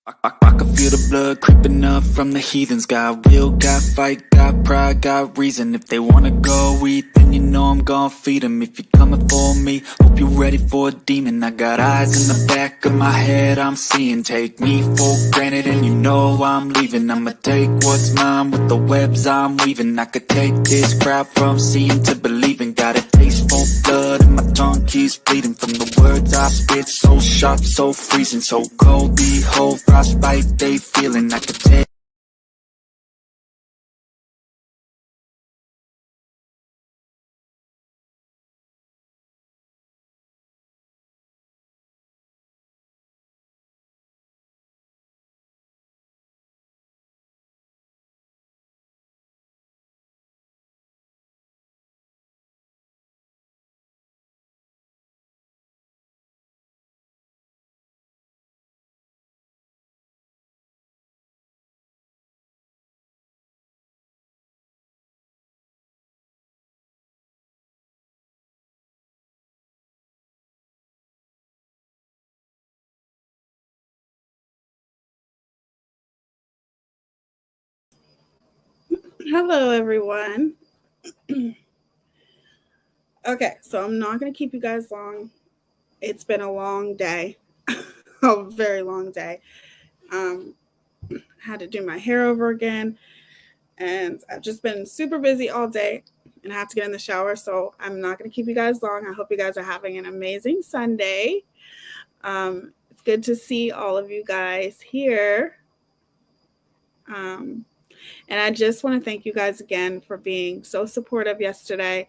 I can feel the blood creeping up from the heathens. Got will, got fight, got pride, got reason. If they wanna go eat, then you know I'm gon' feed them. If you're coming for me, hope you're ready for a demon. I got eyes in the back of my head, I'm seeing. Take me for granted and you know I'm leaving. I'ma take what's mine with the webs I'm weaving. I could take this crowd from seeing to believing. Got a taste for blood and my tongue keeps bleeding from the words I spit. So sharp, so freezing, so cold. Behold, frostbite they feeling. I could take. Hello, everyone. Okay, so I'm not going to keep you guys long. It's been a long day, a very long day. Um, had to do my hair over again, and I've just been super busy all day, and I have to get in the shower. So I'm not going to keep you guys long. I hope you guys are having an amazing Sunday. It's good to see all of you guys here. Um, and I just want to thank you guys again for being so supportive yesterday.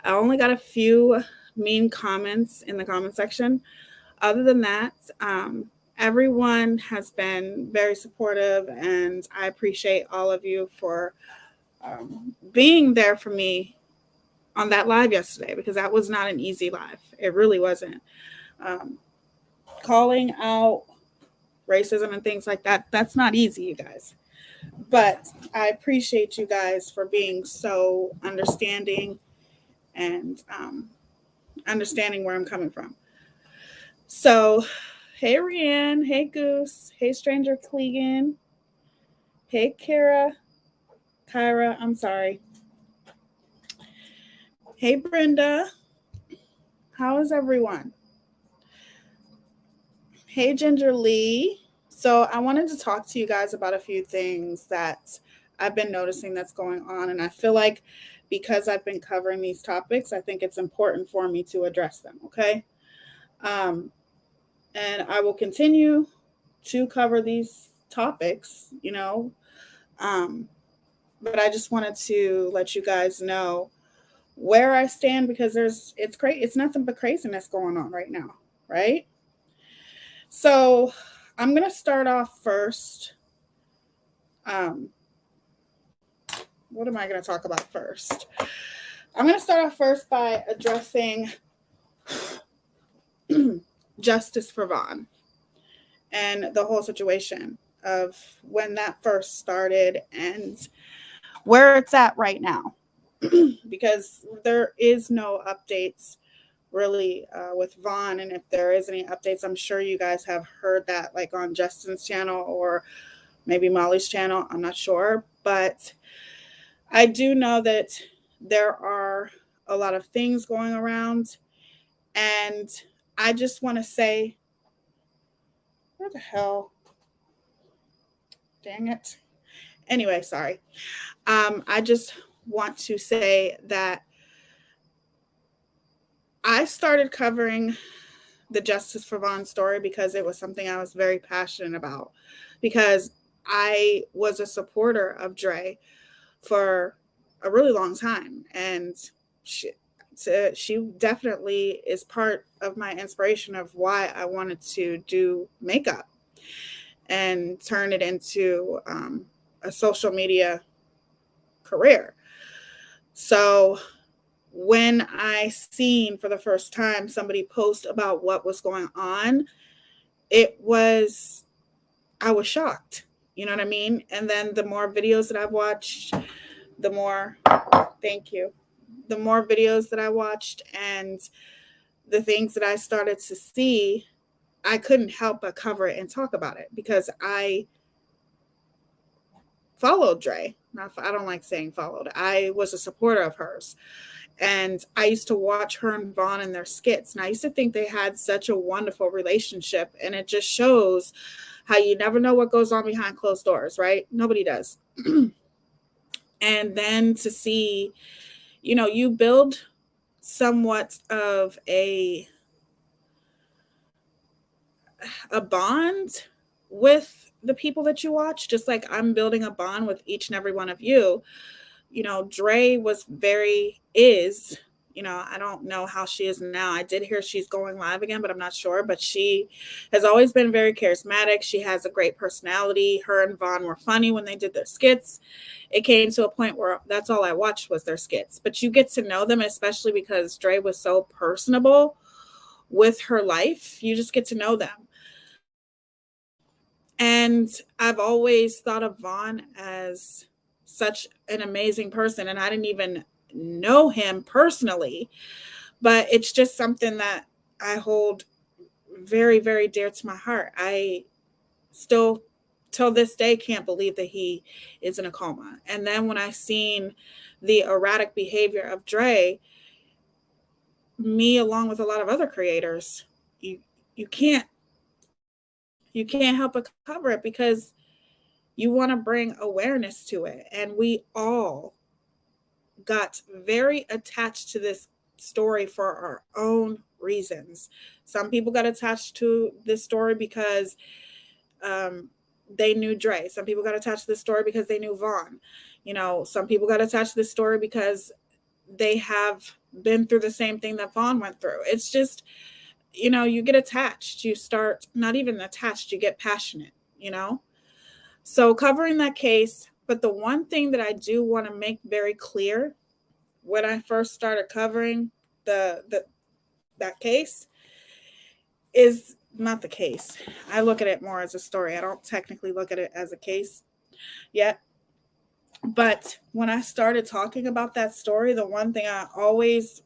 I only got a few mean comments in the comment section. Other than that, everyone has been very supportive, and I appreciate all of you for being there for me on that live yesterday, because that was not an easy live. It really wasn't. Calling out racism and things like that, that's not easy, you guys. But I appreciate you guys for being so understanding and understanding where I'm coming from. So, hey, Rianne. Hey, Goose. Hey, Stranger Clegan. Hey, Kyra. I'm sorry. Hey, Brenda. How is everyone? Hey, Ginger Lee. So, I wanted to talk to you guys about a few things that I've been noticing that's going on. And I feel like because I've been covering these topics, I think it's important for me to address them. Okay. Um, and I will continue to cover these topics, um, but I just wanted to let you guys know where I stand, because it's great. It's nothing but craziness going on right now, right? So I'm gonna start off first. Um, what am I gonna talk about first? I'm gonna start off first by addressing justice for Vaughn and the whole situation of when that first started and where it's at right now. Because there is no updates really with Vaughn, and if there is any updates, I'm sure you guys have heard that, like on Justin's channel or maybe Molly's channel. I'm not sure, but I do know that there are a lot of things going around, and I just want to say, where the hell? Dang it. Anyway, sorry. I just want to say that I started covering the Justice for Vaughn story because it was something I was very passionate about, because I was a supporter of Dre for a really long time, and she definitely is part of my inspiration of why I wanted to do makeup and turn it into a social media career. So when I seen for the first time somebody post about what was going on, I was shocked. You know what I mean? And then the more videos that I've watched, the more, thank you, the more videos that I watched and the things that I started to see, I couldn't help but cover it and talk about it because I followed Dre. Not, I don't like saying followed. I was a supporter of hers. And I used to watch her and Vaughn in their skits. And I used to think they had such a wonderful relationship. And it just shows how you never know what goes on behind closed doors, right? Nobody does. And then to see, you build somewhat of a bond with the people that you watch, just like I'm building a bond with each and every one of you. Dre is, I don't know how she is now. I did hear she's going live again, but I'm not sure. But she has always been very charismatic. She has a great personality. Her and Vaughn were funny when they did their skits. It came to a point where that's all I watched was their skits. But you get to know them, especially because Dre was so personable with her life. You just get to know them. And I've always thought of Vaughn as such an amazing person. And I didn't even know him personally, but it's just something that I hold very, very dear to my heart. I still, till this day, can't believe that he is in a coma. And then when I seen the erratic behavior of Dre, me along with a lot of other creators, you can't help but cover it because you want to bring awareness to it. And we all got very attached to this story for our own reasons. Some people got attached to this story because they knew Dre. Some people got attached to this story because they knew Vaughn. Some people got attached to this story because they have been through the same thing that Vaughn went through. It's just, you get attached. You start not even attached, you get passionate. So covering that case, but the one thing that I do want to make very clear when I first started covering that case is not the case. I look at it more as a story. I don't technically look at it as a case yet. But when I started talking about that story, the one thing I always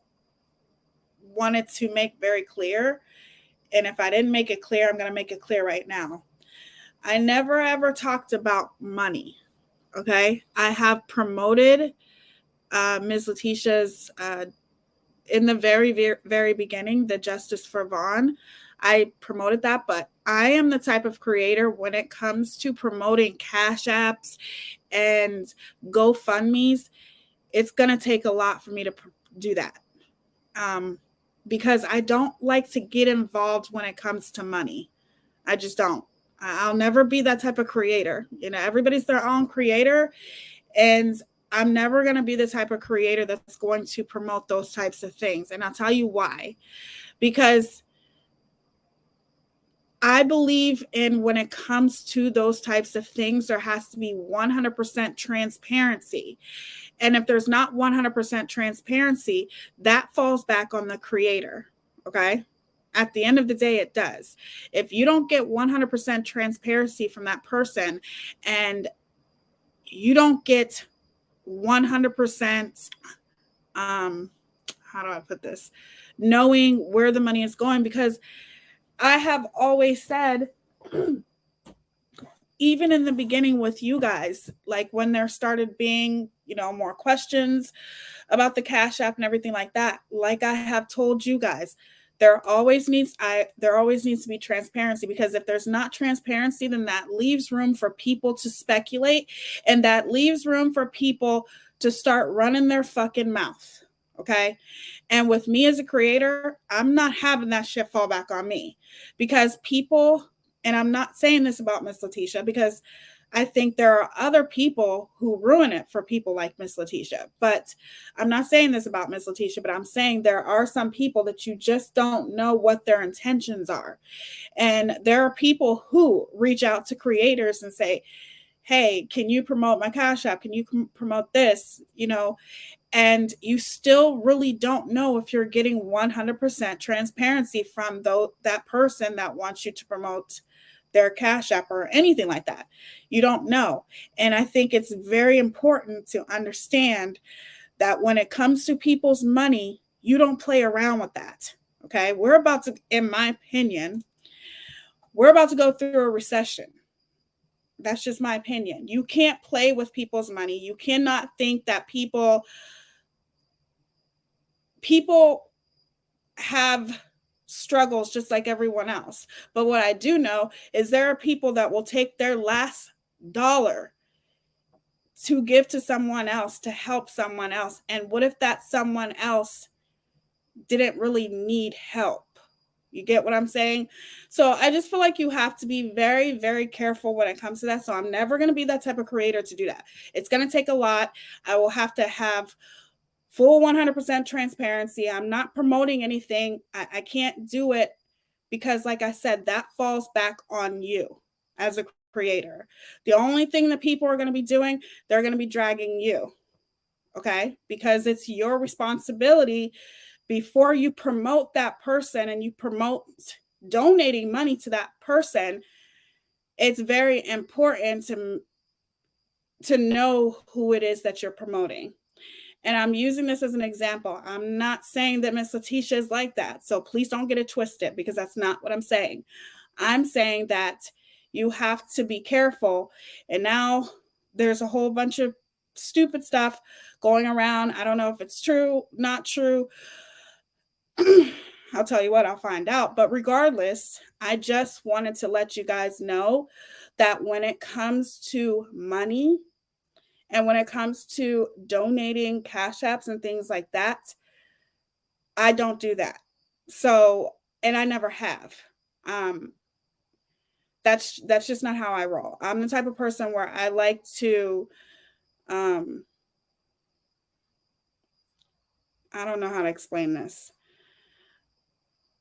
wanted to make very clear, and if I didn't make it clear, I'm going to make it clear right now. I never ever talked about money. Okay. I have promoted Ms. Letitia's in the very, very, very beginning, the Justice for Vaughn. I promoted that, but I am the type of creator when it comes to promoting Cash Apps and GoFundMe's, it's going to take a lot for me to do that. Because I don't like to get involved when it comes to money. I just don't. I'll never be that type of creator. Everybody's their own creator. And I'm never going to be the type of creator that's going to promote those types of things. And I'll tell you why. Because I believe in when it comes to those types of things, there has to be 100% transparency. And if there's not 100% transparency, that falls back on the creator. Okay. At the end of the day, it does. If you don't get 100% transparency from that person and you don't get 100%, how do I put this? Knowing where the money is going, because I have always said, even in the beginning with you guys, like when there started being, more questions about the Cash App and everything like that, like I have told you guys, there always needs to be transparency, because if there's not transparency, then that leaves room for people to speculate, and that leaves room for people to start running their fucking mouth. Okay. And with me as a creator, I'm not having that shit fall back on me, because people, and I'm not saying this about Miss Letitia, because I think there are other people who ruin it for people like Miss Letitia. But I'm not saying this about Miss Letitia, but I'm saying there are some people that you just don't know what their intentions are. And there are people who reach out to creators and say, hey, can you promote my Cash App? Can you promote this? And you still really don't know if you're getting 100% transparency from that person that wants you to promote their Cash App or anything like that. You don't know. And I think it's very important to understand that when it comes to people's money, you don't play around with that. Okay. We're about to, in my opinion, we're about to go through a recession. That's just my opinion. You can't play with people's money. You cannot think that people have struggles just like everyone else. But what I do know is there are people that will take their last dollar to give to someone else, to help someone else. And what if that someone else didn't really need help? You get what I'm saying? So I just feel like you have to be very, very careful when it comes to that. So I'm never going to be that type of creator to do that. It's going to take a lot. I will have to have full 100% transparency. I'm not promoting anything. I can't do it because, like I said, that falls back on you as a creator. The only thing that people are going to be doing, they're going to be dragging you. Okay? Because it's your responsibility before you promote that person and you promote donating money to that person. It's very important to know who it is that you're promoting. And I'm using this as an example. I'm not saying that Miss Letitia is like that. So please don't get it twisted, because that's not what I'm saying. I'm saying that you have to be careful. And now there's a whole bunch of stupid stuff going around. I don't know if it's true, not true. I'll tell you what, I'll find out. But regardless, I just wanted to let you guys know that when it comes to money and when it comes to donating cash apps and things like that, I don't do that. So, and I never have. Um, that's just not how I roll. I'm the type of person where I like to, um, I don't know how to explain this.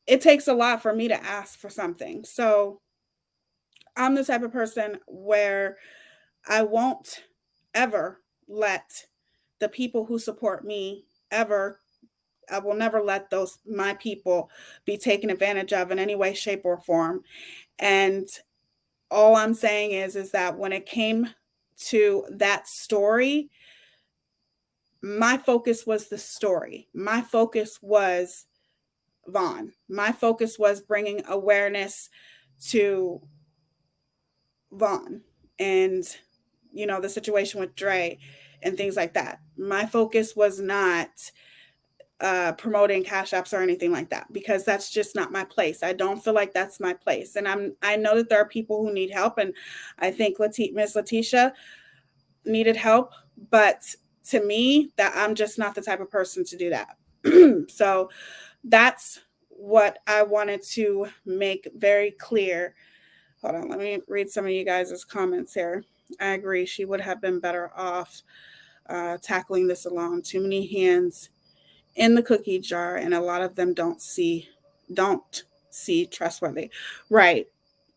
It takes a lot for me to ask for something. So I'm the type of person where I won't ever let the people who support me ever, I will never let those my people be taken advantage of in any way, shape, or form. And all I'm saying is that when it came to that story, my focus was the story. My focus was Vaughn. My focus was bringing awareness to Vaughn and, you know, the situation with Dre and things like that. My focus was not promoting cash apps or anything like that, because that's just not my place. I don't feel like that's my place. And I know that there are people who need help, and I think Miss Letitia needed help, but to me, that I'm just not the type of person to do that. So that's what I wanted to make very clear. Hold on, let me read some of you guys' comments here. I agree. She would have been better off tackling this alone. Too many hands in the cookie jar, and a lot of them don't see trustworthy. Right.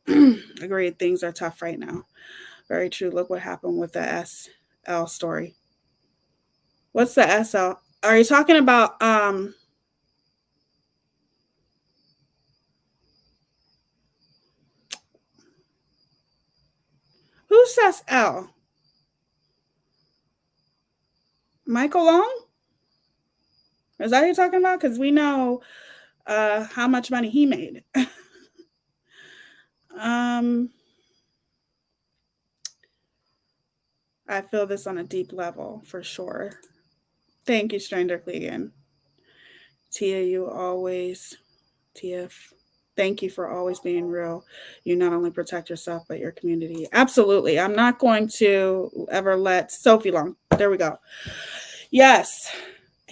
Agreed. Things are tough right now. Very true. Look what happened with the SL story. What's the SL? Are you talking about who's SL? Michael Long? Is that who you're talking about? Because we know how much money he made. um I feel this on a deep level for sure. Thank you, Stranger Clegan. Tia, you always, TF, thank you for always being real. You not only protect yourself, but your community. Absolutely. I'm not going to ever let Sophie Long, there we go. Yes,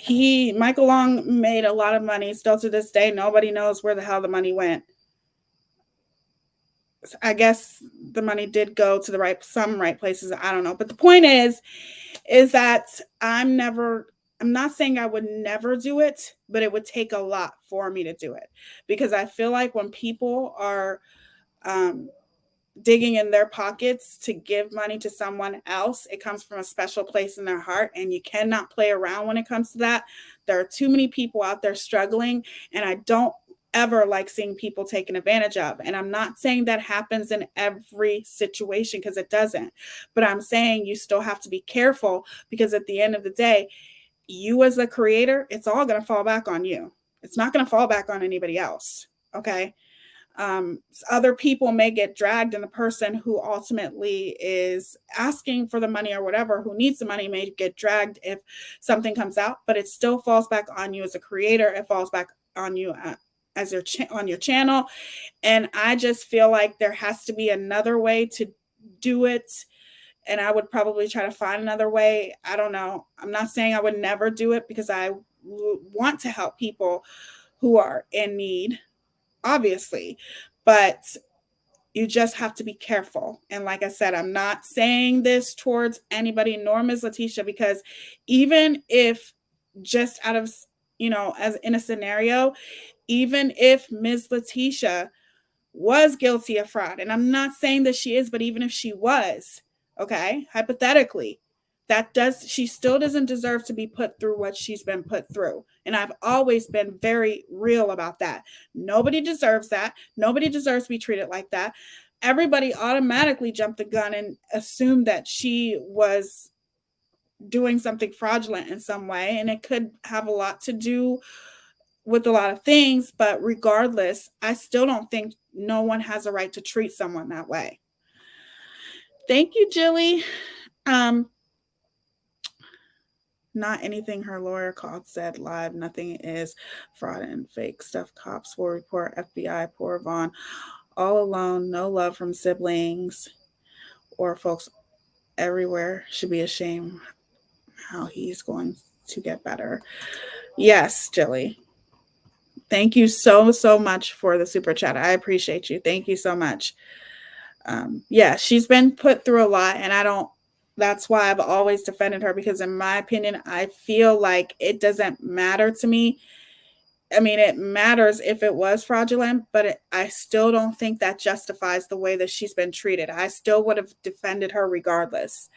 Michael Long made a lot of money. Still to this day, nobody knows where the hell the money went. I guess the money did go to some right places. I don't know. But the point is that I'm not saying I would never do it, but it would take a lot for me to do it, because I feel like when people are digging in their pockets to give money to someone else, it comes from a special place in their heart, and you cannot play around when it comes to that. There are too many people out there struggling, and I don't ever like seeing people taken advantage of. And I'm not saying that happens in every situation, because it doesn't. But I'm saying you still have to be careful, because at the end of the day, you as a creator, it's all going to fall back on you. It's not going to fall back on anybody else. Okay. Other people may get dragged, and the person who ultimately is asking for the money or whatever, who needs the money, may get dragged if something comes out, but it still falls back on you as a creator. It falls back on you as on your channel. And I just feel like there has to be another way to do it. And I would probably try to find another way. I don't know. I'm not saying I would never do it, because I want to help people who are in need, obviously, but you just have to be careful. And like I said, I'm not saying this towards anybody, nor Ms. Letitia, because even if, just out of, as in a scenario, even if Ms. Letitia was guilty of fraud, and I'm not saying that she is, but even if she was, okay, hypothetically, she still doesn't deserve to be put through what she's been put through. And I've always been very real about that. Nobody deserves that. Nobody deserves to be treated like that. Everybody automatically jumped the gun and assumed that she was doing something fraudulent in some way, and it could have a lot to do with a lot of things, but regardless, I still don't think no one has a right to treat someone that way. Thank you, Jilly. Not anything her lawyer called said live. Nothing is fraud and fake stuff. Cops will report. FBI, poor Vaughn. All alone, no love from siblings or folks everywhere. Should be ashamed how he's going to get better. Yes, Jilly. Thank you so much for the super chat. I appreciate you. Thank you so much. Yeah, she's been put through a lot, and that's why I've always defended her, because in my opinion, I feel like it doesn't matter to me. I mean, it matters if it was fraudulent, but I still don't think that justifies the way that she's been treated. I still would have defended her regardless.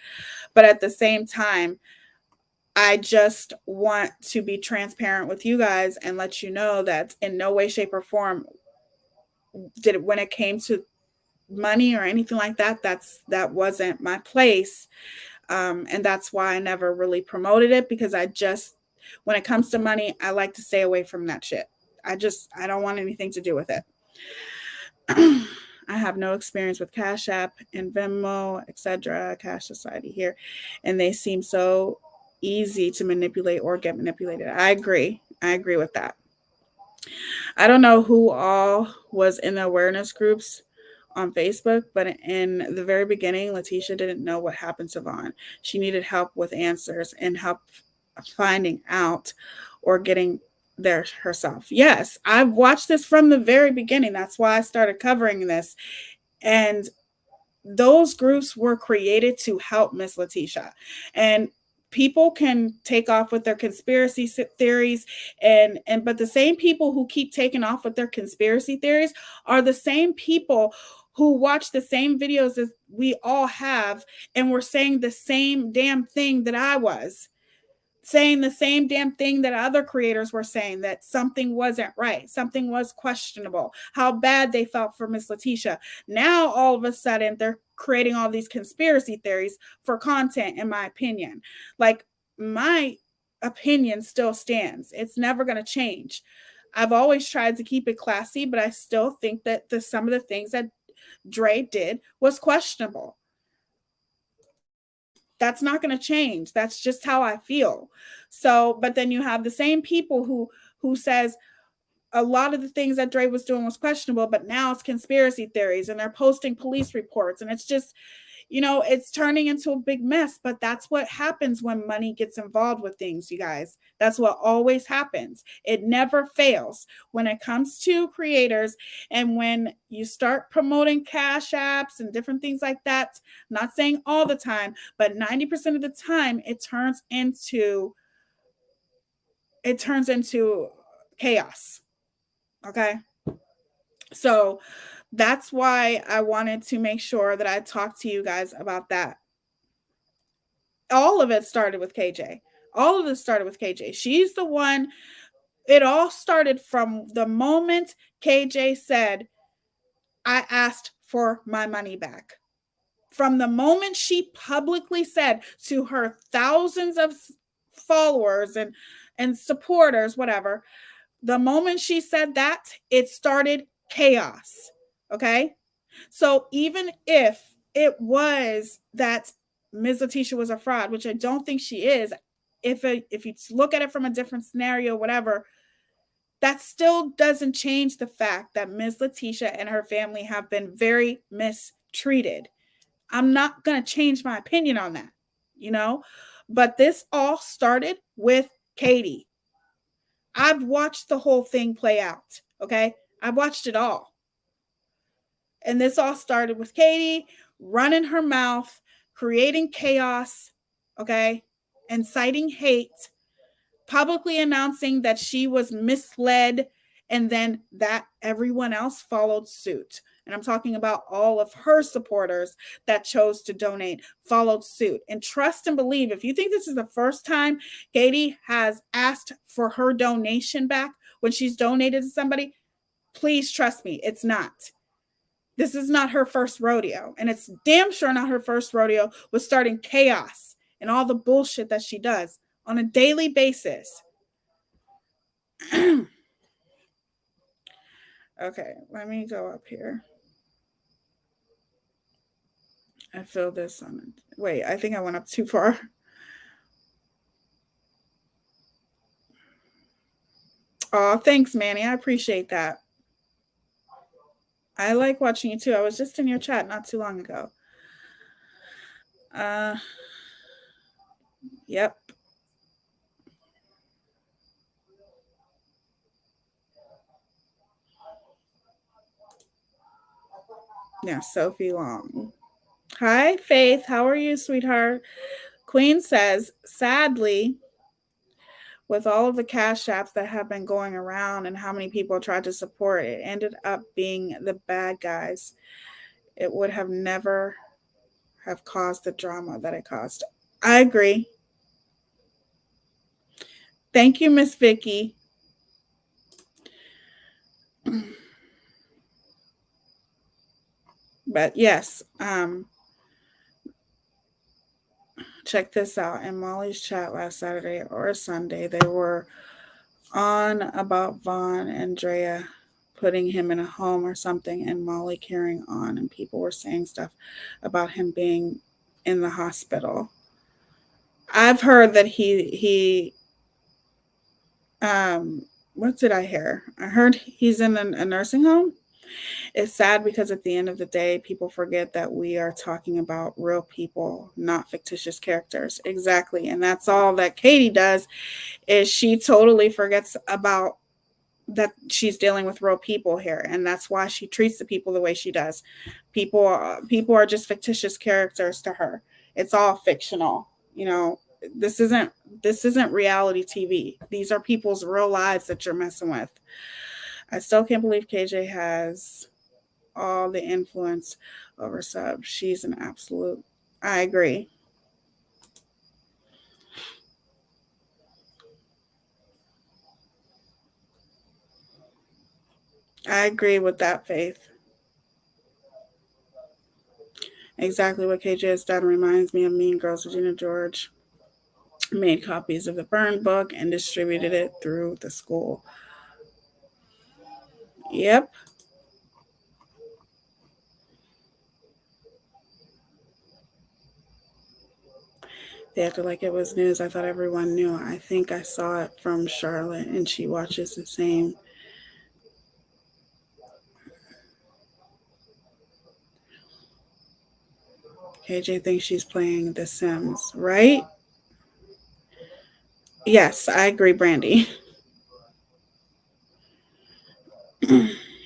But at the same time, I just want to be transparent with you guys and let you know that in no way, shape, or form when it came to money or anything like that, that wasn't my place. And that's why I never really promoted it, because when it comes to money, I like to stay away from that shit. I don't want anything to do with it. I have no experience with Cash App and Venmo, etc. Cash Society here, and they seem so easy to manipulate or get manipulated. I agree with that. I don't know who all was in the awareness groups on Facebook, but in the very beginning, Letitia didn't know what happened to Vaughn. She needed help with answers and help finding out or getting there herself. Yes, I've watched this from the very beginning. That's why I started covering this. And those groups were created to help Miss Letitia. And people can take off with their conspiracy theories, but the same people who keep taking off with their conspiracy theories are the same people who watch the same videos as we all have, and were saying the same damn thing that I was saying, the same damn thing that other creators were saying, that something wasn't right, something was questionable, how bad they felt for Miss Letitia. Now all of a sudden they're creating all these conspiracy theories for content. In my opinion, like, my opinion still stands. It's never going to change. I've always tried to keep it classy, but I still think that some of the things that Dre did was questionable. That's not going to change. That's just how I feel. So, but then you have the same people who says a lot of the things that Dre was doing was questionable, but now it's conspiracy theories, and they're posting police reports, and it's just, it's turning into a big mess. But that's what happens when money gets involved with things, you guys. That's what always happens. It never fails when it comes to creators. And when you start promoting cash apps and different things like that, I'm not saying all the time, but 90% of the time, it turns into chaos. Okay. So that's why I wanted to make sure that I talked to you guys about that. All of it started with KJ. All of this started with KJ. She's the one. It all started from the moment KJ said, I asked for my money back. From the moment she publicly said to her thousands of followers and supporters, whatever, the moment she said that, it started chaos. Okay. So even if it was that Ms. Letitia was a fraud, which I don't think she is, if you look at it from a different scenario, whatever, that still doesn't change the fact that Ms. Letitia and her family have been very mistreated. I'm not going to change my opinion on that, you know? But this all started with Katie. I've watched the whole thing play out, okay? I've watched it all. And this all started with Katie running her mouth, creating chaos, okay? Inciting hate, publicly announcing that she was misled, and then that everyone else followed suit. And I'm talking about all of her supporters that chose to donate, followed suit. And trust and believe, if you think this is the first time Katie has asked for her donation back when she's donated to somebody, please trust me, it's not. This is not her first rodeo. And it's damn sure not her first rodeo with starting chaos and all the bullshit that she does on a daily basis. Okay, let me go up here. I feel this on it. Wait, I think I went up too far. Oh, thanks, Manny. I appreciate that. I like watching you too. I was just in your chat not too long ago. Uh, yep. Yeah, Sophie Long. Hi, Faith. How are you, sweetheart? Queen says, sadly, with all of the cash apps that have been going around and how many people tried to support, it ended up being the bad guys. It would have never have caused the drama that it caused. I agree. Thank you, Miss Vicky. But yes, check this out. In Molly's chat last Saturday or Sunday, they were on about Vaughn and Drea putting him in a home or something, and Molly carrying on, and people were saying stuff about him being in the hospital. I've heard that he what did I hear? I heard he's in a nursing home. It's sad because at the end of the day, people forget that we are talking about real people, not fictitious characters. Exactly. And that's all that Katie does is she totally forgets about that she's dealing with real people here, and that's why she treats the people the way she does. People are just fictitious characters to her. It's all fictional. You know, this isn't this isn't reality TV. These are people's real lives that you're messing with. I still can't believe KJ has all the influence over Sub. She's an absolute. I agree. I agree with that, Faith. Exactly what KJ has done reminds me of Mean Girls. Regina George made copies of the burned book and distributed it through the school. Yep. They acted like it was news. I thought everyone knew. I think I saw it from Charlotte, and she watches the same. KJ thinks she's playing The Sims, right? Yes, I agree, Brandy.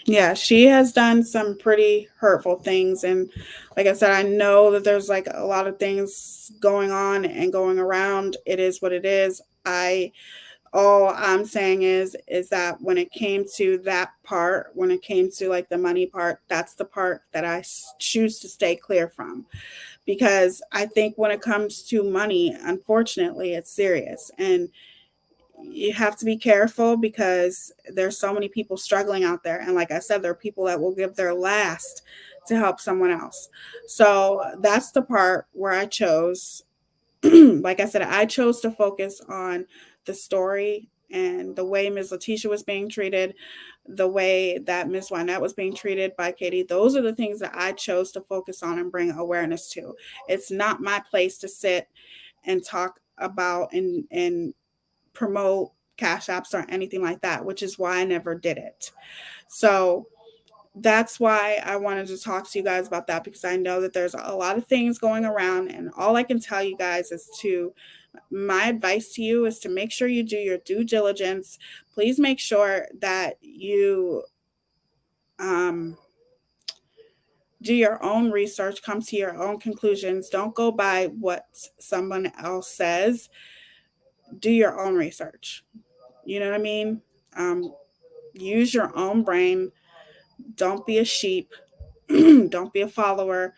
Yeah, she has done some pretty hurtful things. And like I said, I know that there's like a lot of things going on and going around. It is what it is. I all I'm saying is that when it came to that part, when it came to like the money part, that's the part that I choose to stay clear from, because I think when it comes to money, unfortunately, it's serious, and you have to be careful because there's so many people struggling out there. And like I said, there are people that will give their last to help someone else. So that's the part where I chose, like I said, I chose to focus on the story and the way Ms. Letitia was being treated. the way that Ms. Wynette was being treated by Katie. Those are the things that I chose to focus on and bring awareness to. It's not my place to sit and talk about and promote cash apps or anything like that, which is why I never did it. So that's why I wanted to talk to you guys about that, because I know that there's a lot of things going around, and all I can tell you guys is my advice to you is to make sure you do your due diligence. Please make sure that you do your own research, come to your own conclusions. Don't go by what someone else says. Do your own research. You know what I mean? Use your own brain. Don't be a sheep. Don't be a follower.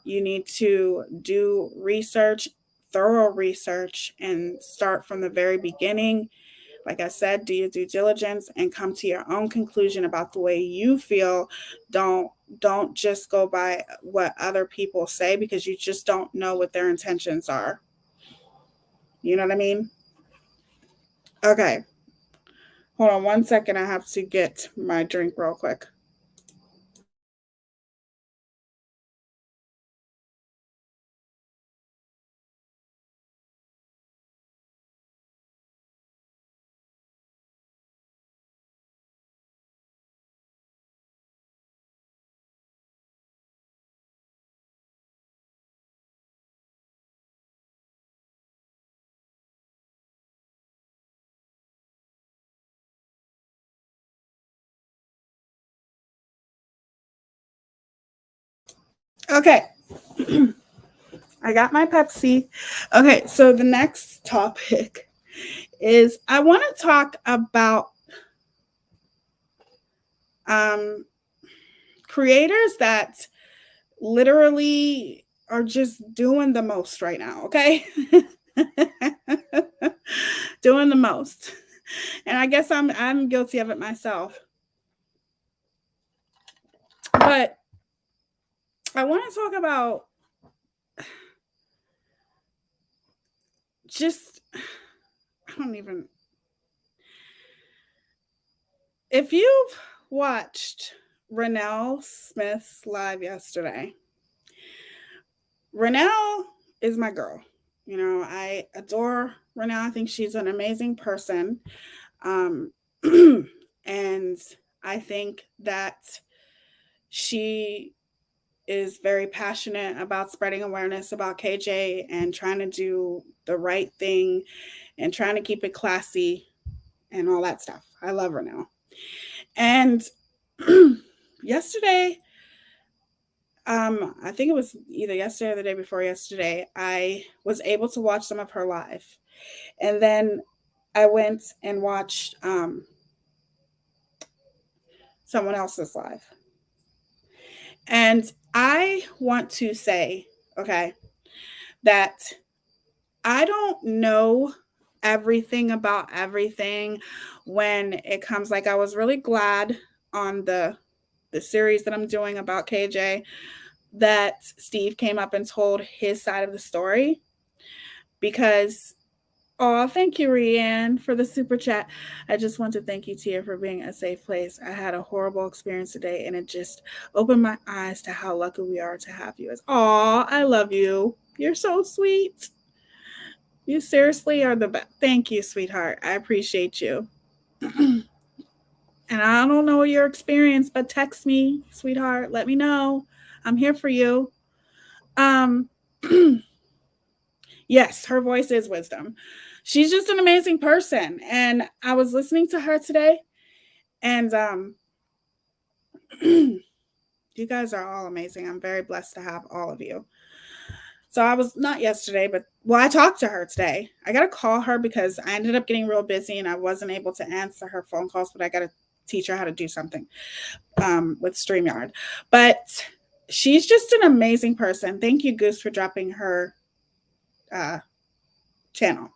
You need to do research, thorough research, and start from the very beginning. Like I said, do your due diligence and come to your own conclusion about the way you feel. Don't just go by what other people say, because you just don't know what their intentions are. You know what I mean? Okay. Hold on one second. I have to get my drink real quick. Okay. I got my Pepsi. Okay, so the next topic is I want to talk about um, creators that literally are just doing the most right now, okay? Doing the most. And I guess I'm guilty of it myself. But I want to talk about just I don't even if you've watched Renelle Smith's live yesterday. Renelle is my girl. You know, I adore Renelle. I think she's an amazing person. Um, and I think that she is very passionate about spreading awareness about KJ and trying to do the right thing and trying to keep it classy and all that stuff. I love her now. And yesterday, I think it was either yesterday or the day before yesterday, I was able to watch some of her live. And then I went and watched someone else's live. And I want to say, okay, that I don't know everything about everything when it comes. Like, I was really glad on the series that I'm doing about KJ that Steve came up and told his side of the story, because oh, thank you, Rianne, for the super chat. I just want to thank you, Tia, for being a safe place. I had a horrible experience today, and it just opened my eyes to how lucky we are to have you. As oh, I love you. You're so sweet. You seriously are the best. Thank you, sweetheart. I appreciate you. And I don't know your experience, but text me, sweetheart. Let me know. I'm here for you. Um, yes, her voice is wisdom. She's just an amazing person. And I was listening to her today, and you guys are all amazing. I'm very blessed to have all of you. So I was not yesterday, but I talked to her today. I got to call her because I ended up getting real busy and I wasn't able to answer her phone calls, but I got to teach her how to do something with StreamYard. But she's just an amazing person. Thank you, Goose, for dropping her channel.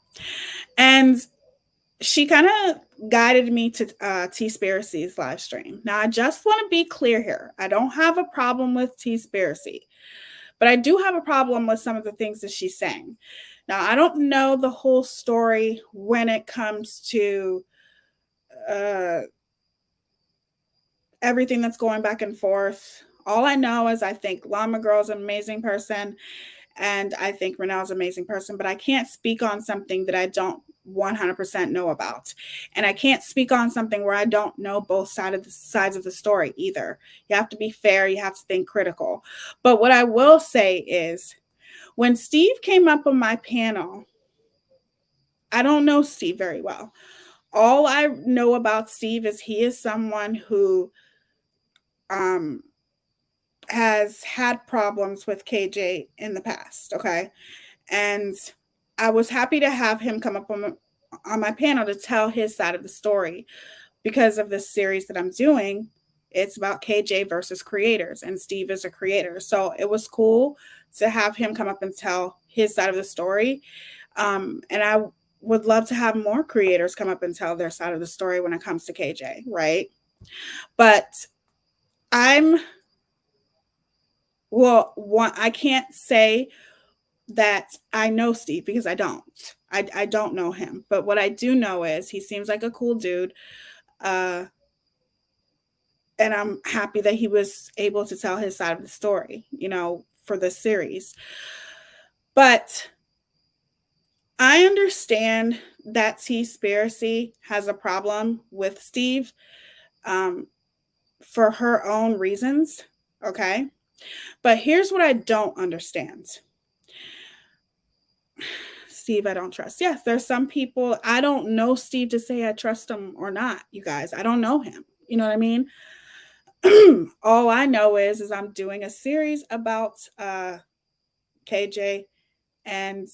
And she kind of guided me to T-Spiracy's live stream. Now, I just want to be clear here. I don't have a problem with T-Spiracy, but I do have a problem with some of the things that she's saying. Now, I don't know the whole story when it comes to everything that's going back and forth. All I know is I think Llama Girl's an amazing person, and I think Renel's an amazing person, but I can't speak on something that I don't 100% know about. And I can't speak on something where I don't know both sides of the story either. You have to be fair, you have to think critical. But what I will say is when Steve came up on my panel, I don't know Steve very well. All I know about Steve is he is someone who um, has had problems with KJ in the past. Okay. And I was happy to have him come up on my panel to tell his side of the story because of this series that I'm doing. It's about KJ versus creators, and Steve is a creator. So it was cool to have him come up and tell his side of the story. And I would love to have more creators come up and tell their side of the story when it comes to KJ, right? But I'm, well, one, I can't say that I know Steve because I don't. I don't know him. But what I do know is he seems like a cool dude. Uh, and I'm happy that he was able to tell his side of the story, for this series. But I understand that Teaspiracy has a problem with Steve um, for her own reasons. Okay. But here's what I don't understand. Steve, I don't trust. Yes, there's some people, I don't know Steve to say I trust him or not, you guys. I don't know him. You know what I mean? All I know is I'm doing a series about KJ, and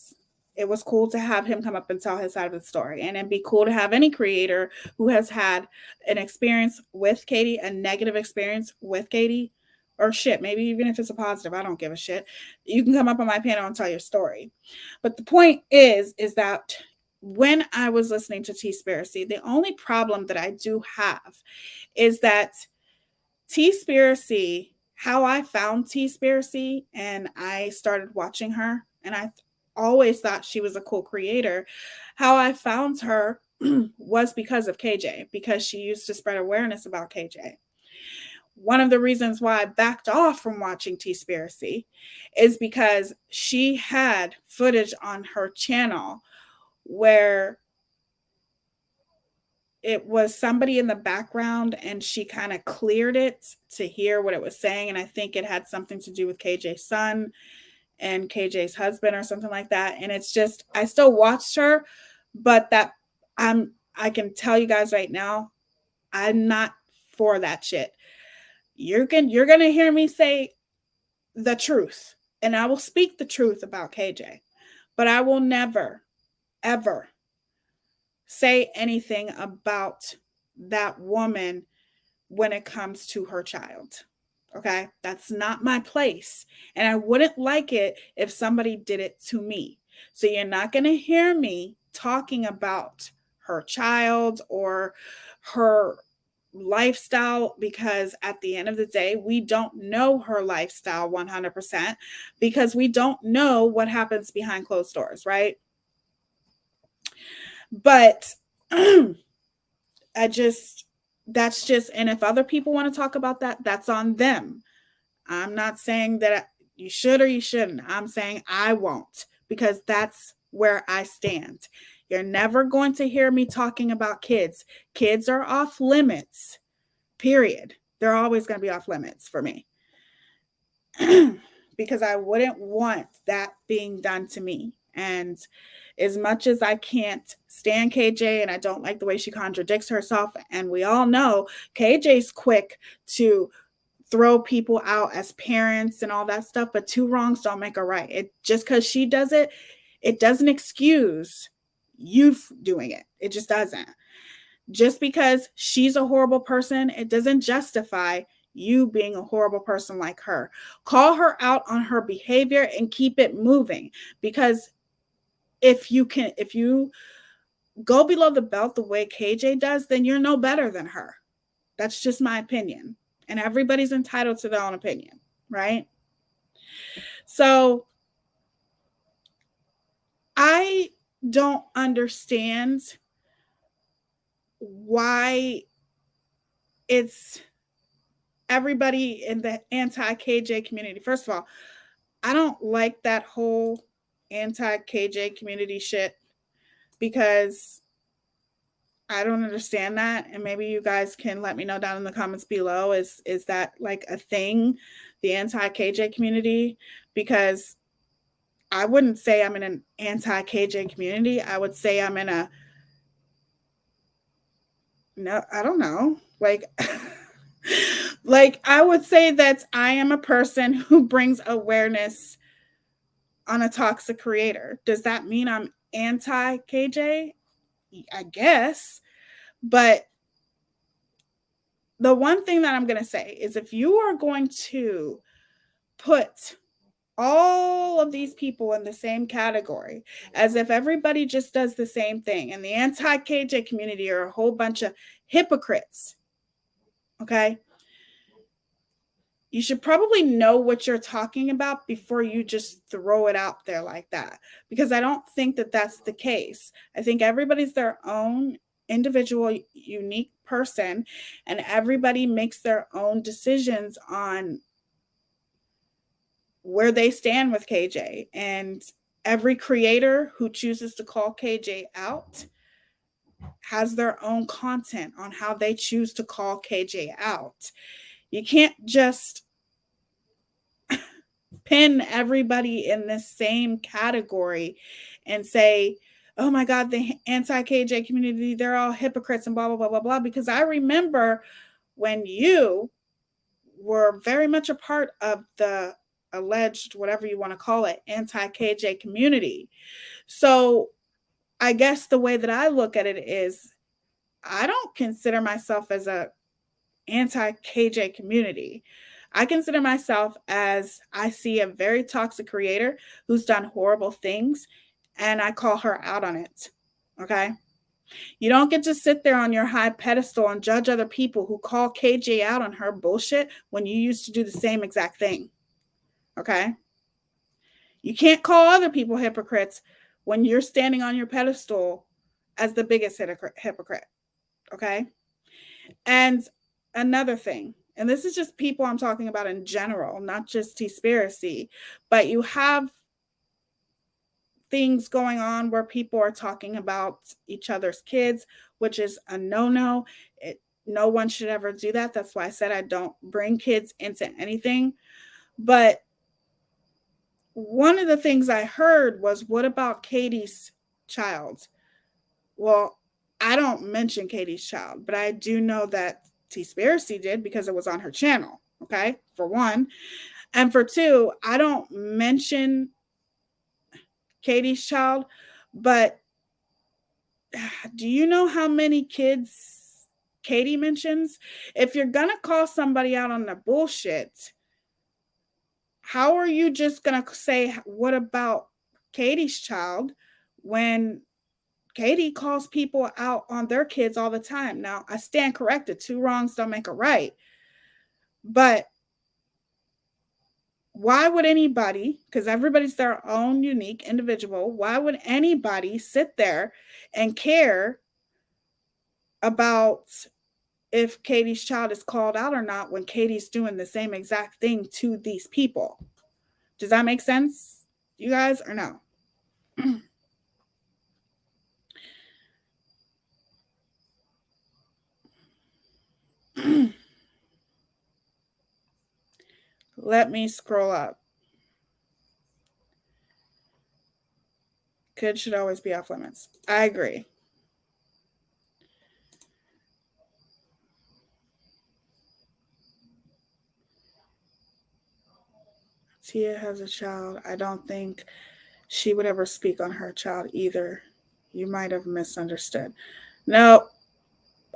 it was cool to have him come up and tell his side of the story. And it'd be cool to have any creator who has had an experience with Katie, a negative experience with Katie, or shit, maybe even if it's a positive, I don't give a shit. You can come up on my panel and tell your story. But the point is that when I was listening to Teaspiracy, the only problem that I do have is that Teaspiracy, how I found Teaspiracy and I started watching her, and I always thought she was a cool creator. How I found her was because of KJ, because she used to spread awareness about KJ. One of the reasons why I backed off from watching Teaspiracy is because she had footage on her channel where it was somebody in the background and she kind of cleared it to hear what it was saying. And I think it had something to do with KJ's son and KJ's husband or something like that. And it's just, I still watched her, but I can tell you guys right now, I'm not for that shit. You're going to hear me say the truth, and I will speak the truth about KJ, but I will never, ever say anything about that woman when it comes to her child. Okay? That's not my place. And I wouldn't like it if somebody did it to me. So you're not going to hear me talking about her child or her lifestyle, because at the end of the day, we don't know her lifestyle 100% because we don't know what happens behind closed doors, right? But I just, that's just, and if other people want to talk about that, that's on them. I'm not saying that you should or you shouldn't. I'm saying I won't, because that's where I stand. You're never going to hear me talking about kids. Kids are off limits, period. They're always going to be off limits for me. Because I wouldn't want that being done to me. And as much as I can't stand KJ and I don't like the way she contradicts herself, and we all know KJ's quick to throw people out as parents and all that stuff, but two wrongs don't make a right. It just because she does it, it doesn't excuse you doing it. It just doesn't. Just because she's a horrible person, it doesn't justify you being a horrible person like her. Call her out on her behavior and keep it moving, because if you go below the belt the way KJ does, then you're no better than her. That's just my opinion. And everybody's entitled to their own opinion, right? So I don't understand why it's everybody in the anti-KJ community. First of all, I don't like that whole anti-KJ community shit because I don't understand that, and maybe you guys can let me know down in the comments below. Is that like a thing, the anti-KJ community? Because I wouldn't say I'm in an anti-KJ community. I would say I'm in a, no, I don't know. Like like I would say that I am a person who brings awareness on a toxic creator. Does that mean I'm anti-KJ? I guess. But the one thing that I'm going to say is if you are going to put all of these people in the same category as if everybody just does the same thing, and the anti-KJ community are a whole bunch of hypocrites, okay? You should probably know what you're talking about before you just throw it out there like that, because I don't think that that's the case. I think everybody's their own individual, unique person, and everybody makes their own decisions on where they stand with KJ. And every creator who chooses to call KJ out has their own content on how they choose to call KJ out. You can't just pin everybody in this same category and say, oh my God, the anti-KJ community, they're all hypocrites and blah, blah, blah, blah, blah. Because I remember when you were very much a part of the alleged, whatever you want to call it, anti-KJ community. So I guess the way that I look at it is I don't consider myself as a anti-KJ community. I consider myself as I see a very toxic creator who's done horrible things, and I call her out on it. Okay? You don't get to sit there on your high pedestal and judge other people who call KJ out on her bullshit when you used to do the same exact thing. Okay? You can't call other people hypocrites when you're standing on your pedestal as the biggest hypocrite. Okay? And another thing, and this is just people I'm talking about in general, not just Teaspiracy, but you have things going on where people are talking about each other's kids, which is a no-no. No one should ever do that. That's why I said I don't bring kids into anything. But one of the things I heard was, what about Katie's child? Well, I don't mention Katie's child, but I do know that Teaspiracy did because it was on her channel, okay, for one. And for two, I don't mention Katie's child, but do you know how many kids Katie mentions? If you're going to call somebody out on the bullshit, how are you just going to say, what about Katie's child, when Katie calls people out on their kids all the time? Now, I stand corrected. Two wrongs don't make a right. But why would anybody, because everybody's their own unique individual, why would anybody sit there and care about if Katie's child is called out or not when Katie's doing the same exact thing to these people? Does that make sense, you guys, or no? Let me scroll up. Kids should always be off limits. I agree. Tia has a child. I don't think she would ever speak on her child either. You might have misunderstood. No,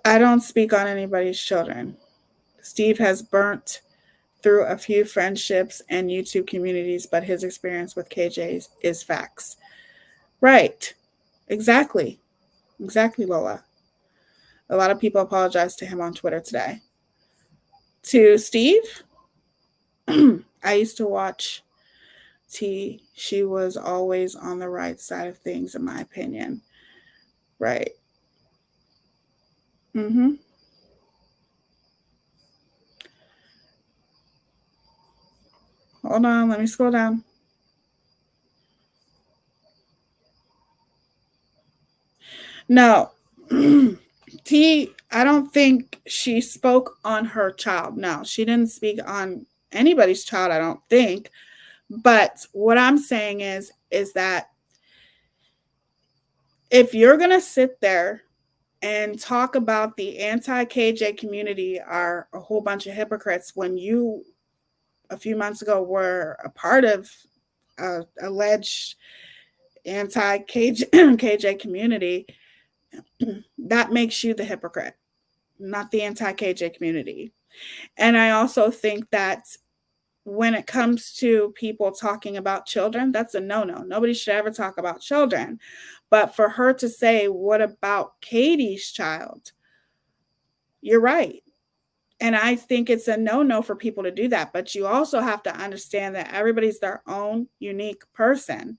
I don't speak on anybody's children. Steve has burnt through a few friendships and YouTube communities, but his experience with KJ is facts. Right. Exactly. Exactly, Lola. A lot of people apologized to him on Twitter today. To Steve, I used to watch T. She was always on the right side of things, in my opinion. Right. Mm-hmm. Hold on, let me scroll down. No. I don't think she spoke on her child. No, she didn't speak on anybody's child, I don't think. But what I'm saying is that if you're going to sit there and talk about the anti-KJ community are a whole bunch of hypocrites when you a few months ago were a part of alleged anti-KJ community, that makes you the hypocrite, not the anti-KJ community. And I also think that when it comes to people talking about children, that's a no-no. Nobody should ever talk about children. But for her to say, what about Katie's child? You're right. And I think it's a no-no for people to do that. But you also have to understand that everybody's their own unique person.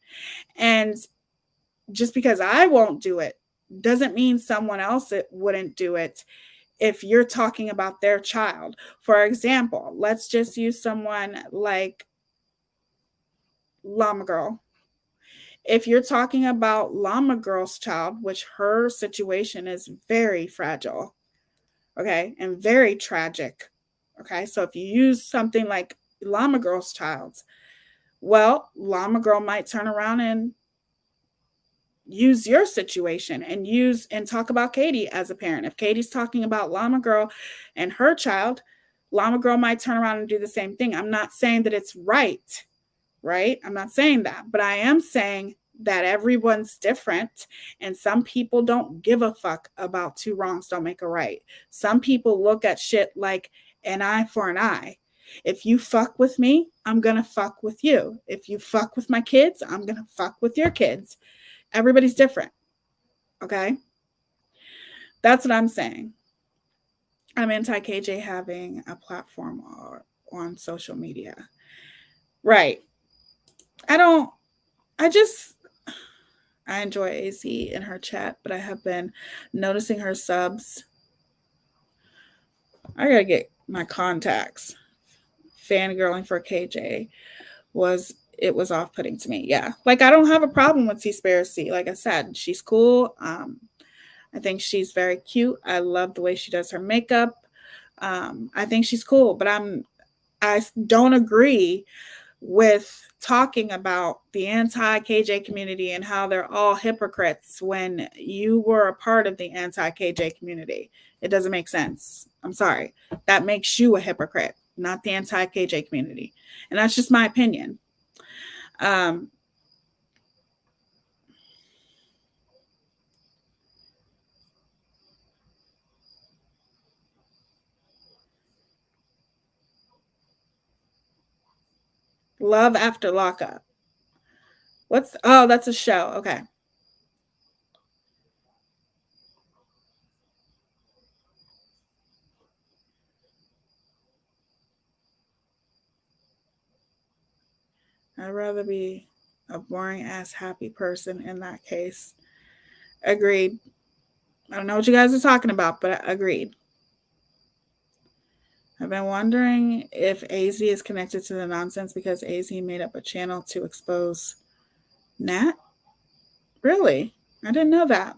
And just because I won't do it doesn't mean someone else wouldn't do it if you're talking about their child. For example, let's just use someone like Llama Girl. If you're talking about Llama Girl's child, which her situation is very fragile, okay, and very tragic, okay, so if you use something like Llama Girl's child, well, Llama Girl might turn around and use your situation and talk about Katie as a parent. If Katie's talking about Llama Girl and her child, Llama Girl might turn around and do the same thing. I'm not saying that it's right? I'm not saying that, but I am saying that everyone's different and some people don't give a fuck about two wrongs don't make a right. Some people look at shit like an eye for an eye. If you fuck with me, I'm going to fuck with you. If you fuck with my kids, I'm going to fuck with your kids. Everybody's different. Okay? That's what I'm saying. I'm anti KJ having a platform on social media. Right. I don't, I just, I enjoy AC in her chat, but I have been noticing her subs. I gotta get my contacts. Fangirling for KJ was off putting to me. Yeah. Like I don't have a problem with Seaspiracy. Like I said, she's cool. I think she's very cute. I love the way she does her makeup. I think she's cool, but I don't agree with talking about the anti-KJ community and how they're all hypocrites when you were a part of the anti-KJ community. It doesn't make sense. I'm sorry. That makes you a hypocrite, not the anti-KJ community. And that's just my opinion. Love After Lockup. That's a show. Okay. I'd rather be a boring ass happy person in that case. Agreed. I don't know what you guys are talking about, but agreed. I've been wondering if AZ is connected to the nonsense because AZ made up a channel to expose Nat. Really? I didn't know that.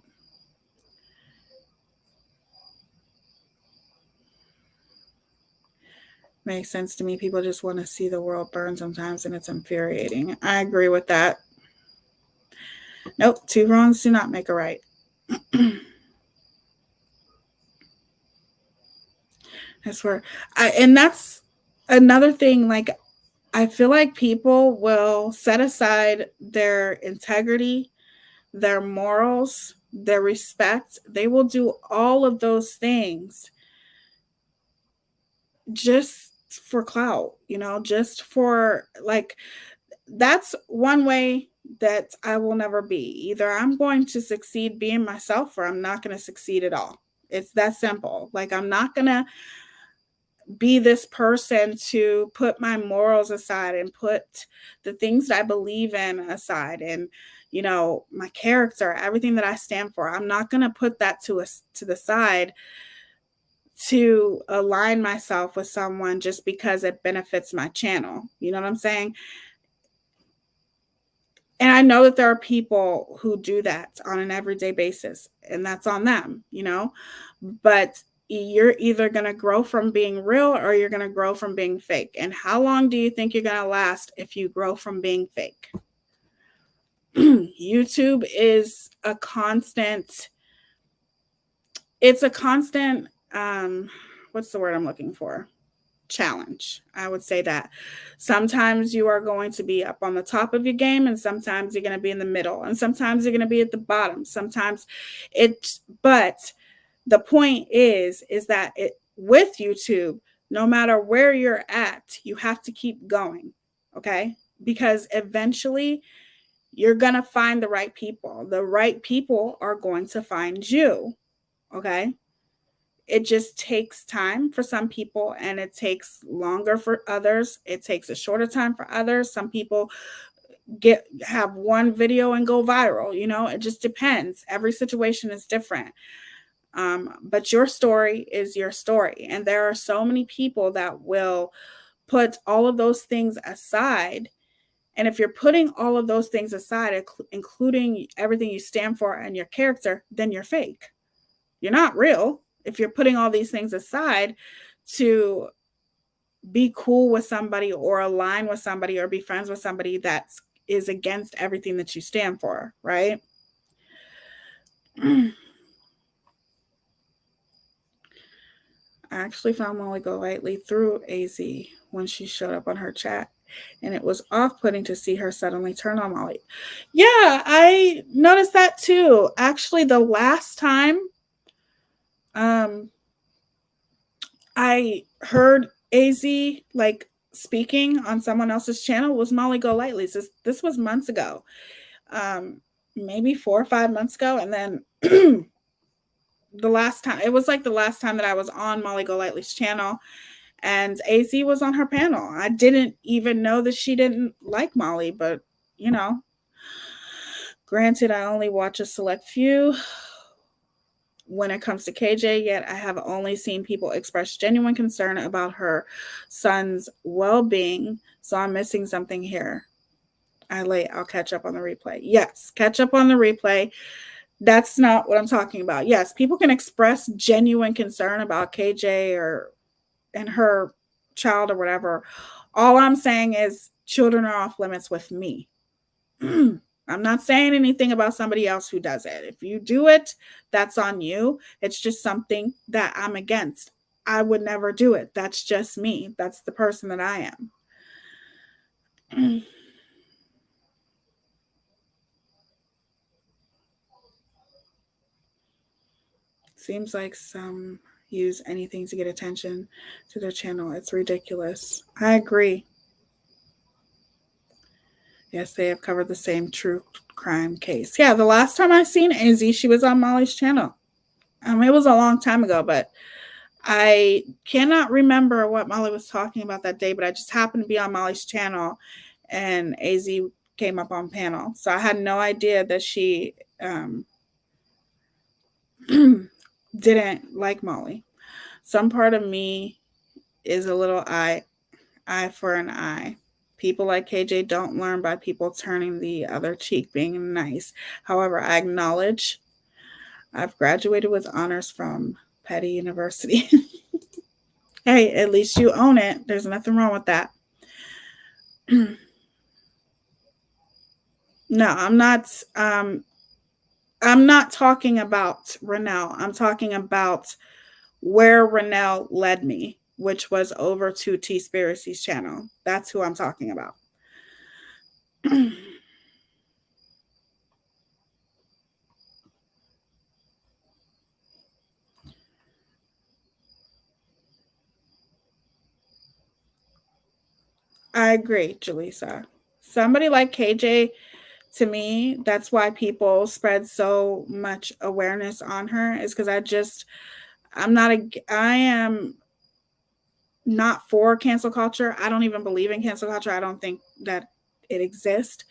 Makes sense to me. People just want to see the world burn sometimes, and it's infuriating. I agree with that. Nope, two wrongs do not make a right. I swear. And that's another thing. Like, I feel like people will set aside their integrity, their morals, their respect. They will do all of those things just for clout, just for like, that's one way that I will never be. Either I'm going to succeed being myself or I'm not going to succeed at all. It's that simple. Like, I'm not going to be this person to put my morals aside and put the things that I believe in aside and my character, everything that I stand for. I'm not going to put that to the side to align myself with someone just because it benefits my channel. You know what I'm saying? And I know that there are people who do that on an everyday basis, and that's on them, you know? But you're either going to grow from being real or you're going to grow from being fake. And how long do you think you're going to last if you grow from being fake? YouTube is a constant, it's a constant, what's the word I'm looking for? Challenge. I would say that sometimes you are going to be up on the top of your game, and sometimes you're going to be in the middle, and sometimes you're going to be at the bottom. Sometimes it's, but the point is that with YouTube, no matter where you're at, you have to keep going. Okay. Because eventually you're going to find the right people. The right people are going to find you. Okay. It just takes time for some people and it takes longer for others. It takes a shorter time for others. Some people have one video and go viral. You know, it just depends. Every situation is different. But your story is your story. And there are so many people that will put all of those things aside. And if you're putting all of those things aside, including everything you stand for and your character, then you're fake. You're not real. If you're putting all these things aside to be cool with somebody or align with somebody or be friends with somebody that is against everything that you stand for, right? I actually found Molly Golightly through AZ when she showed up on her chat, and it was off-putting to see her suddenly turn on Molly. Yeah, I noticed that too. Actually, the last time I heard AZ like speaking on someone else's channel was Molly Golightly's. This was months ago, maybe 4 or 5 months ago, and then the last time that I was on Molly Golightly's channel, and AZ was on her panel. I didn't even know that she didn't like Molly, but you know, granted, I only watch a select few. When it comes to KJ, yet I have only seen people express genuine concern about her son's well-being, so I'm missing something here. I'll catch up on the replay. Yes, catch up on the replay. That's not what I'm talking about. Yes, people can express genuine concern about KJ and her child or whatever. All I'm saying is children are off limits with me. I'm not saying anything about somebody else who does it. If you do it, that's on you. It's just something that I'm against. I would never do it. That's just me. That's the person that I am. Seems like some use anything to get attention to their channel. It's ridiculous. I agree. Yes, they have covered the same true crime case. Yeah, the last time I seen AZ, she was on Molly's channel. It was a long time ago, but I cannot remember what Molly was talking about that day, but I just happened to be on Molly's channel and AZ came up on panel. So I had no idea that she didn't like Molly. Some part of me is a little eye for an eye. People like KJ don't learn by people turning the other cheek, being nice. However, I acknowledge I've graduated with honors from Petty University. Hey, at least you own it. There's nothing wrong with that. No, I'm not. I'm not talking about Renell. I'm talking about where Renell led me, which was over to T-Spiracy's channel. That's who I'm talking about. I agree, Jaleesa. Somebody like KJ, to me, that's why people spread so much awareness on her, is because I am not for cancel culture. I don't even believe in cancel culture. I don't think that it exists.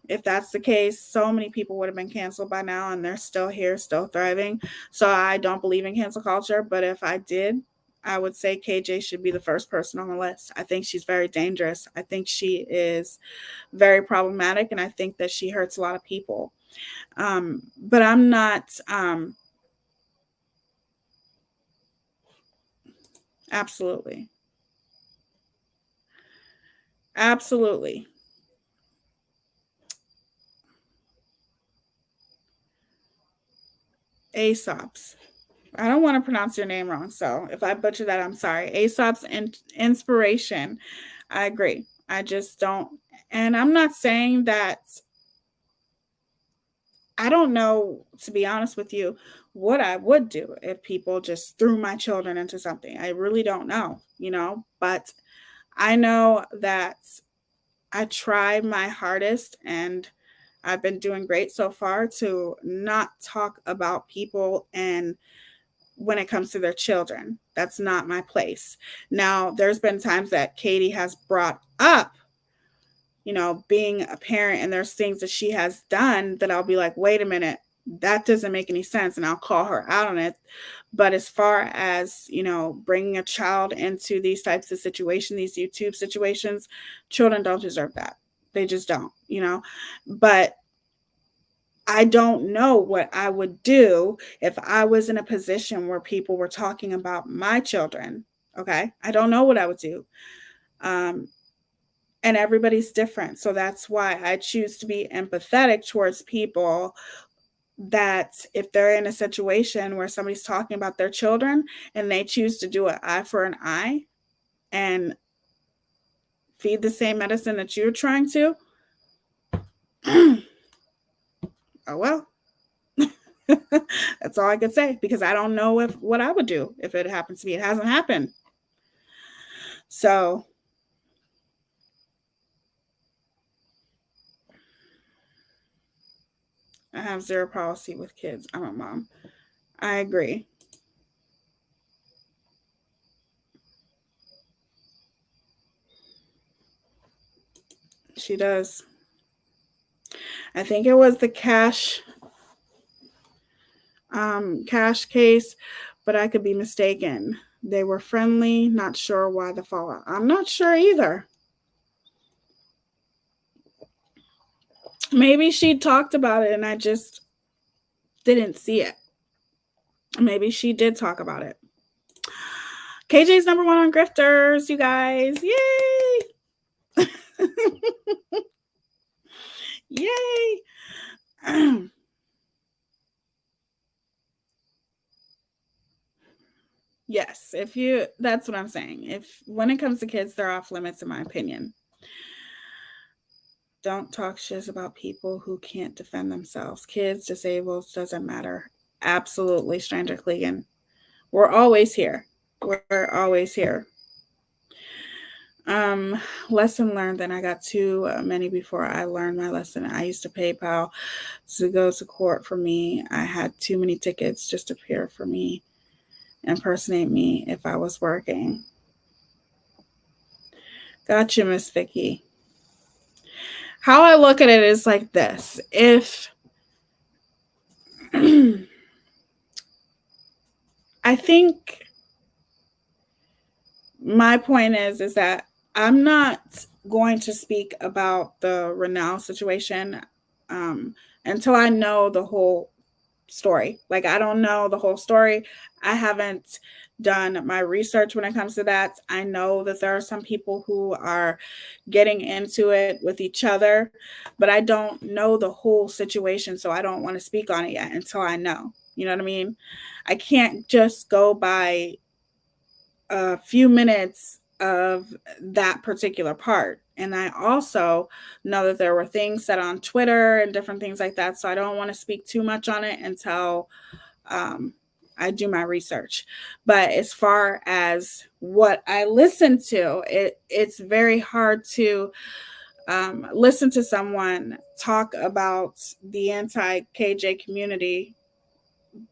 If that's the case, so many people would have been canceled by now and they're still here, still thriving. So I don't believe in cancel culture, but if I did, I would say KJ should be the first person on the list. I think she's very dangerous. I think she is very problematic, and I think that she hurts a lot of people. But I'm not, absolutely. Absolutely. Aesop's. I don't want to pronounce your name wrong, so if I butcher that, I'm sorry. Aesop's inspiration. I agree. I just don't, and I'm not saying that I don't know, to be honest with you, what I would do if people just threw my children into something. I really don't know, but I know that I try my hardest and I've been doing great so far to not talk about people and when it comes to their children. That's not my place. Now, there's been times that Katie has brought up, being a parent, and there's things that she has done that I'll be like, wait a minute, that doesn't make any sense. And I'll call her out on it. But as far as, bringing a child into these types of situations, these YouTube situations, children don't deserve that. They just don't. But I don't know what I would do if I was in a position where people were talking about my children. Okay. I don't know what I would do. Um, and everybody's different. So that's why I choose to be empathetic towards people that if they're in a situation where somebody's talking about their children and they choose to do an eye for an eye and feed the same medicine that you're trying to, oh well. That's all I could say because I don't know if what I would do if it happens to me. It hasn't happened. So I have zero policy with kids. I'm a mom. I agree. She does. I think it was the cash case, but I could be mistaken. They were friendly, not sure why the fallout. I'm not sure either. Maybe she talked about it and I just didn't see it. Maybe she did talk about it. KJ's number one on grifters, you guys. Yay! Yay! Yes, that's what I'm saying. If when it comes to kids, they're off limits, in my opinion. Don't talk shit about people who can't defend themselves. Kids, disabled, doesn't matter. Absolutely, Stranger Clegan. We're always here. We're always here. Um, Lesson learned. Then I got too many before I learned my lesson. I used to PayPal to go to court for me. I had too many tickets just appear for me, impersonate me if I was working. Gotcha, Miss Vicky. How I look at it is like this. If I think my point is that I'm not going to speak about the Renal situation um, until I know the whole story. Like I don't know the whole story. I haven't done my research when it comes to that. I know that there are some people who are getting into it with each other, but I don't know the whole situation, so I don't want to speak on it yet until I know. You know what I mean? I can't just go by a few minutes of that particular part. And I also know that there were things said on Twitter and different things like that. So I don't want to speak too much on it until um, I do my research. But as far as what I listen to, it's very hard to listen to someone talk about the anti KJ community,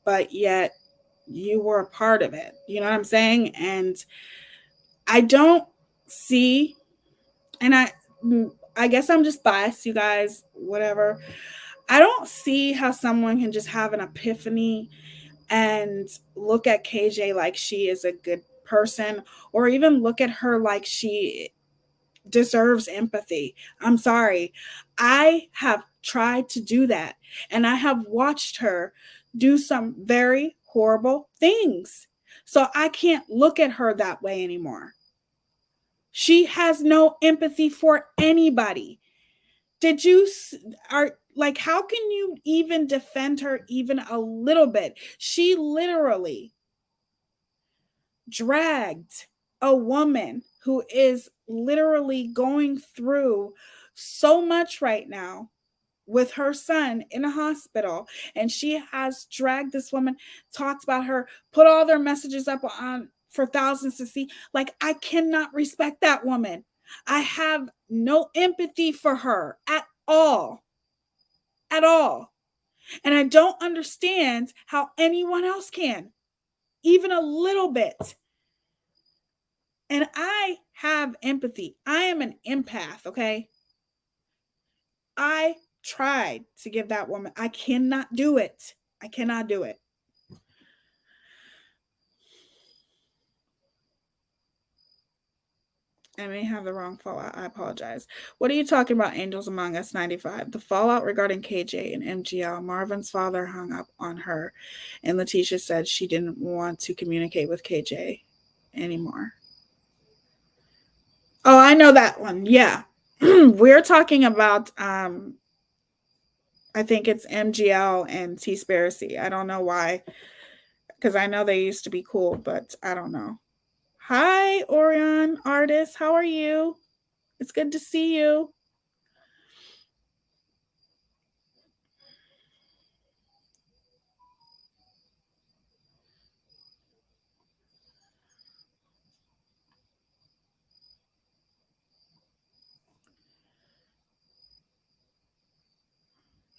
but yet you were a part of it. You know what I'm saying? And I don't see, and I guess I'm just biased, you guys, whatever. I don't see how someone can just have an epiphany and look at KJ like she is a good person, or even look at her like she deserves empathy. I'm sorry. I have tried to do that, and I have watched her do some very horrible things. So I can't look at her that way anymore. She has no empathy for anybody. Did you are like, how can you even defend her even a little bit? She literally dragged a woman who is literally going through so much right now with her son in a hospital, and she has dragged this woman, talked about her, put all their messages up on for thousands to see. Like, I cannot respect that woman. I have no empathy for her at all. At all. And I don't understand how anyone else can, even a little bit. And I have empathy. I am an empath, okay? I tried to give that woman, I cannot do it. I cannot do it. I may have the wrong fallout. I apologize. What are you talking about, Angels Among Us 95? The fallout regarding KJ and MGL. Marvin's father hung up on her, and Letitia said she didn't want to communicate with KJ anymore. Oh, I know that one. Yeah. We're talking about I think it's MGL and T-Spiracy. I don't know why, because I know they used to be cool, but I don't know. Hi, Orion artist. How are you? It's good to see you.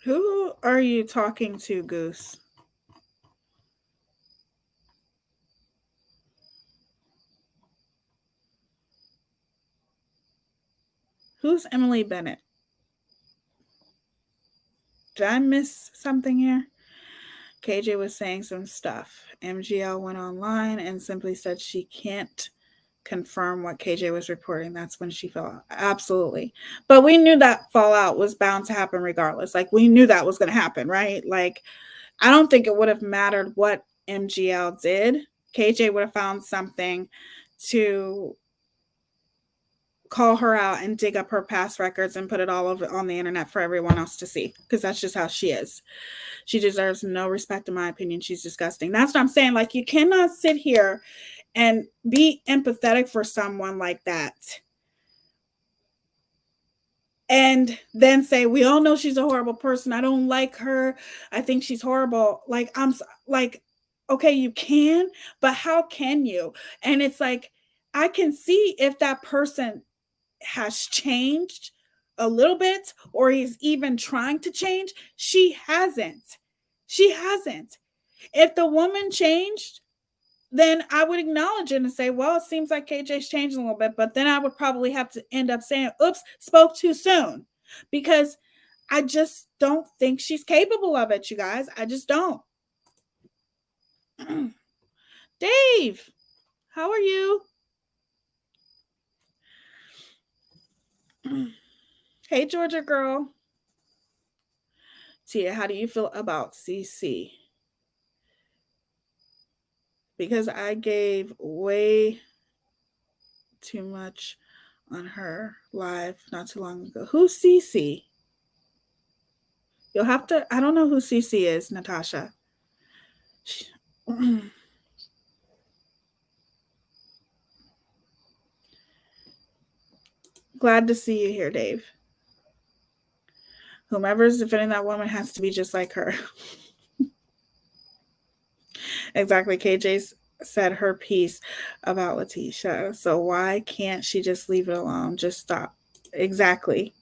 Who are you talking to, Goose? Who's Emily Bennett? Did I miss something here? KJ was saying some stuff. MGL went online and simply said she can't confirm what KJ was reporting. That's when she fell out. Absolutely. But we knew that fallout was bound to happen regardless. Like, we knew that was going to happen, right? Like, I don't think it would have mattered what MGL did. KJ would have found something to call her out and dig up her past records and put it all over on the internet for everyone else to see, because that's just how she is. She deserves no respect, in my opinion. She's disgusting. That's what I'm saying. Like, you cannot sit here and be empathetic for someone like that and then say, we all know she's a horrible person. I don't like her. I think she's horrible. Like, I'm like, okay, you can, but how can you? And it's like, I can see if that person has changed a little bit, or he's even trying to change. She hasn't. She hasn't. If the woman changed, then I would acknowledge it and say, well, it seems like KJ's changing a little bit. But then I would probably have to end up saying, oops, spoke too soon. Because I just don't think she's capable of it, you guys. I just don't. Dave, how are you? Hey, Georgia girl. Tia, how do you feel about CC? Because I gave way too much on her live not too long ago. Who's CC? You'll have to, I don't know who CC is, Natasha. Glad to see you here, Dave. Whomever's defending that woman has to be just like her. Exactly. KJ said her piece about Letitia. So why can't she just leave it alone? Just stop. Exactly.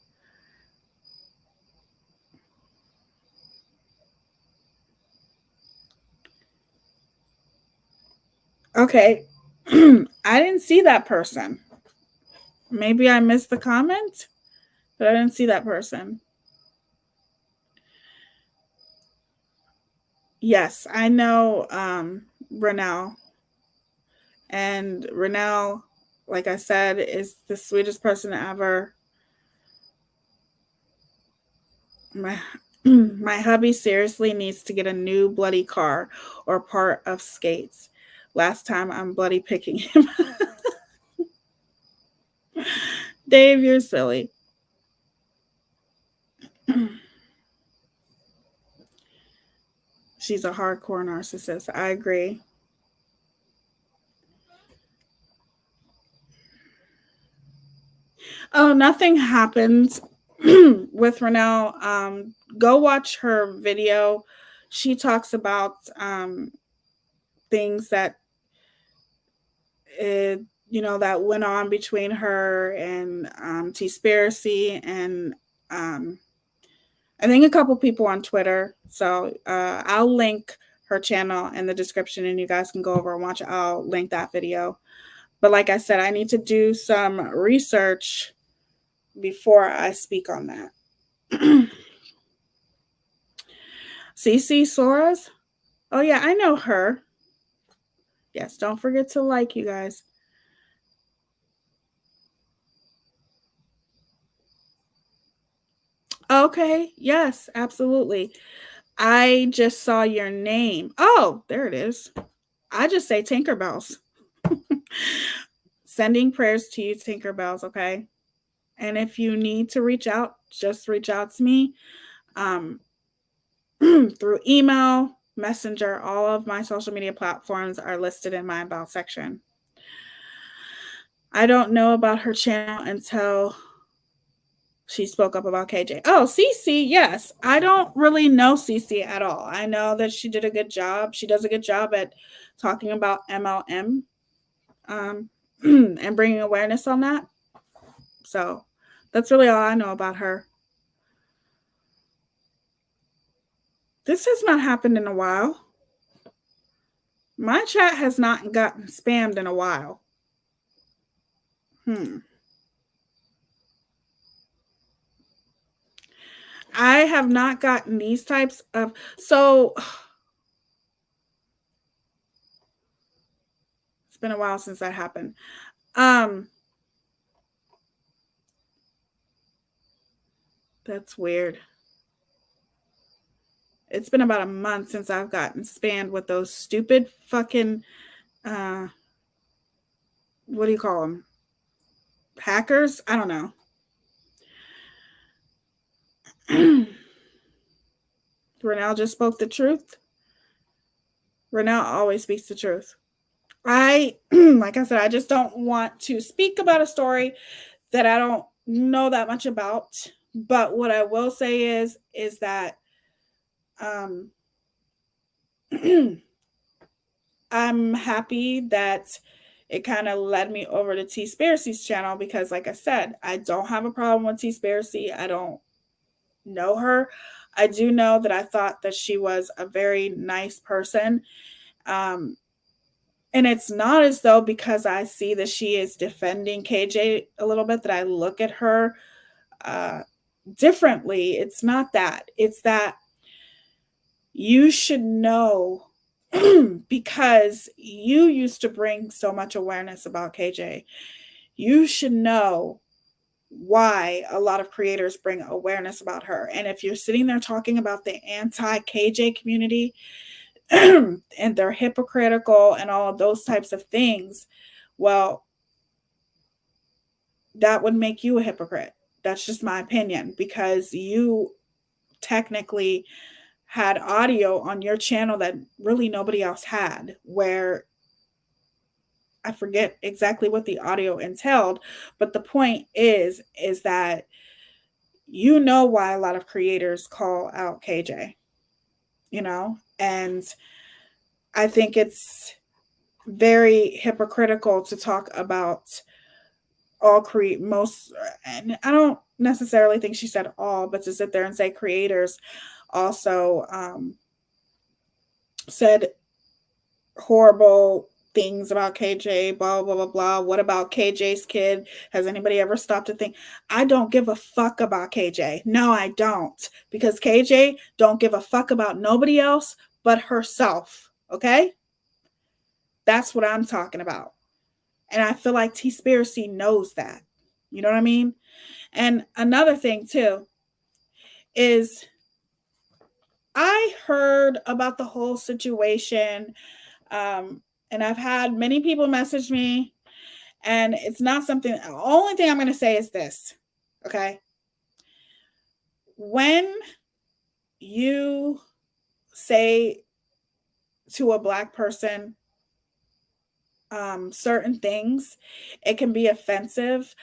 Okay. I didn't see that person. Maybe I missed the comment. but I didn't see that person. Yes, I know Renelle. And Renelle, like I said, is the sweetest person ever. My my hubby seriously needs to get a new bloody car or part of skates. Last time I'm bloody picking him. Dave, you're silly. She's a hardcore narcissist. I agree. Oh, nothing happened with Renelle. Go watch her video. She talks about things that it, that went on between her and T-Spiracy and um, I think a couple people on Twitter. So I'll link her channel in the description and you guys can go over and watch it. I'll link that video. But like I said, I need to do some research before I speak on that. CC Soros? Oh, yeah, I know her. Yes, don't forget to like, you guys. Okay, yes, absolutely. I just saw your name. Oh, there it is. I just say Tinkerbells. Sending prayers to you, Tinkerbells, okay? And if you need to reach out, just reach out to me through email, messenger. All of my social media platforms are listed in my about section. I don't know about her channel until she spoke up about KJ. Oh, Cece, yes. I don't really know Cece at all. I know that she did a good job. She does a good job at talking about MLM and bringing awareness on that. So that's really all I know about her. This has not happened in a while. My chat has not gotten spammed in a while. I have not gotten these types of. So it's been a while since that happened. That's weird. It's been about a month since I've gotten spammed with those stupid fucking what do you call them? Hackers? I don't know. Renelle just spoke the truth. Renelle always speaks the truth. I like I said, I just don't want to speak about a story that I don't know that much about. But what I will say is that I'm happy that it kind of led me over to T-Spiracy's channel because, like I said, I don't have a problem with T-Spiracy. I don't know her. I do know that I thought that she was a very nice person. And it's not as though because I see that she is defending KJ a little bit that I look at her differently. It's not that. It's that you should know because you used to bring so much awareness about KJ. You should know why a lot of creators bring awareness about her. And if you're sitting there talking about the anti KJ community and they're hypocritical and all of those types of things, well, that would make you a hypocrite. That's just my opinion because you technically had audio on your channel that really nobody else had, where I forget exactly what the audio entailed, but the point is that you know why a lot of creators call out KJ, and I think it's very hypocritical to talk about most, and I don't necessarily think she said all, but to sit there and say creators also said horrible things about KJ, blah, blah, blah, blah. What about KJ's kid? Has anybody ever stopped to think? I don't give a fuck about KJ. No, I don't. Because KJ don't give a fuck about nobody else but herself. Okay? That's what I'm talking about. And I feel like T-Spiracy knows that. You know what I mean? And another thing, too, is I heard about the whole situation. And I've had many people message me, and it's not something, the only thing I'm going to say is this, okay? When you say to a Black person certain things, it can be offensive,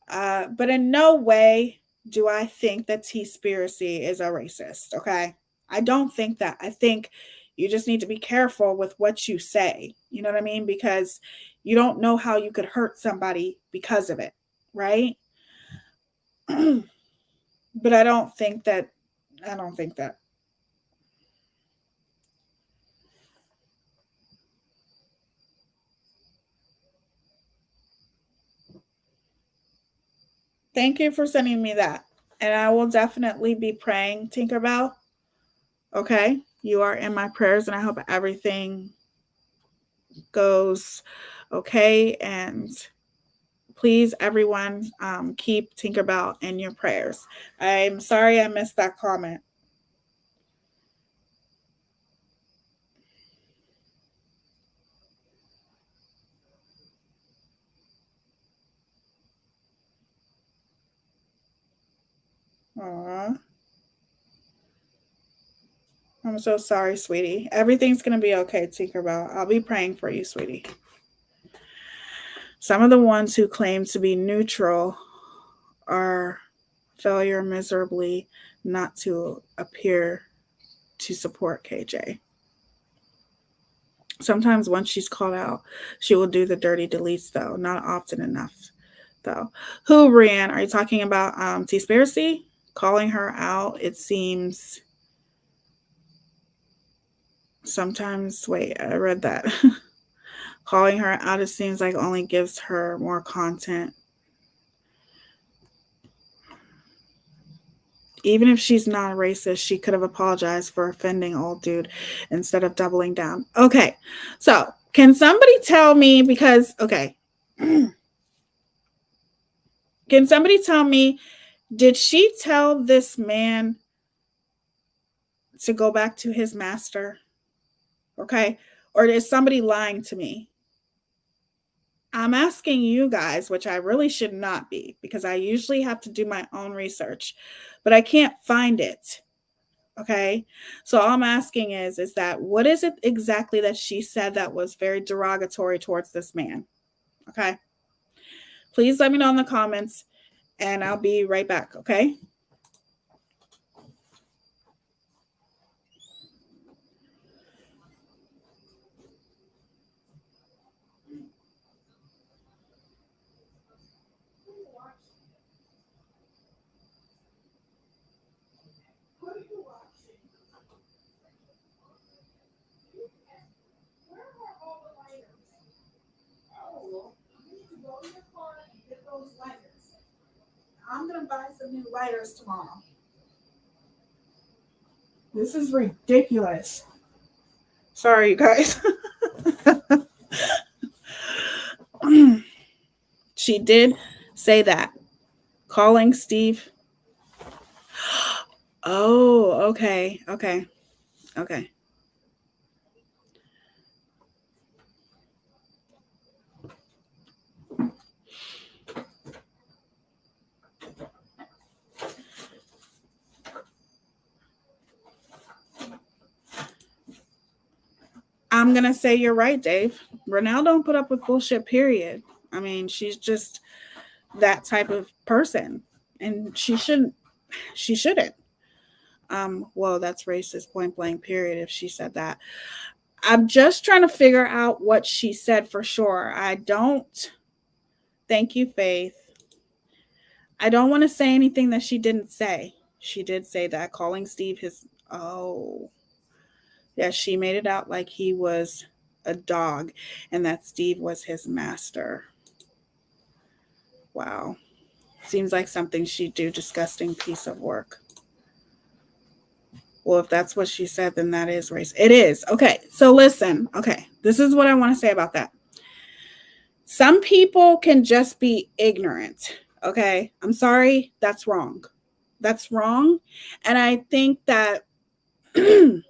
but in no way do I think that T-Spiracy is a racist, okay? I don't think that. I think you just need to be careful with what you say. You know what I mean? Because you don't know how you could hurt somebody because of it, right? But I don't think that. Thank you for sending me that. And I will definitely be praying, Tinkerbell. Okay? You are in my prayers, and I hope everything goes okay. And please, everyone, keep Tinkerbell in your prayers. I'm sorry I missed that comment. Aww. I'm so sorry, sweetie. Everything's going to be okay, Tinkerbell. I'll be praying for you, sweetie. Some of the ones who claim to be neutral are failure miserably not to appear to support KJ. Sometimes once she's called out, she will do the dirty deletes, though. Not often enough, though. Who, Brienne? Are you talking about T-Spiracy? Calling her out, it seems sometimes. Wait, I read that. Calling her out, it seems like only gives her more content. Even if she's not a racist, she could have apologized for offending old dude instead of doubling down. Okay, so can somebody tell me, because, okay, can somebody tell me, did she tell this man to go back to his master? Okay, or is somebody lying to me? I'm asking you guys, which I really should not be, because I usually have to do my own research, but I can't find it. Okay. So all I'm asking is that what is it exactly that she said that was very derogatory towards this man? Okay. Please let me know in the comments, and I'll be right back. Okay. I'm going to buy some new lighters tomorrow. This is ridiculous. Sorry, you guys. She did say that. Calling Steve. Oh, okay. Okay. Okay. I'm going to say you're right, Dave. Renelle don't put up with bullshit, period. I mean, she's just that type of person, and she shouldn't. She shouldn't. Well, that's racist, point blank, period, if she said that. I'm just trying to figure out what she said for sure. I don't. Thank you, Faith. I don't want to say anything that she didn't say. She did say that, calling Steve his. Oh. Yeah, she made it out like he was a dog and that Steve was his master. Wow. Seems like something she'd do. Disgusting piece of work. Well, if that's what she said, then that is race. It is. Okay. So listen. Okay. This is what I want to say about that. Some people can just be ignorant. Okay. I'm sorry. That's wrong. That's wrong. And I think that a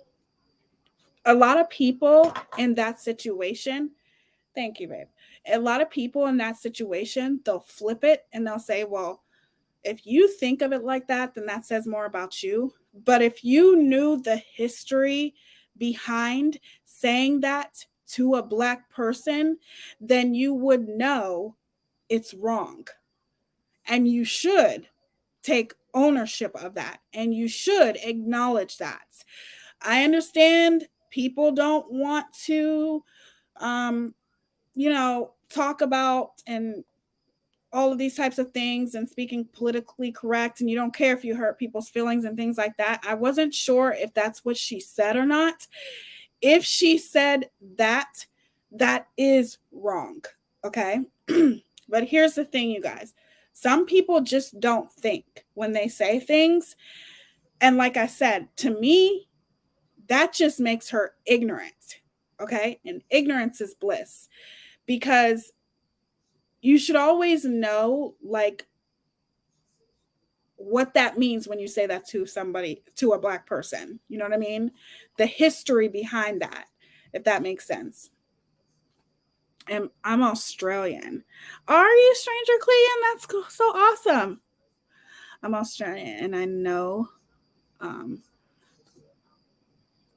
lot of people in that situation, thank you, babe. A lot of people in that situation, they'll flip it and they'll say, well, if you think of it like that, then that says more about you. But if you knew the history behind saying that to a Black person, then you would know it's wrong. And you should take ownership of that and you should acknowledge that. I understand people don't want to, um, talk about and all of these types of things and speaking politically correct, and you don't care if you hurt people's feelings and things like that. I wasn't sure if that's what she said or not. If she said that, that is wrong. Okay. But here's the thing, you guys. Some people just don't think when they say things. And like I said, to me, that just makes her ignorant. Okay. And ignorance is bliss, because you should always know, like, what that means when you say that to somebody, to a Black person. You know what I mean? The history behind that, if that makes sense. And I'm Australian. Are you, Stranger Clean? That's cool. So awesome. I'm Australian, and I know um,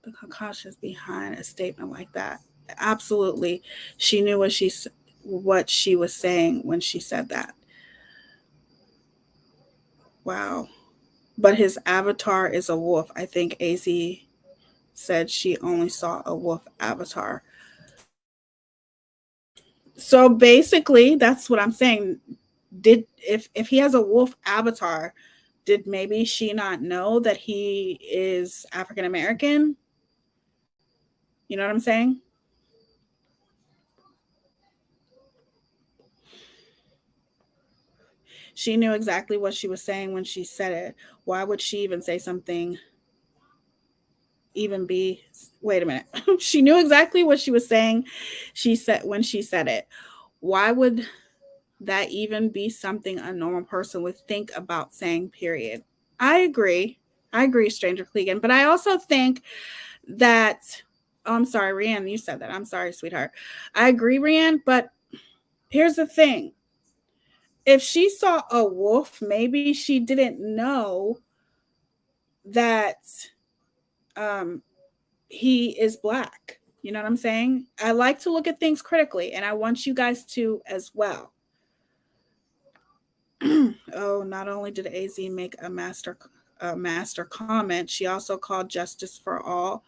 the concussions behind a statement like that. Absolutely, she knew what she was saying when she said that. Wow. But his avatar is a wolf. I think AZ said she only saw a wolf avatar. So basically, that's what I'm saying. Did if he has a wolf avatar, did maybe she not know that he is African American? You know what I'm saying? She knew exactly what she was saying when she said it. Why would she even say something even be wait a minute. She knew exactly what she was saying. She said when she said it. Why would that even be something a normal person would think about saying, period? I agree. I agree, Stranger Clegan. But I also think that, oh, I'm sorry, Rianne, you said that. I'm sorry, sweetheart. I agree, Rianne, but here's the thing. If she saw a wolf, maybe she didn't know that um, he is Black. You know what I'm saying? I like to look at things critically, and I want you guys to as well. Oh, not only did AZ make a master comment, she also called justice for all.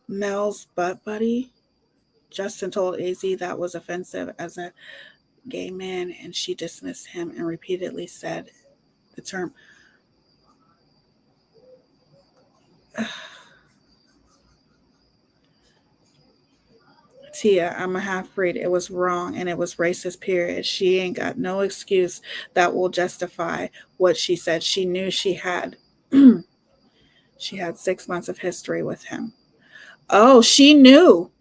Mel's butt buddy. Justin told AZ that was offensive as a gay man, and she dismissed him and repeatedly said the term. Teaya, I'm a half breed. It was wrong and it was racist, period. She ain't got no excuse that will justify what she said. She knew she had she had 6 months of history with him. Oh, she knew.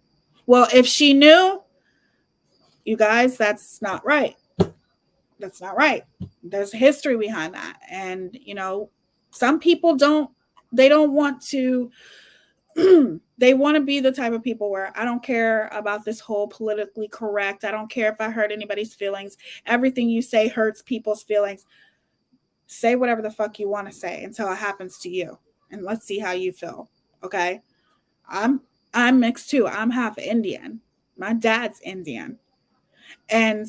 Well, if she knew, you guys, that's not right. That's not right. There's history behind that. And, some people they don't want to, they want to be the type of people where I don't care about this whole politically correct. I don't care if I hurt anybody's feelings. Everything you say hurts people's feelings. Say whatever the fuck you want to say until it happens to you. And let's see how you feel. Okay. I'm I'm mixed too. I'm half Indian. My dad's Indian. And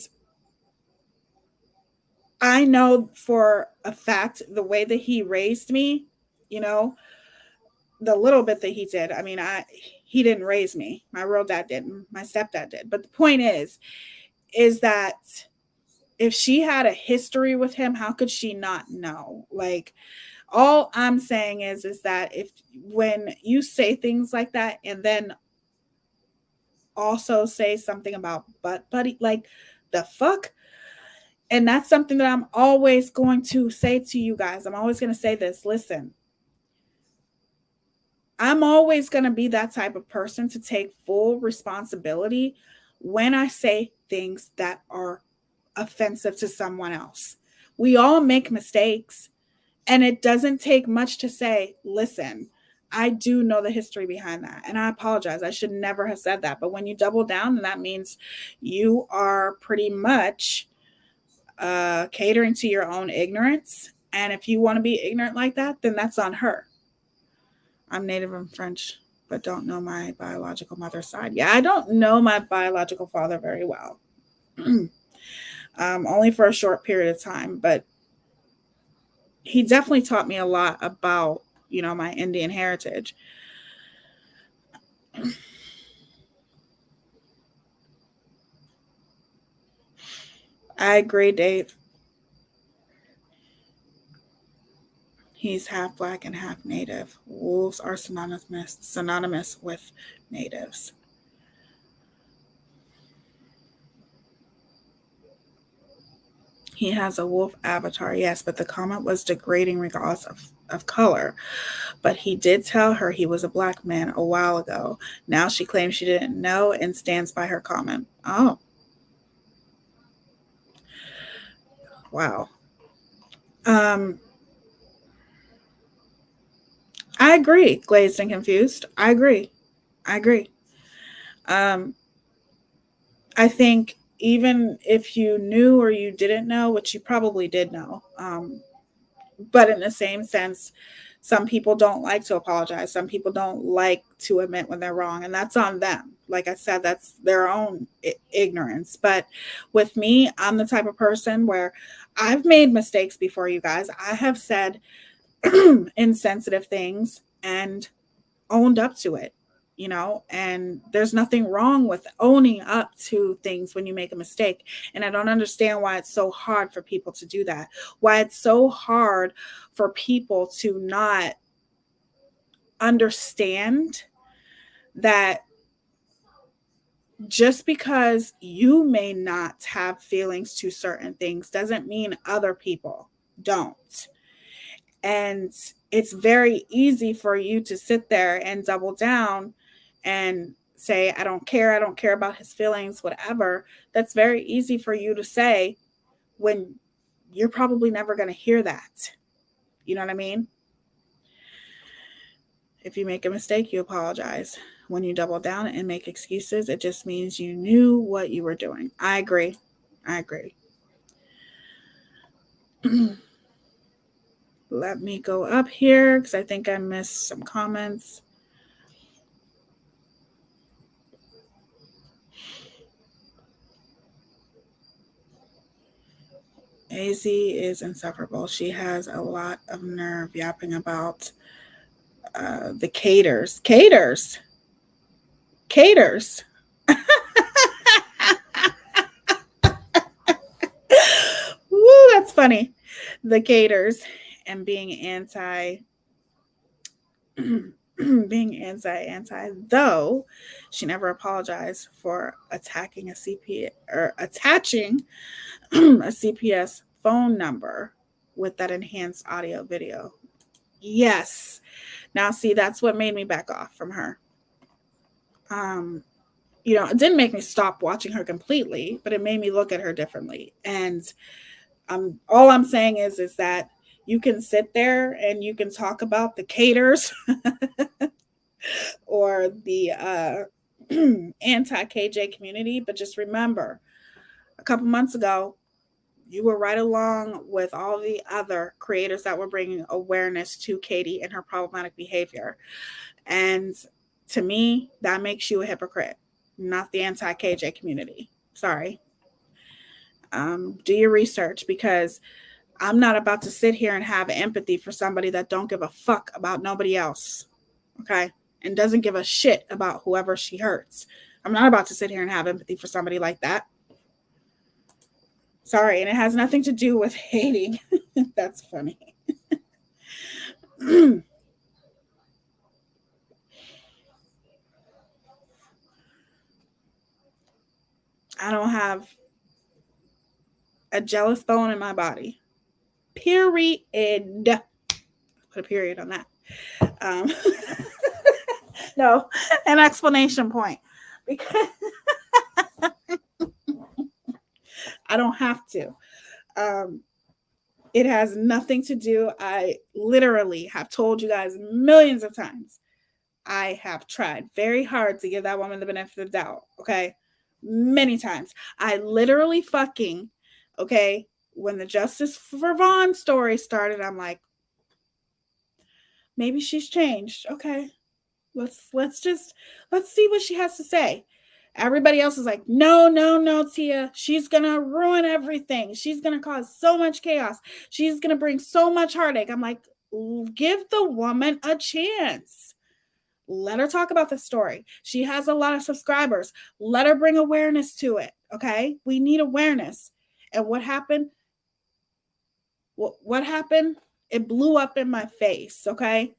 I know for a fact the way that he raised me, you know, the little bit that he did. I mean, he didn't raise me. My real dad didn't. My stepdad did. But the point is that if she had a history with him, how could she not know? Like, all I'm saying is that if when you say things like that and then also say something about butt buddy. Like, the fuck? And that's something that I'm always going to say to you guys. I'm always going to say this. Listen, I'm always going to be that type of person to take full responsibility when I say things that are offensive to someone else. We all make mistakes, and it doesn't take much to say, listen, I do know the history behind that, and I apologize. I should never have said that. But when you double down, then that means you are pretty much catering to your own ignorance. And if you want to be ignorant like that, then that's on her. I'm Native and French, but don't know my biological mother's side. Yeah, I don't know my biological father very well. Only for a short period of time, but he definitely taught me a lot about, my Indian heritage. I agree, Dave. He's half black and half native. Wolves are synonymous with natives. He has a wolf avatar, yes, but the comment was degrading regardless of color. But he did tell her he was a black man a while ago. Now she claims she didn't know and stands by her comment. Oh, wow. Um, I agree, glazed and confused. I agree. I agree. Um, I think even if you knew or you didn't know, which you probably did know, but in the same sense, some people don't like to apologize. Some people don't like to admit when they're wrong, and that's on them. Like I said, that's their own ignorance. But with me, I'm the type of person where I've made mistakes before, you guys. I have said insensitive things and owned up to it, and there's nothing wrong with owning up to things when you make a mistake. And I don't understand why it's so hard for people to do that, why it's so hard for people to not understand that just because you may not have feelings to certain things doesn't mean other people don't. And it's very easy for you to sit there and double down and say, I don't care about his feelings, whatever. That's very easy for you to say when you're probably never going to hear that. You know what I mean? If you make a mistake, you apologize. When you double down and make excuses, it just means you knew what you were doing. I agree. I agree. Let me go up here because I think I missed some comments. AZ is insufferable. She has a lot of nerve yapping about the caters. Caters. Woo, that's funny. The caters and being anti being anti, though she never apologized for attacking a CP or attaching a CPS phone number with that enhanced audio video. Yes. Now see, that's what made me back off from her. It didn't make me stop watching her completely, but it made me look at her differently. And all I'm saying is that you can sit there and you can talk about the caters or the anti KJ community, but just remember, a couple months ago, you were right along with all the other creators that were bringing awareness to Katie and her problematic behavior. And to me, that makes you a hypocrite, not the anti KJ community. Sorry. Do your research, because I'm not about to sit here and have empathy for somebody that don't give a fuck about nobody else. Okay? And doesn't give a shit about whoever she hurts. I'm not about to sit here and have empathy for somebody like that. Sorry, and it has nothing to do with hating. That's funny. I don't have a jealous bone in my body. Period. Put a period on that. Um, no, an explanation point. Because I don't have to. It has nothing to do. I literally have told you guys millions of times. I have tried very hard to give that woman the benefit of the doubt. Okay. Many times. I literally fucking, okay, when the Justice for Vaughn story started, I'm like, maybe she's changed. Okay. Let's see what she has to say. Everybody else is like, no, Teaya. She's going to ruin everything. She's going to cause so much chaos. She's going to bring so much heartache. I'm like, give the woman a chance. Let her talk about the story. She has a lot of subscribers. Let her bring awareness to it. Okay. We need awareness. And what happened? What happened? It blew up in my face. Okay.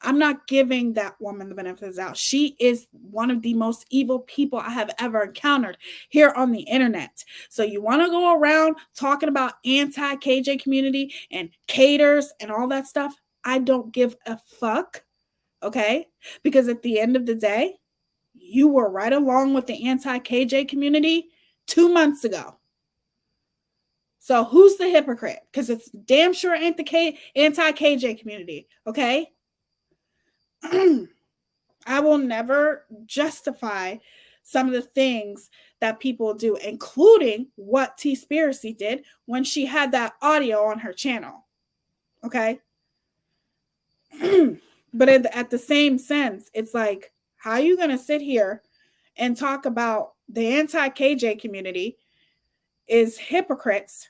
I'm not giving that woman the benefit of the doubt. She is one of the most evil people I have ever encountered here on the internet. So you want to go around talking about anti-KJ community and caters and all that stuff? I don't give a fuck. Okay? Because at the end of the day, you were right along with the anti-KJ community 2 months ago. So who's the hypocrite? Because it's damn sure ain't the anti-KJ community. Okay? I will never justify some of the things that people do, including what T-Spiracy did when she had that audio on her channel. Okay? But at the same sense, it's like, how are you going to sit here and talk about the anti-KJ community is hypocrites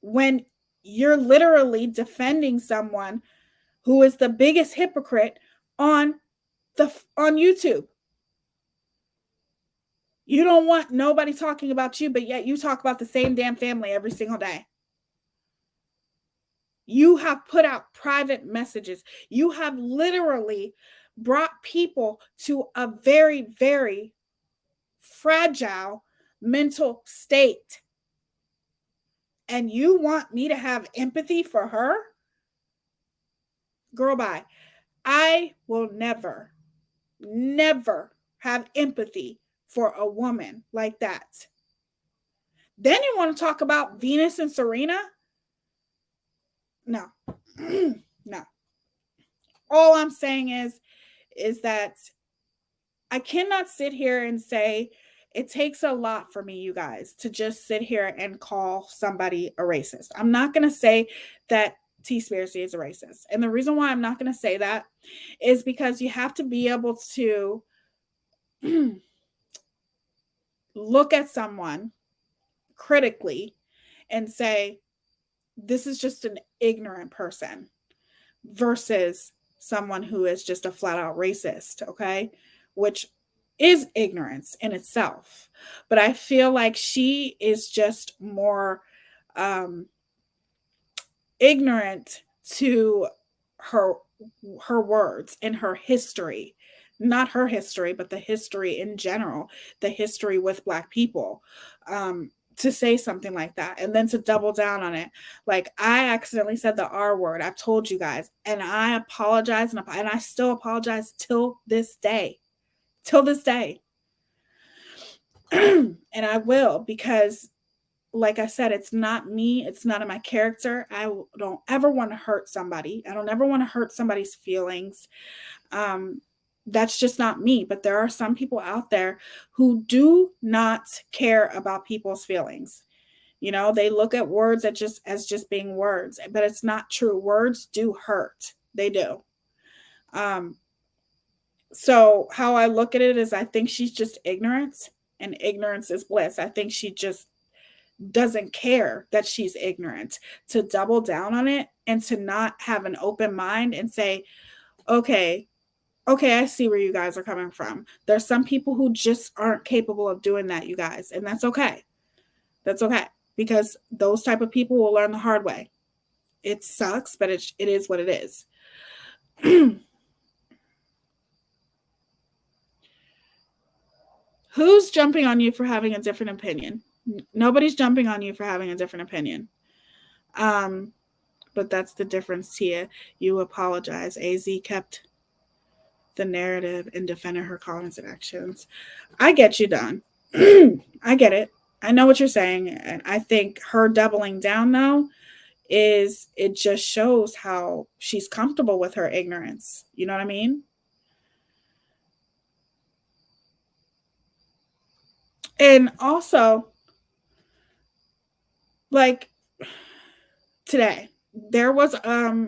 when you're literally defending someone who is the biggest hypocrite on YouTube? You don't want nobody talking about you, but yet you talk about the same damn family every single day. You have put out private messages. You have literally brought people to a very, very fragile mental state. And you want me to have empathy for her? Girl, bye. I will never have empathy for a woman like that. Then you want to talk about Venus and Serena? No. No. All I'm saying is that I cannot sit here and say it takes a lot for me, you guys, to just sit here and call somebody a racist. I'm not going to say that T-Spiracy is a racist. And the reason why I'm not going to say that is because you have to be able to look at someone critically and say, this is just an ignorant person versus someone who is just a flat out racist, okay? Which is ignorance in itself. But I feel like she is just more ignorant to her words and her history. Not her history, but the history in general, the history with Black people. To say something like that and then to double down on it. Like, I accidentally said the R word. I've told you guys, and I apologize, and I still apologize till this day. And I will, because like I said, it's not me. It's not in my character. I don't ever want to hurt somebody. I don't ever want to hurt somebody's feelings. That's just not me. But there are some people out there who do not care about people's feelings. You know, they look at words as just being words, but it's not true. Words do hurt. They do. So how I look at it is, I think she's just ignorant, and ignorance is bliss. I think she just doesn't care that she's ignorant, to double down on it and to not have an open mind and say, okay, I see where you guys are coming from. There's some people who just aren't capable of doing that, you guys. And that's okay. That's okay. Because those type of people will learn the hard way. It sucks, but it is what it is. Who's jumping on you for having a different opinion? Nobody's jumping on you for having a different opinion. But that's the difference, Teaya. You apologize. AZ kept the narrative and defended her comments and actions. I get you, Don. I get it. I know what you're saying. And I think her doubling down, though, is it just shows how she's comfortable with her ignorance. You know what I mean? And also, like today, there was a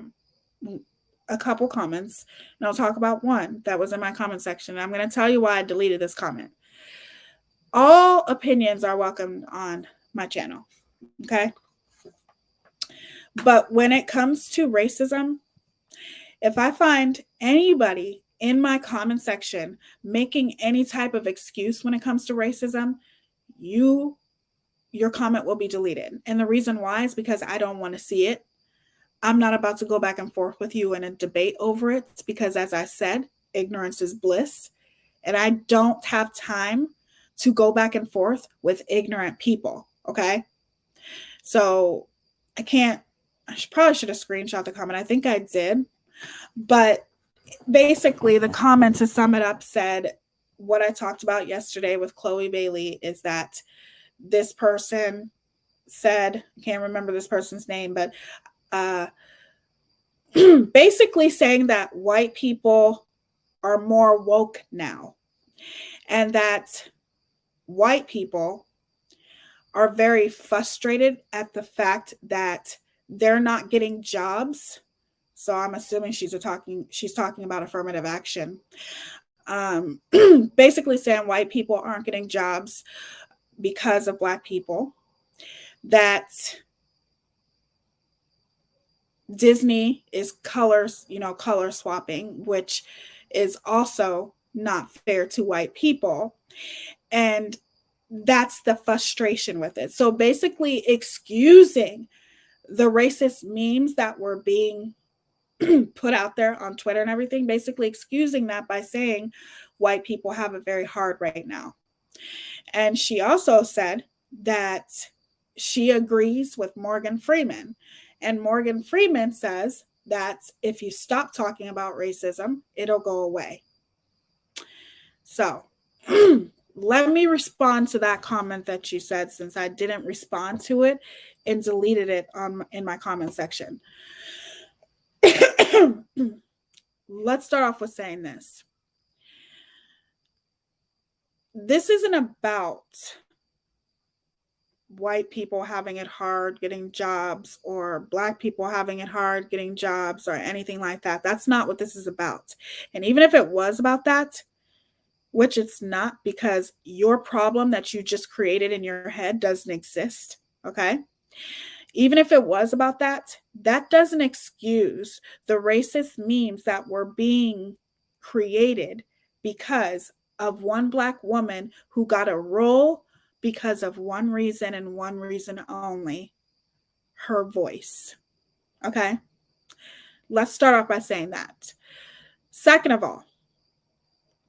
couple comments, and I'll talk about one that was in my comment section. I'm going to tell you why I deleted this comment. All opinions are welcome on my channel, okay? But when it comes to racism, if I find anybody in my comment section making any type of excuse when it comes to racism, your comment will be deleted. And the reason why is because I don't want to see it. I'm not about to go back and forth with you in a debate over it because, as I said, ignorance is bliss. And I don't have time to go back and forth with ignorant people, okay? So I probably should have screenshot the comment. I think I did. But basically, the comment, to sum it up, said what I talked about yesterday with Chloe Bailey is that this person said, I can't remember this person's name, but basically saying that white people are more woke now, and that white people are very frustrated at the fact that they're not getting jobs. So I'm assuming she's talking about affirmative action. Basically saying white people aren't getting jobs because of Black people, that Disney is color swapping, which is also not fair to white people. And that's the frustration with it. So basically excusing the racist memes that were being put out there on Twitter and everything, basically excusing that by saying white people have it very hard right now. And she also said that she agrees with Morgan Freeman. And Morgan Freeman says that if you stop talking about racism, it'll go away. So let me respond to that comment that you said, since I didn't respond to it and deleted it in my comment section. Let's start off with saying this. This isn't about white people having it hard getting jobs, or Black people having it hard getting jobs, or anything like that. That's not what this is about. And even if it was about that, which it's not, because your problem that you just created in your head doesn't exist, okay? Even if it was about that, that doesn't excuse the racist memes that were being created because of one Black woman who got a role because of one reason and one reason only: her voice. Okay? Let's start off by saying that. Second of all,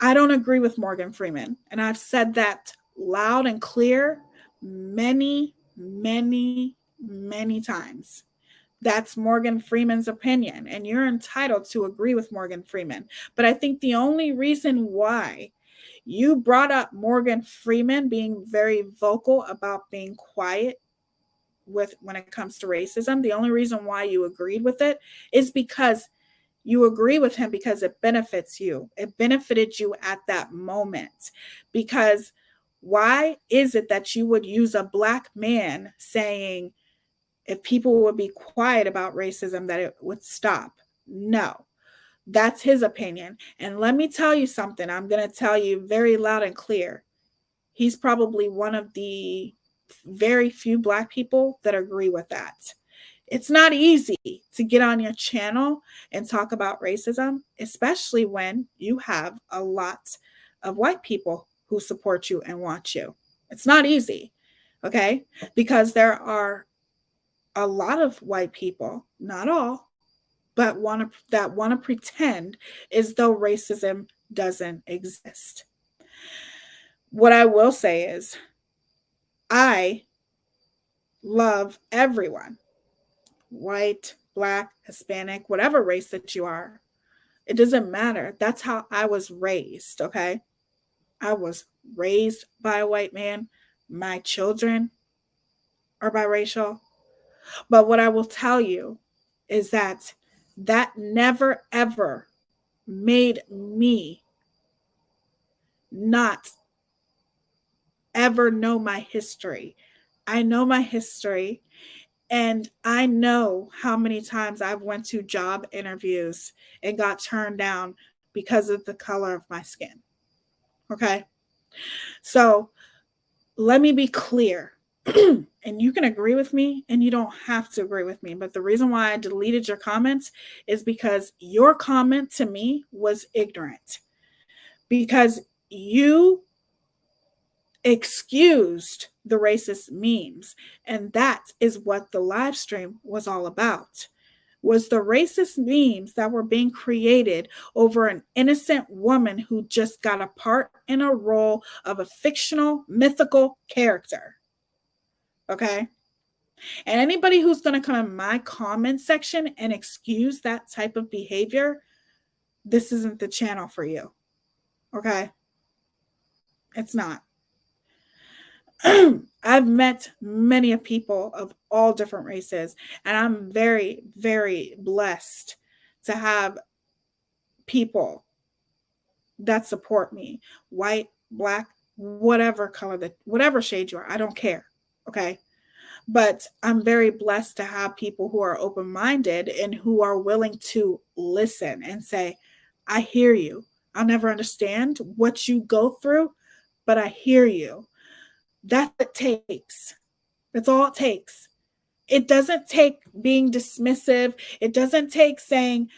I don't agree with Morgan Freeman. And I've said that loud and clear many, many, many times. That's Morgan Freeman's opinion, and you're entitled to agree with Morgan Freeman. But I think the only reason why you brought up Morgan Freeman being very vocal about being quiet when it comes to racism, the only reason why you agreed with it is because you agree with him because it benefits you. It benefited you at that moment. Because why is it that you would use a Black man saying, if people would be quiet about racism, that it would stop? No, that's his opinion. And let me tell you something. I'm going to tell you very loud and clear. He's probably one of the very few Black people that agree with that. It's not easy to get on your channel and talk about racism, especially when you have a lot of white people who support you and want you. It's not easy, okay? Because there are a lot of white people, not all, but want to pretend as though racism doesn't exist. What I will say is I love everyone, white, black, Hispanic, whatever race that you are. It doesn't matter. That's how I was raised, okay? I was raised by a white man. My children are biracial. But what I will tell you is that that never ever made me not ever know my history. I know my history, and I know how many times I've went to job interviews and got turned down because of the color of my skin. Okay? So, let me be clear. And you can agree with me and you don't have to agree with me, but the reason why I deleted your comments is because your comment to me was ignorant, because you excused the racist memes, and that is what the live stream was all about, was the racist memes that were being created over an innocent woman who just got a part in a role of a fictional mythical character. Okay? And anybody who's going to come in my comment section and excuse that type of behavior, this isn't the channel for you. Okay? It's not. I've met many of people of all different races, and I'm very, very blessed to have people that support me, white, black, whatever color, that whatever shade you are, I don't care. Okay? But I'm very blessed to have people who are open-minded and who are willing to listen and say, I hear you. I'll never understand what you go through, but I hear you. That's what it takes. That's all it takes. It doesn't take being dismissive. It doesn't take saying,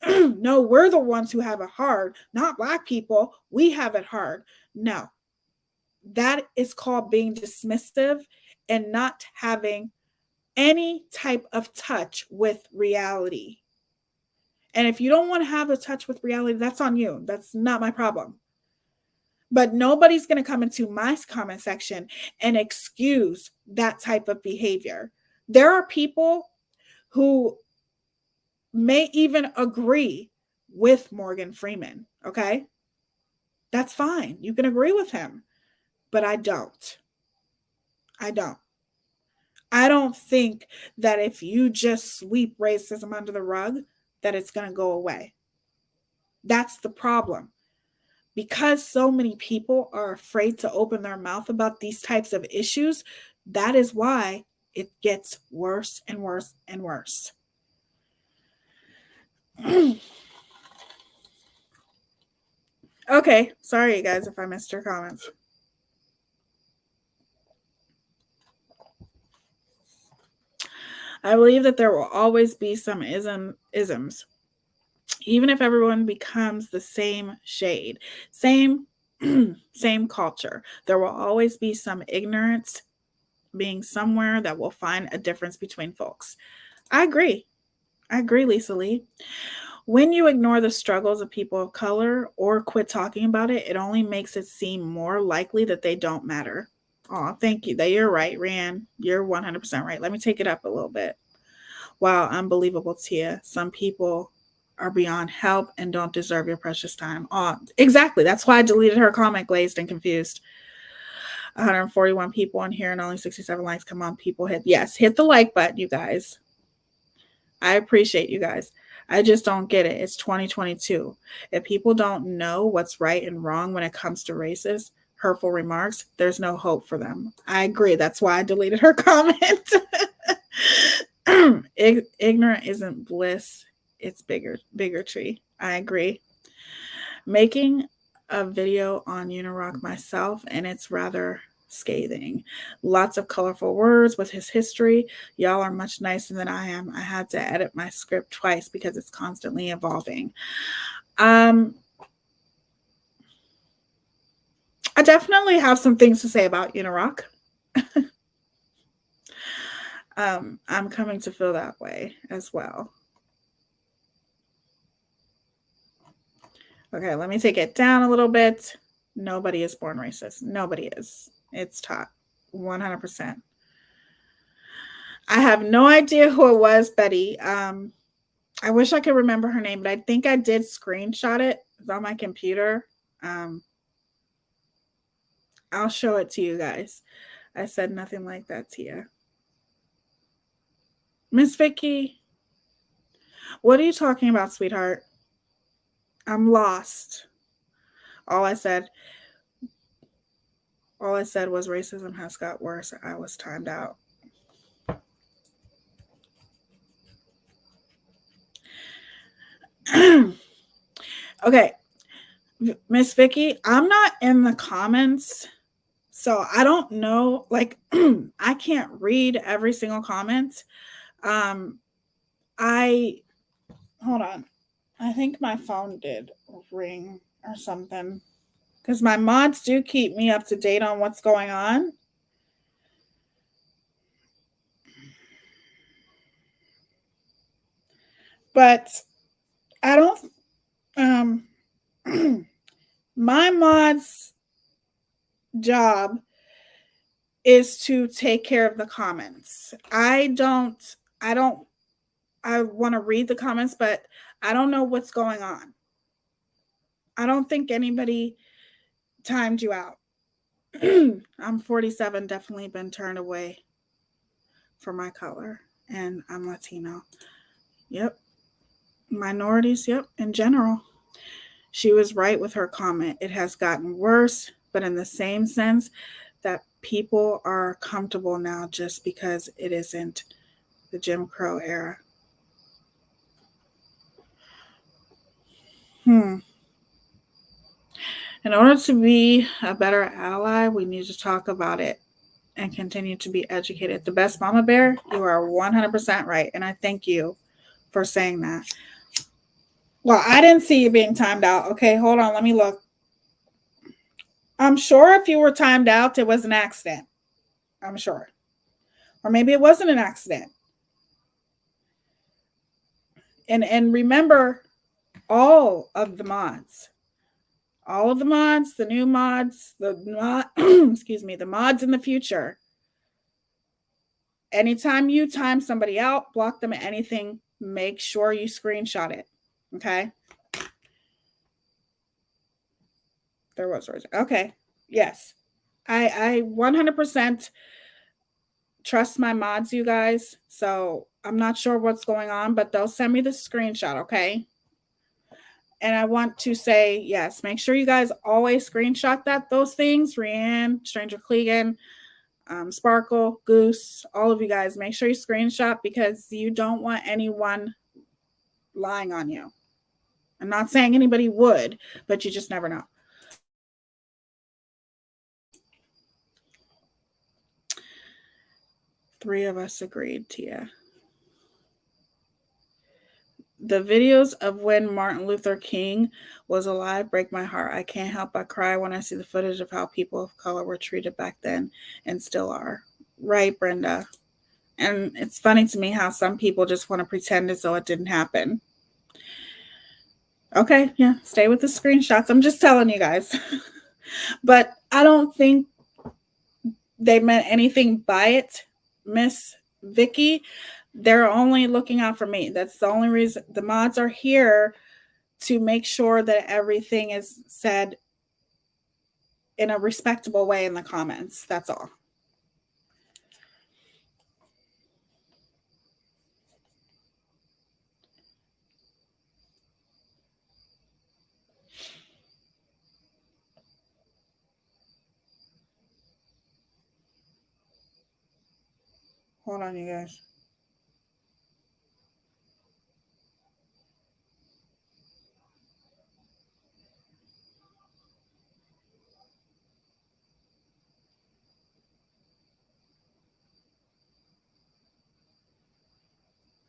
no, we're the ones who have it hard, not black people. We have it hard. No, that is called being dismissive and not having any type of touch with reality. And if you don't want to have a touch with reality, that's on you. That's not my problem. But nobody's going to come into my comment section and excuse that type of behavior. There are people who may even agree with Morgan Freeman, okay? That's fine. You can agree with him, but I don't. I don't. I don't think that if you just sweep racism under the rug, that it's going to go away. That's the problem. Because so many people are afraid to open their mouth about these types of issues, that is why it gets worse and worse and worse. Okay, sorry guys if I missed your comments. I believe that there will always be some isms, even if everyone becomes the same shade, same same culture. There will always be some ignorance being somewhere that will find a difference between folks. I agree, Lisa Lee. When you ignore the struggles of people of color or quit talking about it, it only makes it seem more likely that they don't matter. Oh, thank you. That you're right, Rand. You're 100% right. Let me take it up a little bit. Wow, unbelievable, Teaya. Some people are beyond help and don't deserve your precious time. Oh, exactly. That's why I deleted her comment, glazed and confused. 141 people on here and only 67 likes. Come on, people. Hit the like button, you guys. I appreciate you guys. I just don't get it. It's 2022. If people don't know what's right and wrong when it comes to racist, hurtful remarks, there's no hope for them. I agree. That's why I deleted her comment. Ignorant isn't bliss. It's bigotry. I agree. Making a video on Unirock myself, and it's rather scathing. Lots of colorful words with his history. Y'all are much nicer than I am. I had to edit my script twice because it's constantly evolving. I definitely have some things to say about Unirock. I'm coming to feel that way as well. Okay, let me take it down a little bit. Nobody is born racist. Nobody is. It's taught 100%. I have no idea who it was, Betty. I wish I could remember her name, but I think I did screenshot it. It's on my computer. I'll show it to you guys. I said nothing like that, Teaya. Miss Vicky, what are you talking about, sweetheart? I'm lost. All I said was racism has got worse. I was timed out. Okay, Miss Vicky, I'm not in the comments, so I don't know. Like, I can't read every single comment. I hold on. I think my phone did ring or something because my mods do keep me up to date on what's going on. But I don't. My mod's job is to take care of the comments. I want to read the comments, but I don't know what's going on. I don't think anybody timed you out. I'm 47, definitely been turned away for my color, and I'm Latino. Yep. Minorities, yep, in general. She was right with her comment. It has gotten worse, but in the same sense that people are comfortable now just because it isn't the Jim Crow era. In order to be a better ally, we need to talk about it and continue to be educated. The best mama bear, you are 100% right. And I thank you for saying that. Well, I didn't see you being timed out. Okay, hold on. Let me look. I'm sure if you were timed out, it was an accident. I'm sure. Or maybe it wasn't an accident. And remember all of the mods. All of the mods, the new mods, excuse me, the mods in the future. Anytime you time somebody out, block them at anything, make sure you screenshot it. Okay? There was okay. Yes. I 100% trust my mods, you guys. So I'm not sure what's going on, but they'll send me the screenshot, okay? And I want to say, yes, make sure you guys always screenshot those things. Rianne, Stranger Clegan, Sparkle, Goose, all of you guys, make sure you screenshot because you don't want anyone lying on you. I'm not saying anybody would, but you just never know. Three of us agreed, Teaya. The videos of when Martin Luther King was alive break my heart. I can't help but cry when I see the footage of how people of color were treated back then and still are. Right, Brenda? And it's funny to me how some people just want to pretend as though it didn't happen. Okay, yeah, stay with the screenshots. I'm just telling you guys. But I don't think they meant anything by it, Miss Vicky. They're only looking out for me. That's the only reason. The mods are here to make sure that everything is said in a respectable way in the comments. That's all. Hold on, you guys.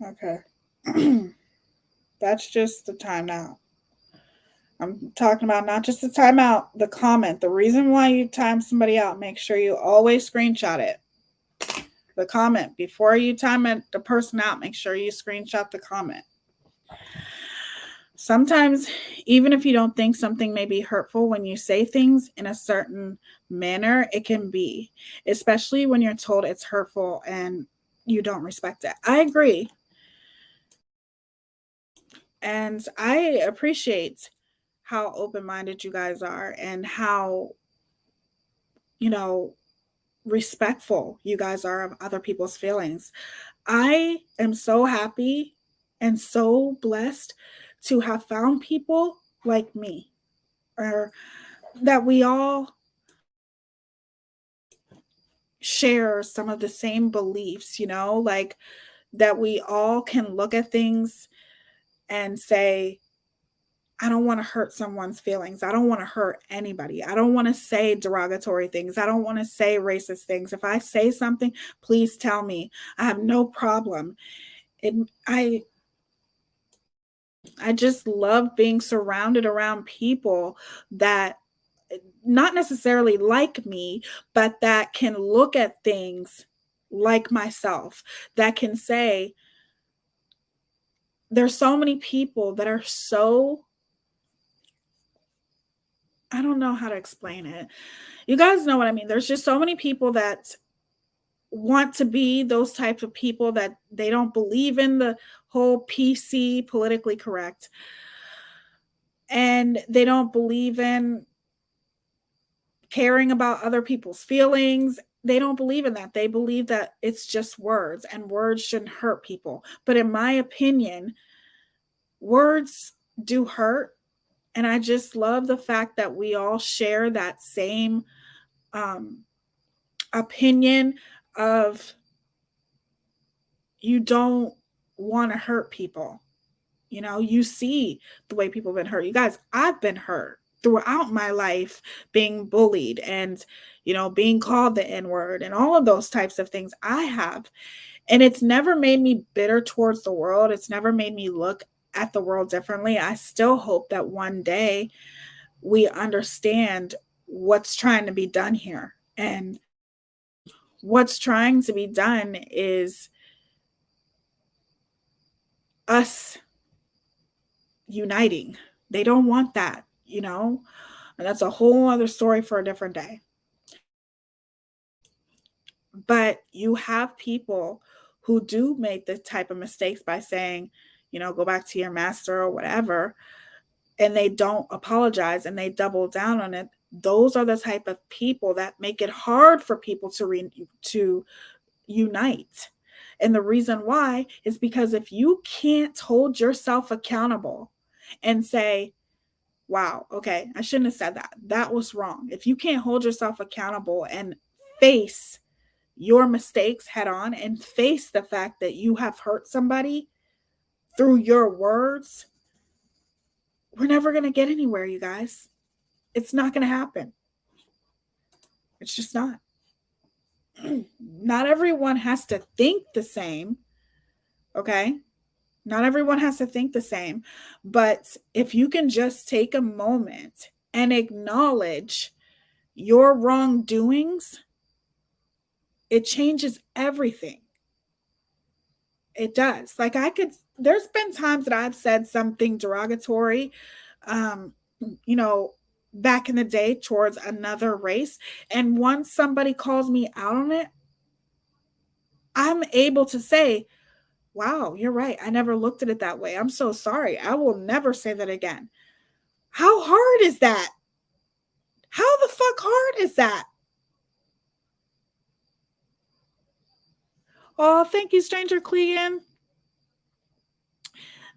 Okay. That's just the timeout. I'm talking about not just the timeout, the comment. The reason why you time somebody out, make sure you always screenshot it. The comment. Before you time the person out, make sure you screenshot the comment. Sometimes, even if you don't think something may be hurtful, when you say things in a certain manner, it can be, especially when you're told it's hurtful and you don't respect it. I agree. And I appreciate how open minded you guys are and how, you know, respectful you guys are of other people's feelings. I am so happy and so blessed to have found people like me, or that we all share some of the same beliefs, like that we all can look at things and say, I don't want to hurt someone's feelings. I don't want to hurt anybody. I don't want to say derogatory things. I don't want to say racist things. If I say something, please tell me. I have no problem. It, I just love being surrounded around people that not necessarily like me, but that can look at things like myself, that can say, there's so many people that are so, I don't know how to explain it. You guys know what I mean. There's just so many people that want to be those types of people that they don't believe in the whole PC, politically correct, and they don't believe in caring about other people's feelings. They don't believe in that. They believe that it's just words and words shouldn't hurt people. But in my opinion, words do hurt. And I just love the fact that we all share that same um, opinion of, you don't want to hurt people. You see the way people have been hurt. You guys, I've been hurt throughout my life, being bullied and, being called the N word and all of those types of things I have. And it's never made me bitter towards the world. It's never made me look at the world differently. I still hope that one day we understand what's trying to be done here. And what's trying to be done is us uniting. They don't want that. And that's a whole other story for a different day. But you have people who do make the type of mistakes by saying, go back to your master or whatever, and they don't apologize and they double down on it. Those are the type of people that make it hard for people to unite. And the reason why is because if you can't hold yourself accountable and say, wow, okay, I shouldn't have said that. That was wrong. If you can't hold yourself accountable and face your mistakes head on and face the fact that you have hurt somebody through your words, we're never going to get anywhere, you guys. It's not going to happen. It's just not. Not everyone has to think the same, okay? Not everyone has to think the same. But if you can just take a moment and acknowledge your wrongdoings, it changes everything. It does. Like, there's been times that I've said something derogatory, um, you know, back in the day towards another race. And once somebody calls me out on it, I'm able to say, wow, you're right. I never looked at it that way. I'm so sorry. I will never say that again. How hard is that? How the fuck hard is that? Oh, thank you, Stranger Clegan.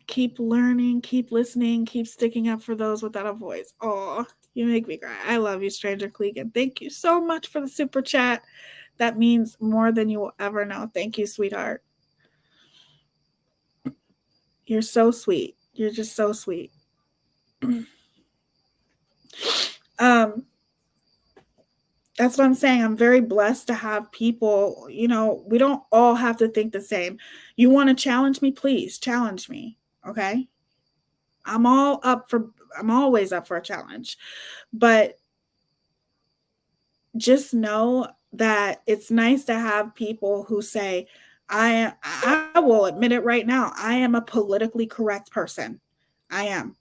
Keep learning, keep listening, keep sticking up for those without a voice. Oh, you make me cry. I love you, Stranger Clegan. Thank you so much for the super chat. That means more than you will ever know. Thank you, sweetheart. You're so sweet. You're just so sweet. That's what I'm saying. I'm very blessed to have people, we don't all have to think the same. You want to challenge me? Please challenge me. Okay. I'm always up for a challenge, but just know that it's nice to have people who say, I will admit it right now. I am a politically correct person. I am.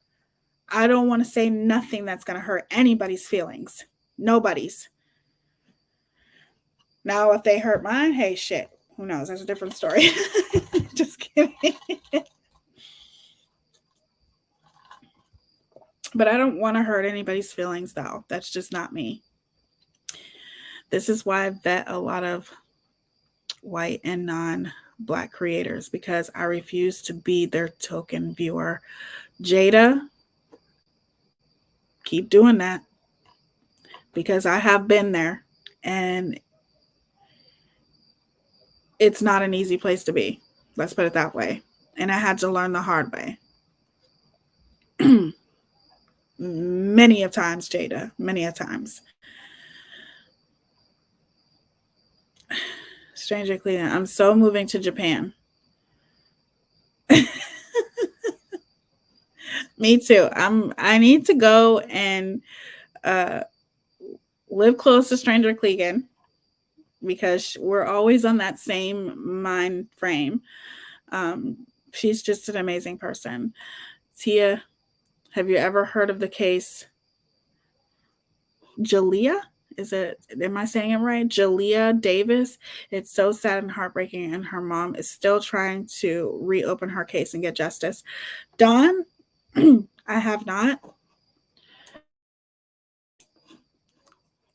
I don't want to say nothing that's going to hurt anybody's feelings. Nobody's. Now, if they hurt mine, hey, shit. Who knows? That's a different story. Just kidding. But I don't want to hurt anybody's feelings, though. That's just not me. This is why I vet a lot of white and non-Black creators, because I refuse to be their token viewer. Jada, keep doing that, because I have been there, and it's not an easy place to be. Let's put it that way. And I had to learn the hard way. Many a times, Jada. Many a times. Stranger Cleveland. I'm so moving to Japan. Me too. I need to go and live close to Stranger Cleveland, because we're always on that same mind frame. She's just an amazing person. Teaya, have you ever heard of the case Jalea? Am I saying it right? Jalea Davis. It's so sad and heartbreaking, and her mom is still trying to reopen her case and get justice. Dawn, I have not.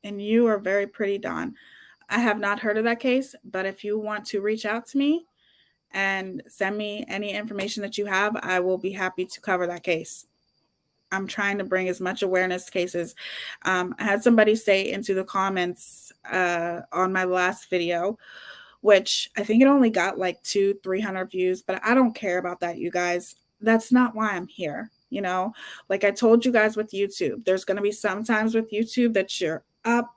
And you are very pretty, Dawn. I have not heard of that case, but if you want to reach out to me and send me any information that you have, I will be happy to cover that case. I'm trying to bring as much awareness to cases. I had somebody say into the comments on my last video, which I think it only got like 200-300 views, but I don't care about that, you guys. That's not why I'm here. You know, like I told you guys with YouTube, there's going to be some times with YouTube that you're up,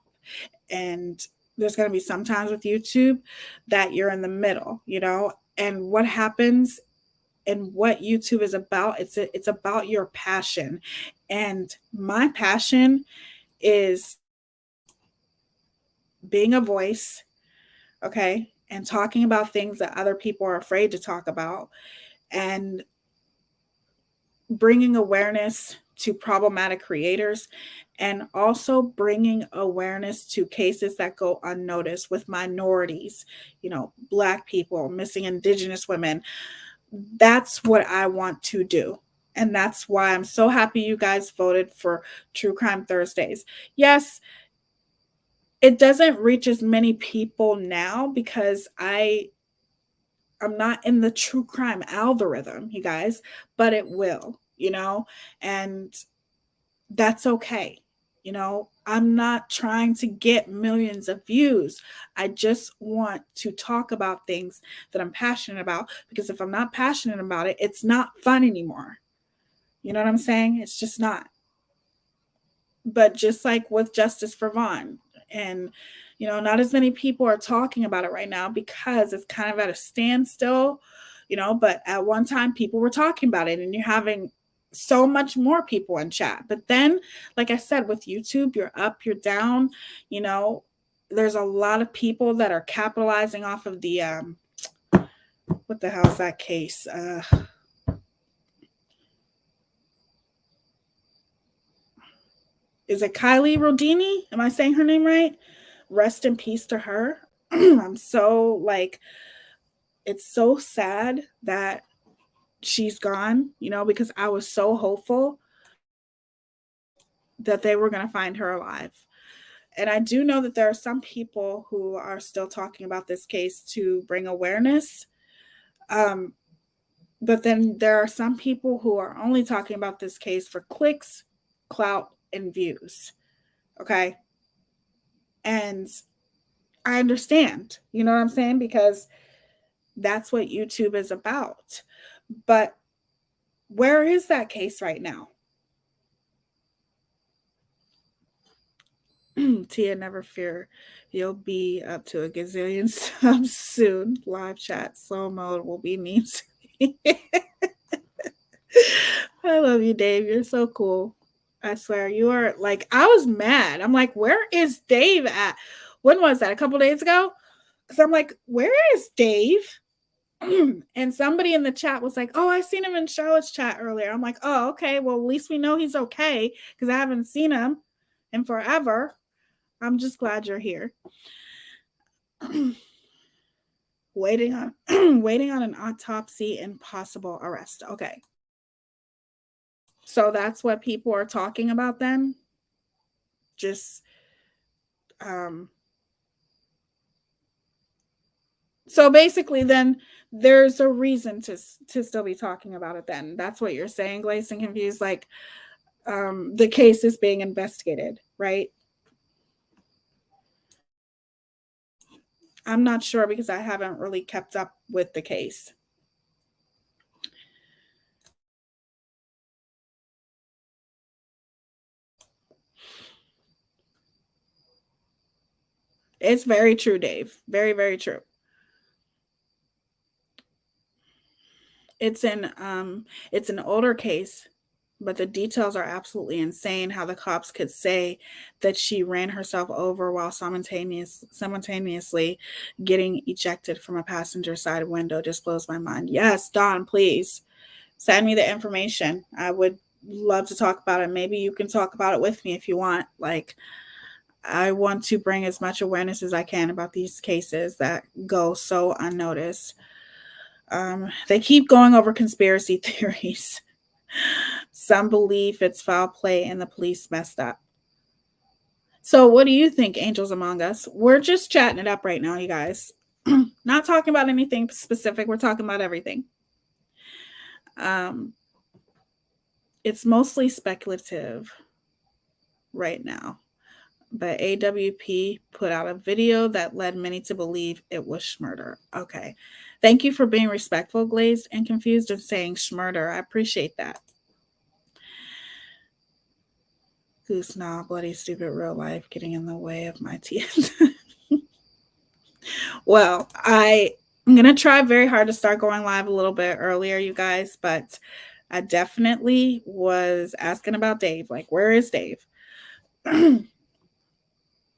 and there's going to be some times with YouTube that you're in the middle, you know. And what happens and what YouTube is about, it's about your passion. And my passion is being a voice, okay, and talking about things that other people are afraid to talk about, and bringing awareness to problematic creators, and also bringing awareness to cases that go unnoticed with minorities, you know, Black people, missing Indigenous women. That's what I want to do. And that's why I'm so happy you guys voted for True Crime Thursdays. Yes, it doesn't reach as many people now because I'm not in the true crime algorithm, you guys, but it will, you know, and that's okay. You know, I'm not trying to get millions of views. I just want to talk about things that I'm passionate about, because if I'm not passionate about it, it's not fun anymore. You know what I'm saying? It's just not. But just like with Justice for Vaughn, and you know, not as many people are talking about it right now because it's kind of at a standstill, you know, but at one time people were talking about it, and you're having so much more people in chat. But then, like I said, with YouTube, you're up, you're down, you know, there's a lot of people that are capitalizing off of the what the hell is that case? Is it Kylie Rodini? Am I saying her name right? Rest in peace to her. I'm so like, it's so sad that she's gone, you know, because I was so hopeful that they were going to find her alive. And I do know that there are some people who are still talking about this case to bring awareness. But then there are some people who are only talking about this case for clicks, clout, and views. Okay. And I understand, you know what I'm saying? Because that's what YouTube is about. But where is that case right now? Teaya, never fear. You'll be up to a gazillion subs soon. Live chat, slow mode will be me. I love you, Dave. You're so cool. I swear, you are like, I was mad. I'm like, where is Dave at? When was that? A couple days ago? Because I'm like, where is Dave? And somebody in the chat was like, oh, I seen him in Charlotte's chat earlier. I'm like, oh, okay. Well, at least we know he's okay because I haven't seen him in forever. I'm just glad you're here. Waiting on waiting on an autopsy and possible arrest. Okay. So that's what people are talking about then. Just so basically then there's a reason to still be talking about it then. That's what you're saying, Glazed and Confused, like the case is being investigated, right? I'm not sure because I haven't really kept up with the case. It's very true, Dave. Very, very true. It's an older case, but the details are absolutely insane. How the cops could say that she ran herself over while simultaneously getting ejected from a passenger side window just blows my mind. Yes, Don, please send me the information. I would love to talk about it. Maybe you can talk about it with me if you want. Like, I want to bring as much awareness as I can about these cases that go so unnoticed. They keep going over conspiracy theories. Some believe it's foul play and the police messed up. So, what do you think, Angels Among Us? We're just chatting it up right now, you guys. Not talking about anything specific. We're talking about everything. It's mostly speculative right now. But AWP put out a video that led many to believe it was Schmurder. Okay. Thank you for being respectful, Glazed and Confused, and saying Schmurder. I appreciate that. Goose, nah, bloody, stupid, real life getting in the way of my tears. Well, I'm going to try very hard to start going live a little bit earlier, you guys, but I definitely was asking about Dave. Like, where is Dave?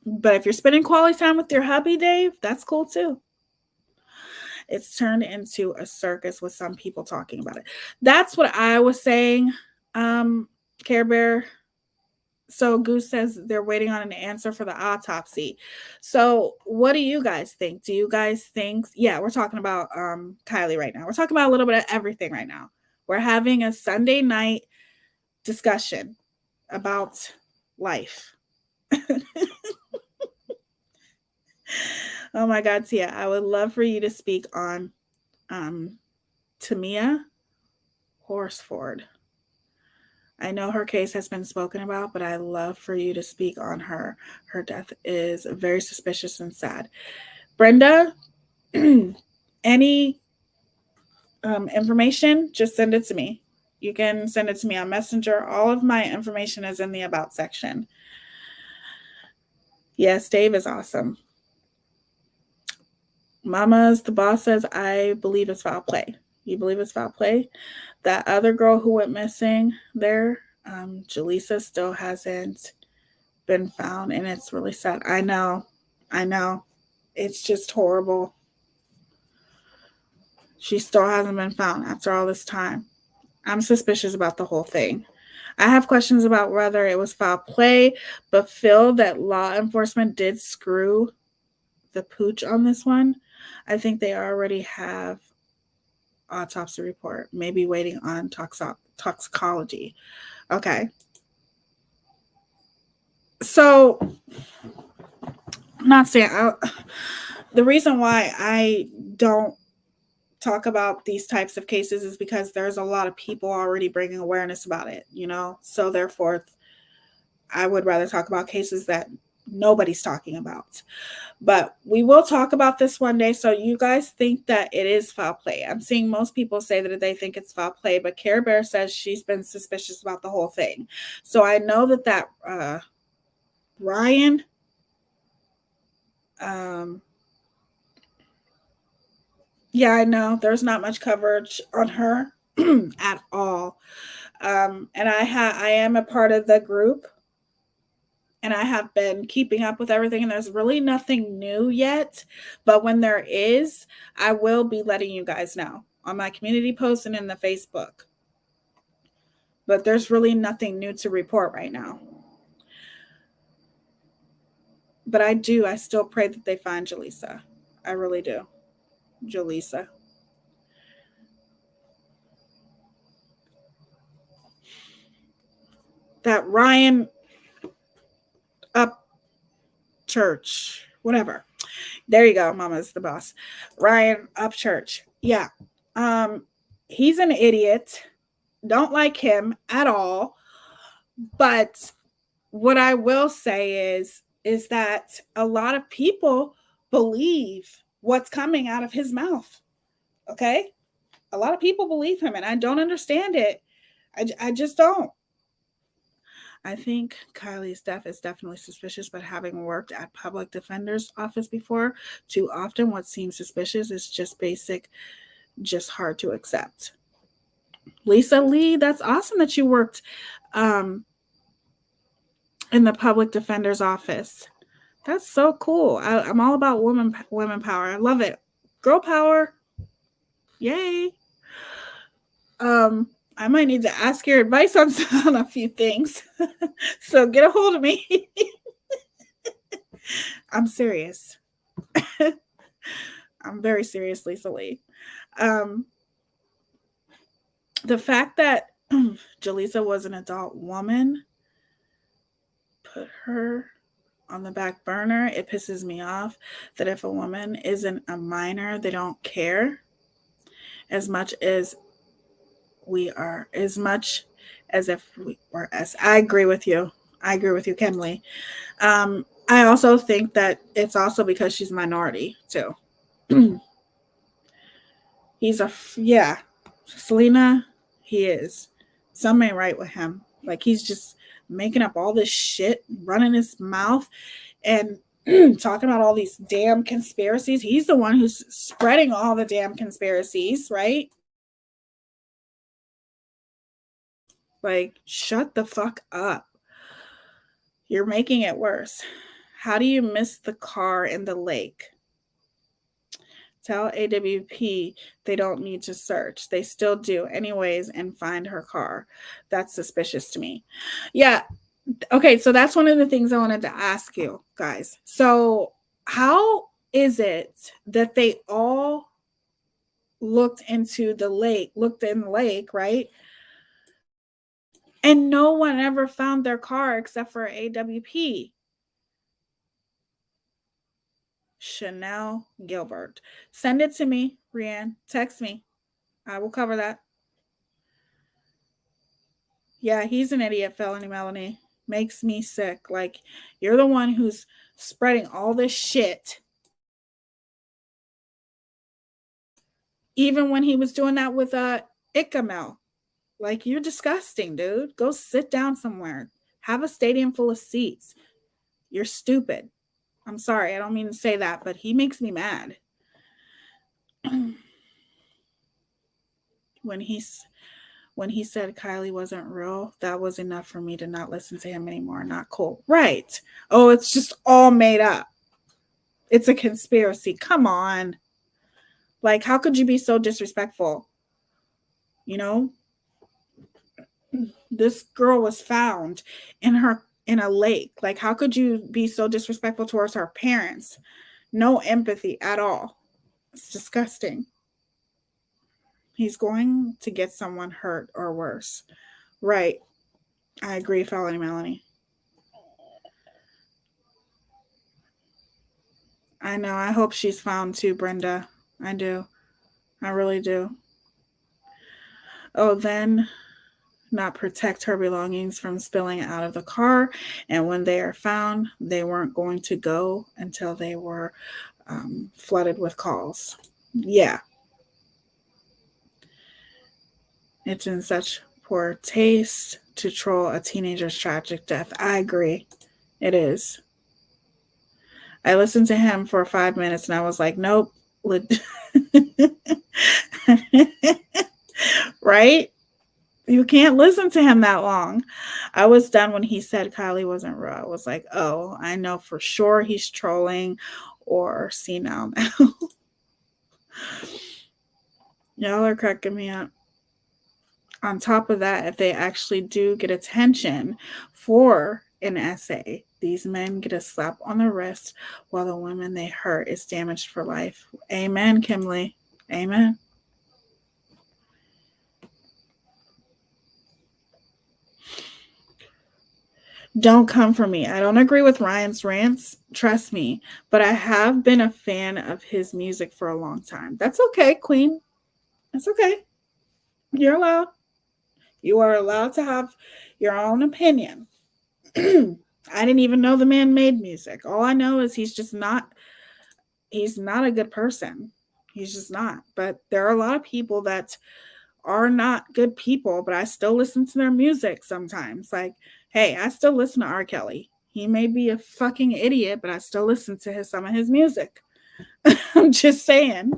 But if you're spending quality time with your hubby, Dave, that's cool too. It's turned into a circus with some people talking about it. That's what I was saying, Care Bear. So Goose says they're waiting on an answer for the autopsy. So what do you guys think? Do you guys think, yeah, we're talking about Kylie right now. We're talking about a little bit of everything right now. We're having a Sunday night discussion about life. Oh my God, Tia, I would love for you to speak on Teaya Horsford. I know her case has been spoken about, but I love for you to speak on her. Her death is very suspicious and sad. Brenda, any information, just send it to me. You can send it to me on Messenger. All of my information is in the About section. Yes, Dave is awesome. Mama's the boss says, I believe it's foul play. You believe it's foul play? That other girl who went missing there, Jaleesa, still hasn't been found, and it's really sad. I know. It's just horrible. She still hasn't been found after all this time. I'm suspicious about the whole thing. I have questions about whether it was foul play, but feel that law enforcement did screw the pooch on this one. I think they already have autopsy report, maybe waiting on toxicology. Okay. So, I'm not saying the reason why I don't talk about these types of cases is because there's a lot of people already bringing awareness about it, so therefore I would rather talk about cases that nobody's talking about. But we will talk about this one day. So you guys think that it is foul play. I'm seeing most people say that they think it's foul play, but Care Bear says she's been suspicious about the whole thing. So I know that Ryan, yeah, I know there's not much coverage on her at all. And I am a part of the group and I have been keeping up with everything, and there's really nothing new yet. But when there is, I will be letting you guys know on my community post and in the Facebook. But there's really nothing new to report right now. But I still pray that they find Jaleesa. I really do. Jaleesa. That Ryan up church, whatever. There you go. Mama's the boss. Ryan Upchurch. Yeah. He's an idiot. Don't like him at all. But what I will say is that a lot of people believe what's coming out of his mouth. Okay? A lot of people believe him, and I don't understand it. I just don't. I think Kylie's death is definitely suspicious, but having worked at public defender's office before, too often what seems suspicious is just basic, just hard to accept. Lisa Lee, that's awesome that you worked in the public defender's office. That's so cool. I'm all about women power. I love it. Girl power. Yay. I might need to ask your advice on a few things. So get a hold of me. I'm serious. I'm very serious, Lisa Lee. The fact that Jaleesa was an adult woman put her on the back burner. It pisses me off that if a woman isn't a minor, they don't care as much as we are, as much as if we were us. I agree with you. Kenley. I also think that it's also because she's minority too. He's Selena, he is. Something ain't right with him. Like, he's just making up all this shit, running his mouth, and talking about all these damn conspiracies. He's the one who's spreading all the damn conspiracies, right? Like, shut the fuck up. You're making it worse. How do you miss the car in the lake? Tell AWP they don't need to search. They still do anyways and find her car. That's suspicious to me. Yeah. Okay, so that's one of the things I wanted to ask you guys. So how is it that they all looked in the lake, right? And no one ever found their car except for AWP. Chanel Gilbert. Send it to me, Rianne. Text me. I will cover that. Yeah, he's an idiot, Felony Melanie. Makes me sick. Like, you're the one who's spreading all this shit. Even when he was doing that with Ikamel. Like, you're disgusting, dude. Go sit down somewhere. Have a stadium full of seats. You're stupid. I'm sorry, I don't mean to say that, but he makes me mad. When he said Kylie wasn't real, that was enough for me to not listen to him anymore. Not cool. Right. Oh, it's just all made up. It's a conspiracy. Come on. Like, how could you be so disrespectful? You know? This girl was found in a lake. Like, how could you be so disrespectful towards her parents? No empathy at all. It's disgusting. He's going to get someone hurt or worse. Right. I agree, Felony Melanie. I know. I hope she's found too, Brenda. I do. I really do. Oh, then not protect her belongings from spilling out of the car. And when they are found, they weren't going to go until they were flooded with calls. Yeah. It's in such poor taste to troll a teenager's tragic death. I agree. It is. I listened to him for 5 minutes and I was like, nope. Right? You can't listen to him that long. I was done when he said Kylie wasn't real. I was like, oh, I know for sure he's trolling or senile now. Y'all are cracking me up. On top of that, if they actually do get attention for an essay, these men get a slap on the wrist while the women they hurt is damaged for life. Amen, Kimley. Amen. Don't come for me. I don't agree with Ryan's rants, trust me, but I have been a fan of his music for a long time. That's okay, Queen. That's okay. You're allowed. You are allowed to have your own opinion. I didn't even know the man made music. All I know is he's not a good person. He's just not. But there are a lot of people that are not good people, but I still listen to their music sometimes. Like, hey, I still listen to R. Kelly. He may be a fucking idiot, but I still listen to some of his music. I'm just saying.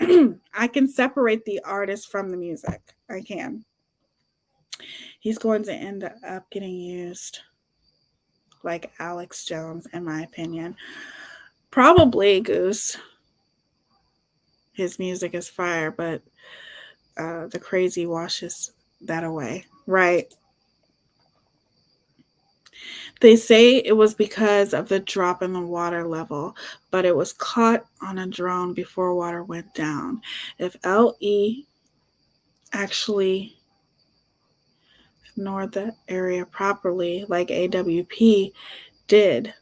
I can separate the artist from the music. I can. He's going to end up getting used like Alex Jones, in my opinion. Probably Goose. His music is fire, but the crazy washes that away. Right. They say it was because of the drop in the water level, but it was caught on a drone before water went down. If LE actually ignored the area properly, like AWP did,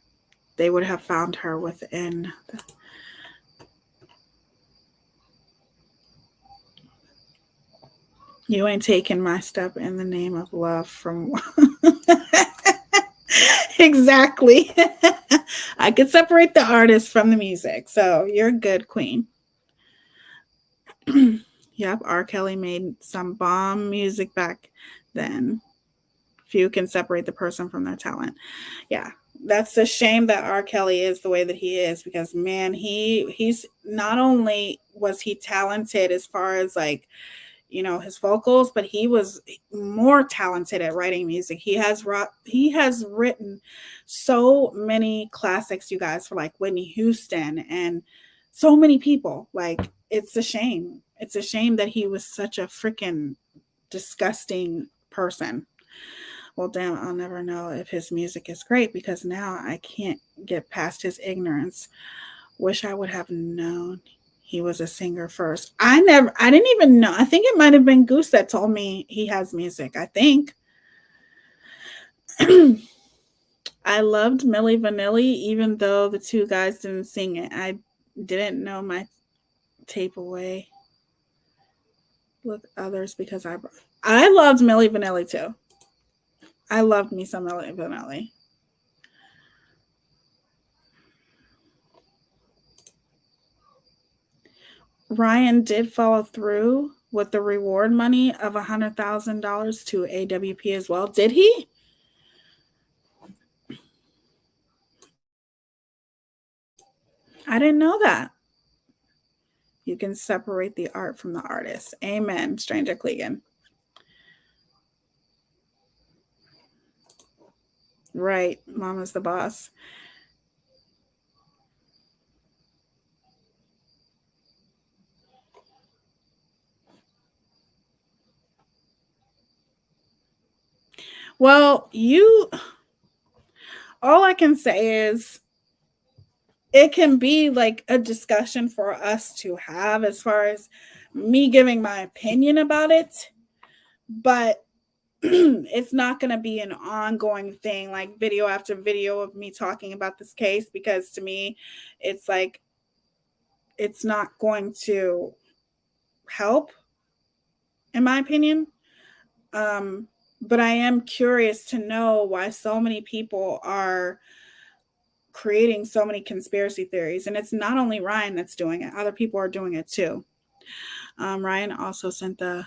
they would have found her within the. You ain't taking my step in the name of love from. Exactly. I could separate the artist from the music. So you're good, Queen. Yep, R. Kelly made some bomb music back then. Few can separate the person from their talent. Yeah, that's a shame that R. Kelly is the way that he is because man, he's not only was he talented as far as like his vocals, but he was more talented at writing music. He has written so many classics, you guys, for like Whitney Houston and so many people. Like it's a shame. It's a shame that he was such a freaking disgusting person. Well, damn, I'll never know if his music is great because now I can't get past his ignorance. Wish I would have known he was a singer first. I didn't even know. I think it might have been Goose that told me he has music. I think. I loved Milli Vanilli, even though the two guys didn't sing it. I didn't know my tape away with others because I loved Milli Vanilli too. I loved me some Milli Vanilli. Ryan did follow through with the reward money of $100,000 to AWP as well. Did he? I didn't know that. You can separate the art from the artist. Amen, Stranger Clegan. Right, Mama's the boss. Well, all I can say is it can be like a discussion for us to have as far as me giving my opinion about it, but it's not going to be an ongoing thing like video after video of me talking about this case because to me it's like it's not going to help in my opinion. But I am curious to know why so many people are creating so many conspiracy theories. And it's not only Ryan that's doing it, other people are doing it too. Ryan also sent the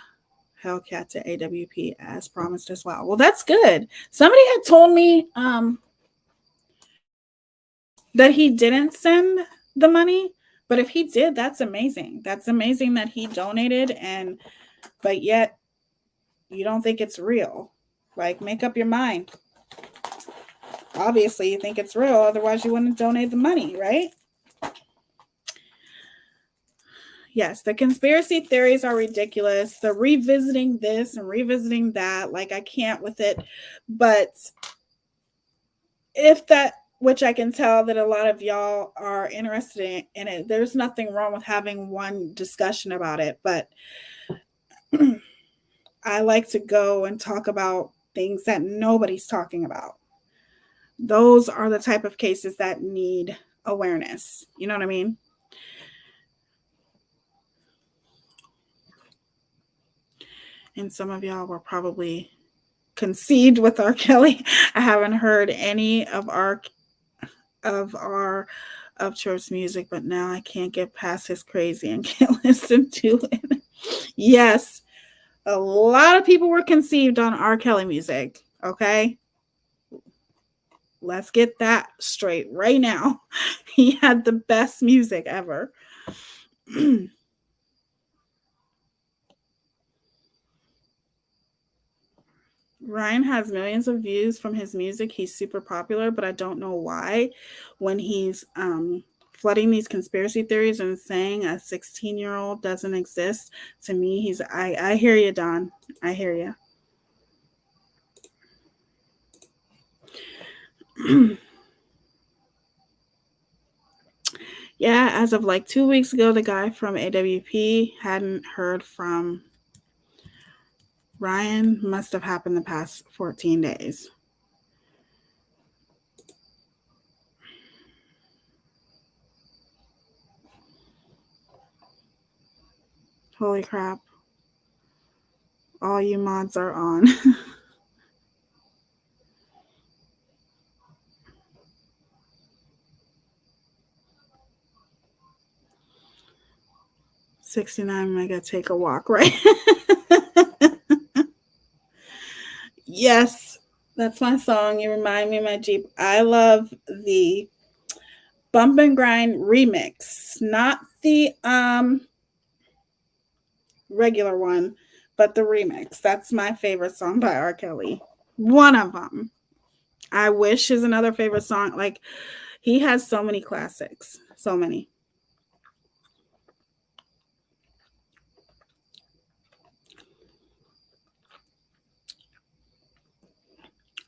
Hellcat to AWP as promised as well. Well, that's good. Somebody had told me that he didn't send the money, but if he did, that's amazing. That's amazing that he donated but yet you don't think it's real. Like, make up your mind. Obviously, you think it's real. Otherwise, you wouldn't donate the money, right? Yes, the conspiracy theories are ridiculous. The revisiting this and revisiting that, like, I can't with it. But if that, which I can tell that a lot of y'all are interested in it, there's nothing wrong with having one discussion about it. But I like to go and talk about things that nobody's talking about. Those are the type of cases that need awareness. You know what I mean? And some of y'all were probably conceived with R. Kelly. I haven't heard any of our of church music, but now I can't get past his crazy and can't listen to it. Yes, a lot of people were conceived on R. Kelly music. Okay, let's get that straight right now. He had the best music ever. Ryan has millions of views from his music. He's super popular, but I don't know why when he's flooding these conspiracy theories and saying a 16-year-old doesn't exist. To me, I hear you, Don. I hear you. Yeah, as of like 2 weeks ago, the guy from AWP hadn't heard from Ryan. Must have happened the past 14 days. Holy crap. All you mods are on. $69 mega take a walk, right? Yes, that's my song. You remind me of my Jeep. I love the Bump and Grind remix, not the regular one, but the remix. That's my favorite song by R. Kelly. One of them. I Wish is another favorite song. Like, he has so many classics. So many.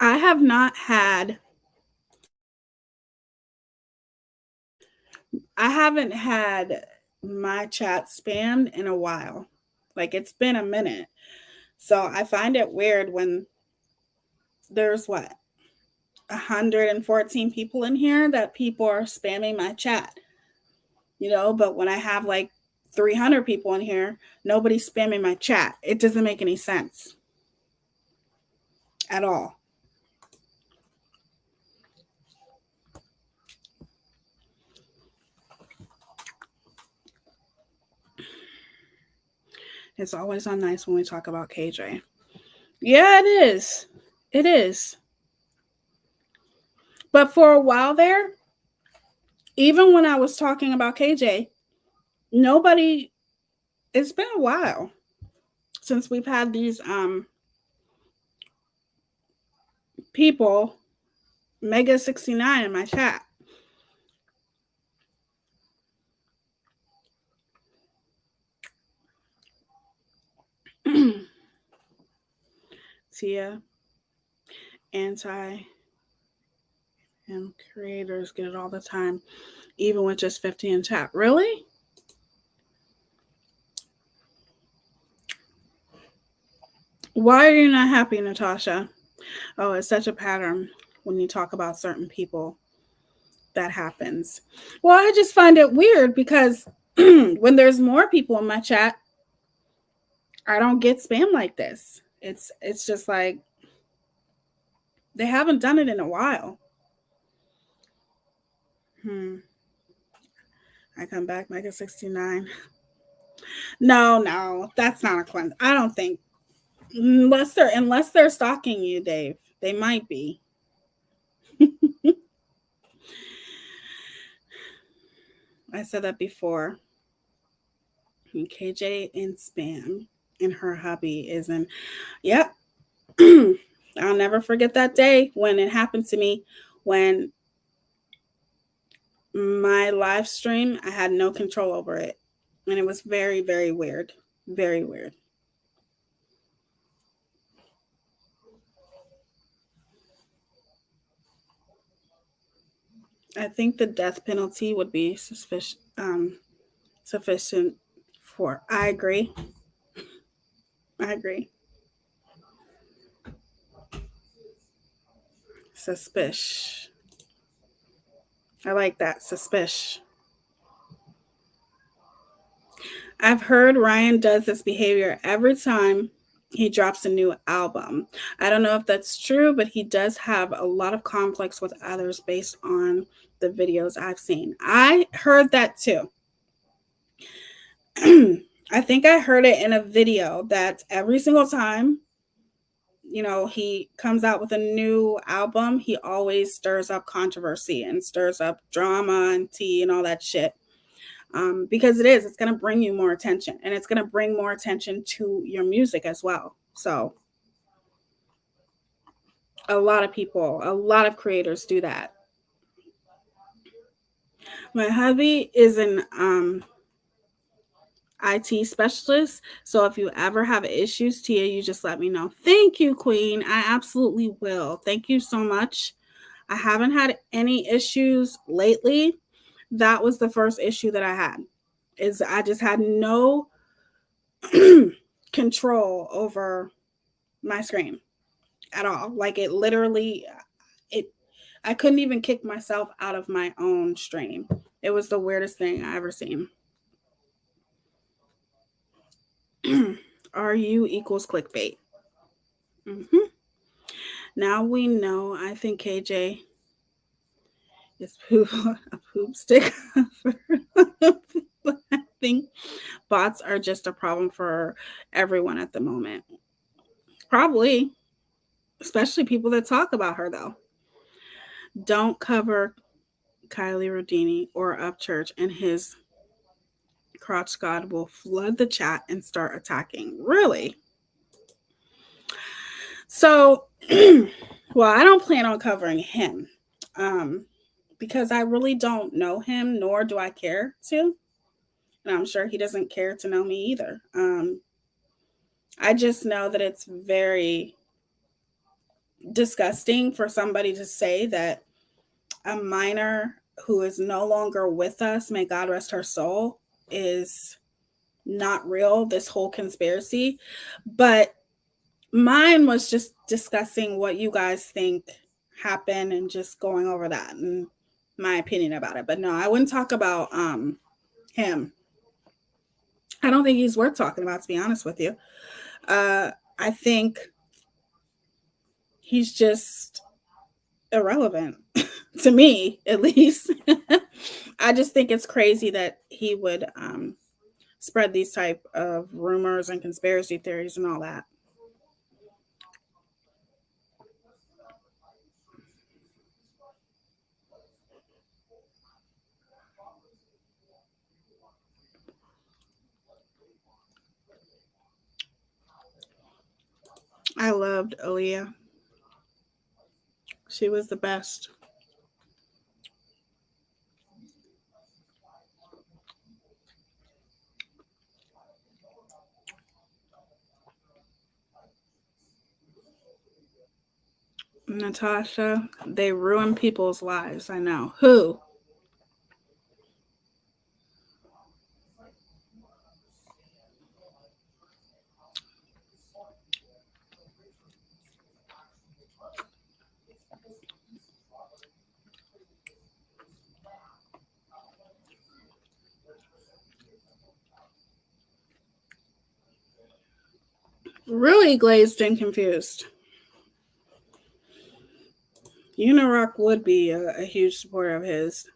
I have not had I haven't had my chat spammed in a while. Like, it's been a minute. So I find it weird when there's 114 people in here that people are spamming my chat. But when I have like 300 people in here, nobody's spamming my chat. It doesn't make any sense at all. It's always on nice when we talk about KJ. Yeah, it is. It is. But for a while there, even when I was talking about KJ, nobody, it's been a while since we've had these people Mega 69 in my chat. Teaya, anti and creators get it all the time, even with just 50 in chat. Really? Why are you not happy, Natasha? Oh, it's such a pattern when you talk about certain people. That happens. Well, I just find it weird because when there's more people in my chat, I don't get spam like this. It's just like they haven't done it in a while. I come back, Mega 69. No, that's not a cleanse. I don't think unless they're stalking you, Dave. They might be. I said that before. KJ in spam and her hubby is in. Yep. I'll never forget that day when it happened to me, when my live stream, I had no control over it. And it was very, very weird. Very weird. I think the death penalty would be sufficient for. I agree. I agree. Suspicious. I like that. Suspicious. I've heard Ryan does this behavior every time he drops a new album. I don't know if that's true, but he does have a lot of conflicts with others based on the videos I've seen. I heard that too. I think I heard it in a video that every single time, he comes out with a new album, he always stirs up controversy and stirs up drama and tea and all that shit. Because it's going to bring you more attention, and it's going to bring more attention to your music as well. So a lot of people, a lot of creators do that. My hubby is an IT specialist. So if you ever have issues, Tia, you just let me know. Thank you, Queen. I absolutely will. Thank you so much. I haven't had any issues lately. That was the first issue that I had. Is I just had no control over my screen at all. Like it literally, it I couldn't even kick myself out of my own stream. It was the weirdest thing I ever seen. RU equals clickbait. Mm-hmm. Now we know. I think KJ is a poop stick. I think bots are just a problem for everyone at the moment. Probably, especially people that talk about her, though. Don't cover Kylie Rodini or Upchurch, and his crotch god will flood the chat and start attacking. Really? So, well, I don't plan on covering him because I really don't know him, nor do I care to. And I'm sure he doesn't care to know me either. I just know that it's very disgusting for somebody to say that a minor who is no longer with us, may God rest her soul, is not real, this whole conspiracy. But mine was just discussing what you guys think happened and just going over that and my opinion about it. But no, I wouldn't talk about him. I don't think he's worth talking about, to be honest with you. I think he's just irrelevant to me, at least. I just think it's crazy that he would spread these type of rumors and conspiracy theories and all that. I loved Aaliyah. She was the best. Natasha, they ruin people's lives. I know. Who? Really glazed and confused. Unirock would be a huge supporter of his.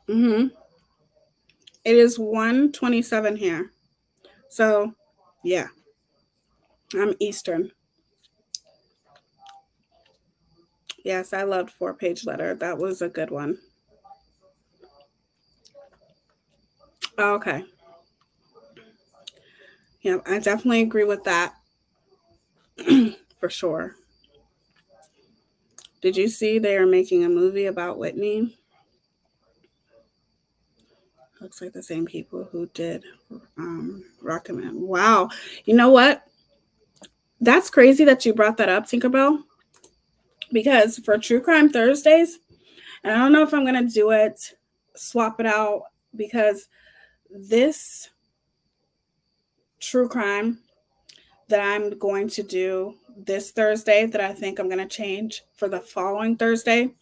Mm-hmm. It is 1:27 here. So, yeah, I'm Eastern. Yes, I loved 4 Page Letter. That was a good one. Oh, okay. Yeah, I definitely agree with that for sure. Did you see they are making a movie about Whitney? Looks like the same people who did Rocketman. Wow. You know what? That's crazy that you brought that up, Tinkerbell, because for True Crime Thursdays, and I don't know if I'm going to do it, swap it out, because this true crime that I'm going to do this Thursday that I think I'm going to change for the following Thursday,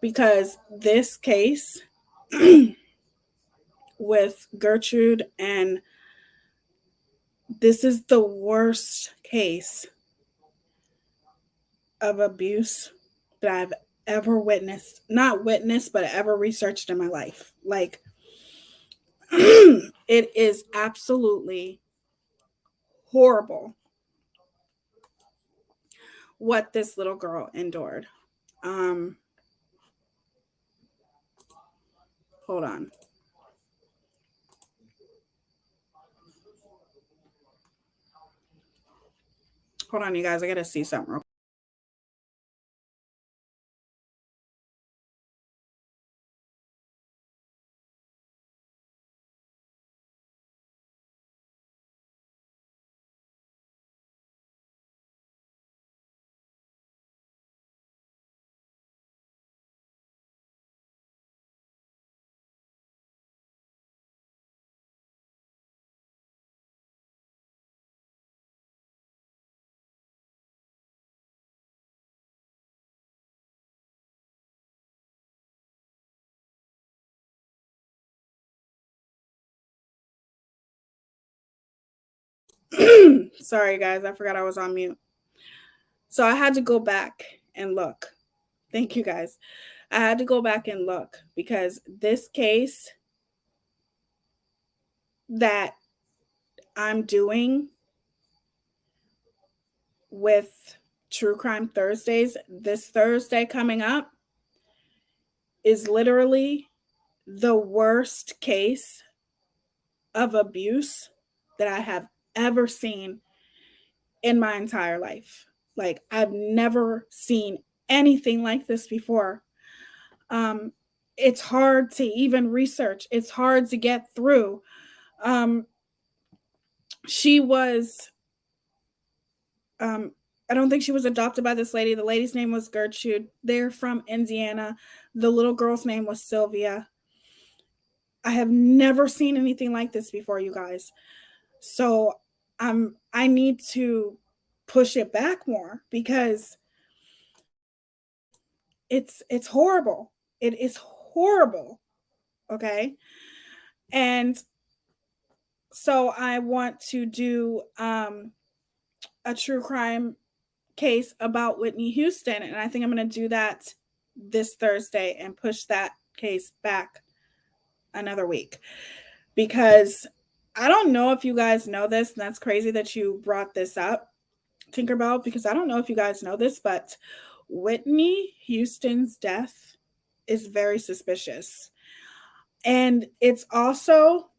because this case with Gertrude, and this is the worst case of abuse that I've ever witnessed. Not witnessed, but ever researched in my life. Like, it is absolutely horrible what this little girl endured. Um, Hold on. Hold on, you guys. I gotta see something real. Sorry, guys. I forgot I was on mute. So I had to go back and look. Thank you, guys. I had to go back and look because this case that I'm doing with True Crime Thursdays, this Thursday coming up, is literally the worst case of abuse that I have ever seen in my entire life. Like, I've never seen anything like this before. Um, it's hard to even research, it's hard to get through. Um, she was, um, I don't think she was adopted by this lady. The lady's name was Gertrude. They're from Indiana. The little girl's name was Sylvia. I have never seen anything like this before, you guys. So I need to push it back more because it's horrible. It is horrible. Okay. And so I want to do a true crime case about Whitney Houston, and I think I'm going to do that this Thursday and push that case back another week because I don't know if you guys know this, and that's crazy that you brought this up, Tinkerbell, because I don't know if you guys know this, but Whitney Houston's death is very suspicious. And it's also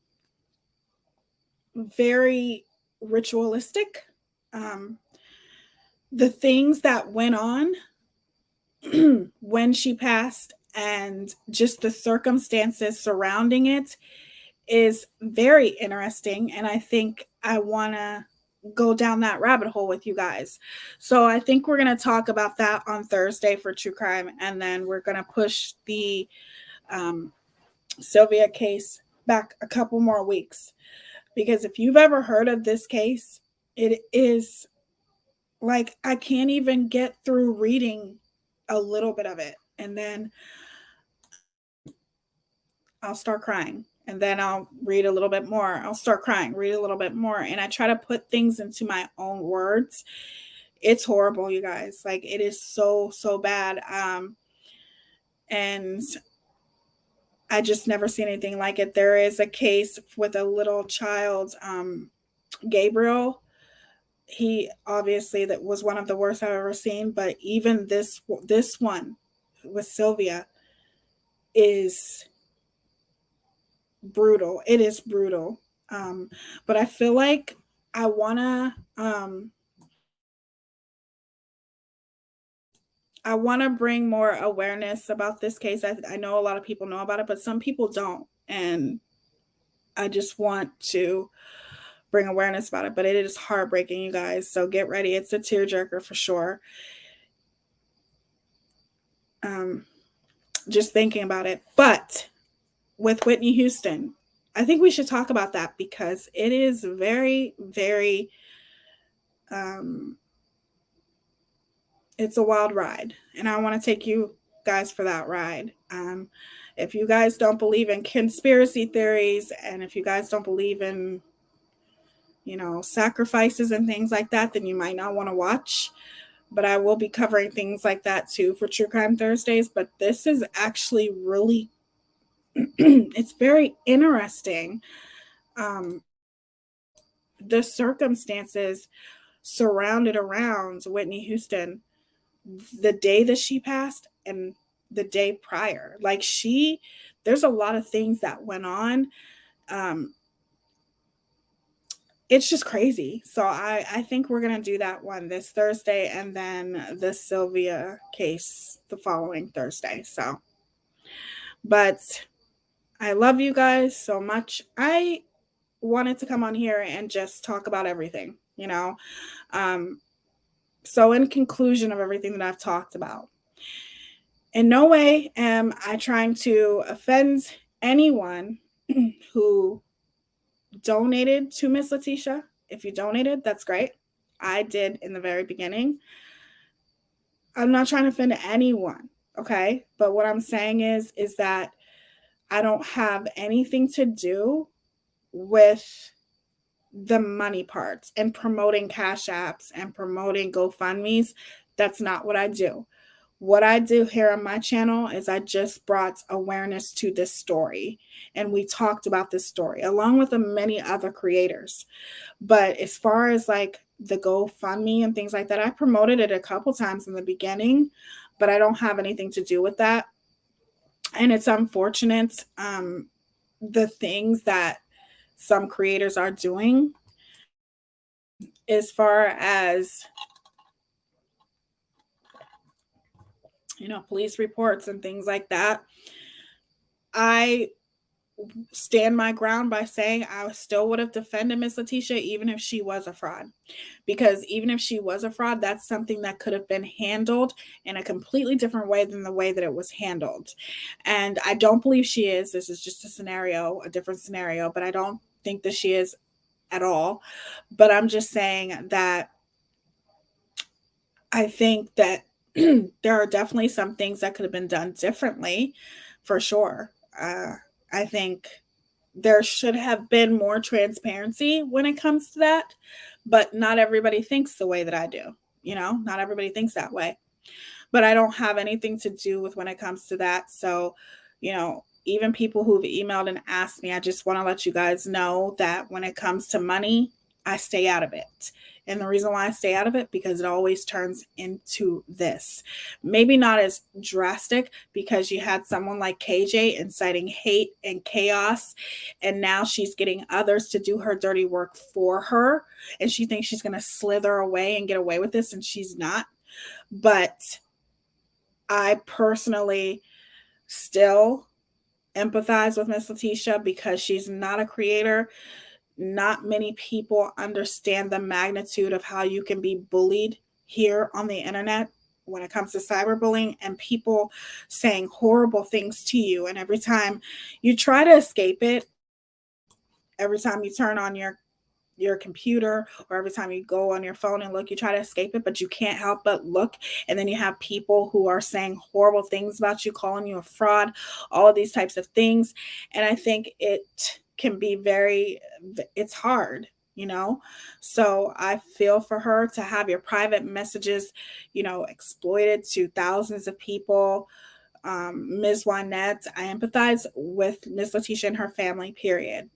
very ritualistic. Um, the things that went on when she passed and just the circumstances surrounding it is very interesting. And I think I want to go down that rabbit hole with you guys. So I think we're going to talk about that on Thursday for True Crime. And then we're going to push the um, Sylvia case back a couple more weeks. Because if you've ever heard of this case, it is like I can't even get through reading a little bit of it. And then I'll start crying. And then I'll read a little bit more. I'll start crying, read a little bit more. And I try to put things into my own words. It's horrible, you guys. Like, it is so, so bad. And I just never seen anything like it. There is a case with a little child, Gabriel. He obviously that was one of the worst I've ever seen. But even this one with Sylvia is brutal. It is brutal. But I feel like I wanna bring more awareness about this case. I know a lot of people know about it, but some people don't. And I just want to bring awareness about it. But it is heartbreaking, you guys. So get ready. It's a tearjerker for sure. Just thinking about it. But with Whitney Houston, I think we should talk about that because it is very, very, it's a wild ride. And I want to take you guys for that ride. If you guys don't believe in conspiracy theories and if you guys don't believe in, sacrifices and things like that, then you might not want to watch. But I will be covering things like that too for True Crime Thursdays. But this is actually really, it's very interesting. The circumstances surrounded around Whitney Houston the day that she passed and the day prior. Like there's a lot of things that went on. It's just crazy. So I think we're gonna do that one this Thursday and then the Sylvia case the following Thursday. So, but I love you guys so much. I wanted to come on here and just talk about everything. So in conclusion of everything that I've talked about, in no way am I trying to offend anyone who donated to Miss Letitia. If you donated, that's great. I did in the very beginning. I'm not trying to offend anyone, okay? But what I'm saying is that I don't have anything to do with the money parts and promoting cash apps and promoting GoFundMe's. That's not what I do. What I do here on my channel is I just brought awareness to this story and we talked about this story along with the many other creators. But as far as like the GoFundMe and things like that, I promoted it a couple times in the beginning, but I don't have anything to do with that. And it's unfortunate the things that some creators are doing as far as police reports and things like that. I stand my ground by saying I still would have defended Miss Letitia even if she was a fraud. Because even if she was a fraud, that's something that could have been handled in a completely different way than the way that it was handled. And I don't believe she is. This is just a different scenario, but I don't think that she is at all. But I'm just saying that I think that there are definitely some things that could have been done differently, for sure. I think there should have been more transparency when it comes to that, but not everybody thinks the way that I do. Not everybody thinks that way. But I don't have anything to do with when it comes to that. So, even people who've emailed and asked me, I just want to let you guys know that when it comes to money, I stay out of it. And the reason why I stay out of it, because it always turns into this. Maybe not as drastic, because you had someone like KJ inciting hate and chaos, and now she's getting others to do her dirty work for her, and she thinks she's going to slither away and get away with this, and she's not. But I personally still empathize with Miss Letitia because she's not a creator. Not many people understand the magnitude of how you can be bullied here on the internet when it comes to cyberbullying and people saying horrible things to you. And every time you try to escape it, every time you turn on your computer or every time you go on your phone and look, you try to escape it, but you can't help but look. And then you have people who are saying horrible things about you, calling you a fraud, all of these types of things. And I think it can be it's hard. So I feel for her to have your private messages, exploited to thousands of people. Ms. Wynette, I empathize with Ms. Letitia and her family, period.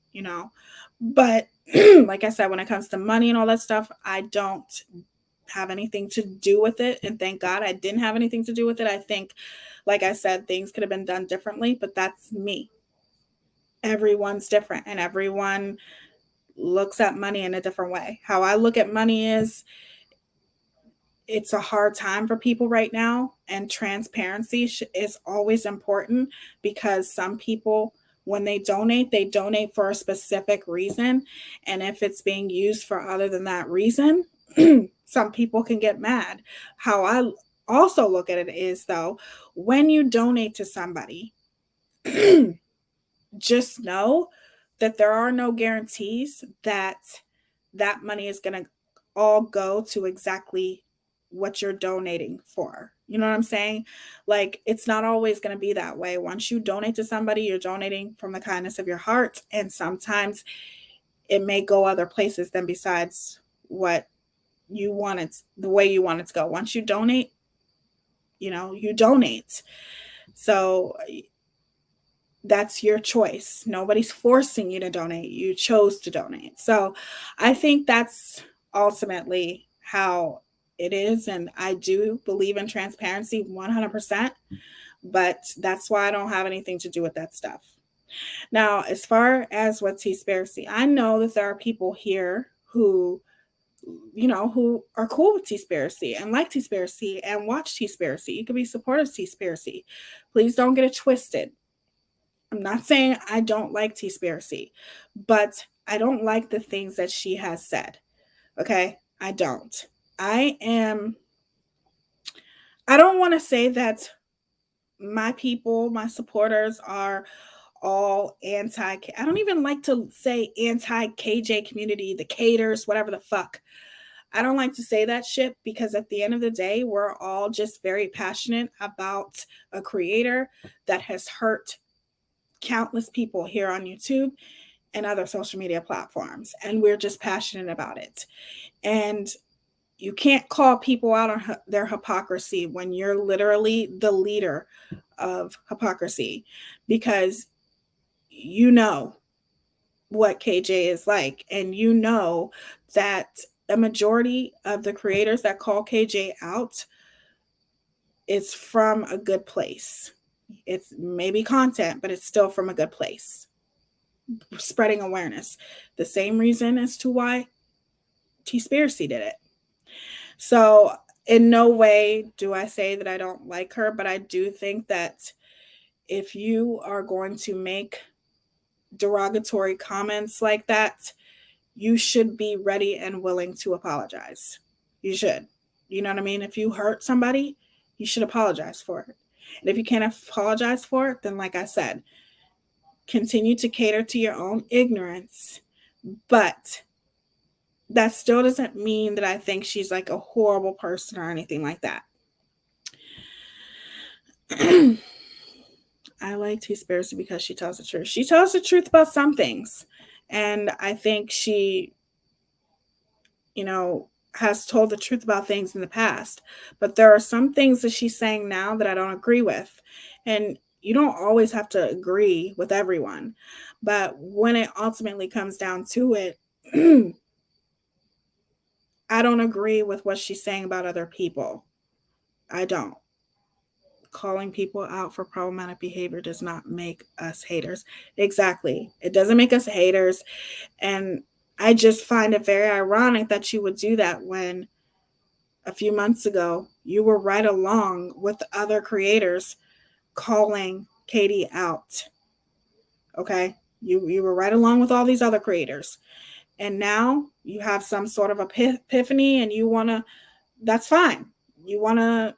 But like I said, when it comes to money and all that stuff, I don't have anything to do with it. And thank God I didn't have anything to do with it. I think, like I said, things could have been done differently, but that's me. everyone's different and everyone looks at money in a different way. How I look at money is it's a hard time for people right now, and transparency is always important because some people, when they donate for a specific reason, and if it's being used for other than that reason, some people can get mad. How I also look at it is, though, when you donate to somebody, just know that there are no guarantees that that money is going to all go to exactly what you're donating for. You know what I'm saying? Like, it's not always going to be that way. Once you donate to somebody, you're donating from the kindness of your heart. And sometimes it may go other places than besides what you want it, the way you want it to go. Once you donate, you donate. So that's your choice. Nobody's forcing you to donate. You chose to donate. So I think that's ultimately how it is. And I do believe in transparency 100%, but that's why I don't have anything to do with that stuff. Now, as far as what Teaspiracy, I know that there are people here who who are cool with Teaspiracy and like Teaspiracy and watch Teaspiracy. You could be supportive of Teaspiracy. Please don't get it twisted. I'm not saying I don't like Teaspiracy, but I don't like the things that she has said. Okay? I don't. I am I don't want to say that my people, my supporters are all anti I don't even like to say anti KJ community, the caters, whatever the fuck. I don't like to say that shit because at the end of the day, we're all just very passionate about a creator that has hurt countless people here on YouTube and other social media platforms. And we're just passionate about it. And you can't call people out on their hypocrisy when you're literally the leader of hypocrisy, because you know what KJ is like, and you know that a majority of the creators that call KJ out is from a good place. It's maybe content, but it's still from a good place, spreading awareness. The same reason as to why Teaspiracy did it. So in no way do I say that I don't like her, but I do think that if you are going to make derogatory comments like that, you should be ready and willing to apologize. You should. You know what I mean? If you hurt somebody, you should apologize for it. And if you can't apologize for it, then like I said, continue to cater to your own ignorance. But that still doesn't mean that I think she's like a horrible person or anything like that. I like Teaspiracy because she tells the truth. She tells the truth about some things. And I think she, has told the truth about things in the past. But there are some things that she's saying now that I don't agree with. And you don't always have to agree with everyone. But when it ultimately comes down to it, I don't agree with what she's saying about other people. I don't. Calling people out for problematic behavior does not make us haters. Exactly. It doesn't make us haters. And I just find it very ironic that you would do that when a few months ago you were right along with other creators calling Katie out. Okay? You were right along with all these other creators. And now you have some sort of epiphany and you want to, that's fine. You want to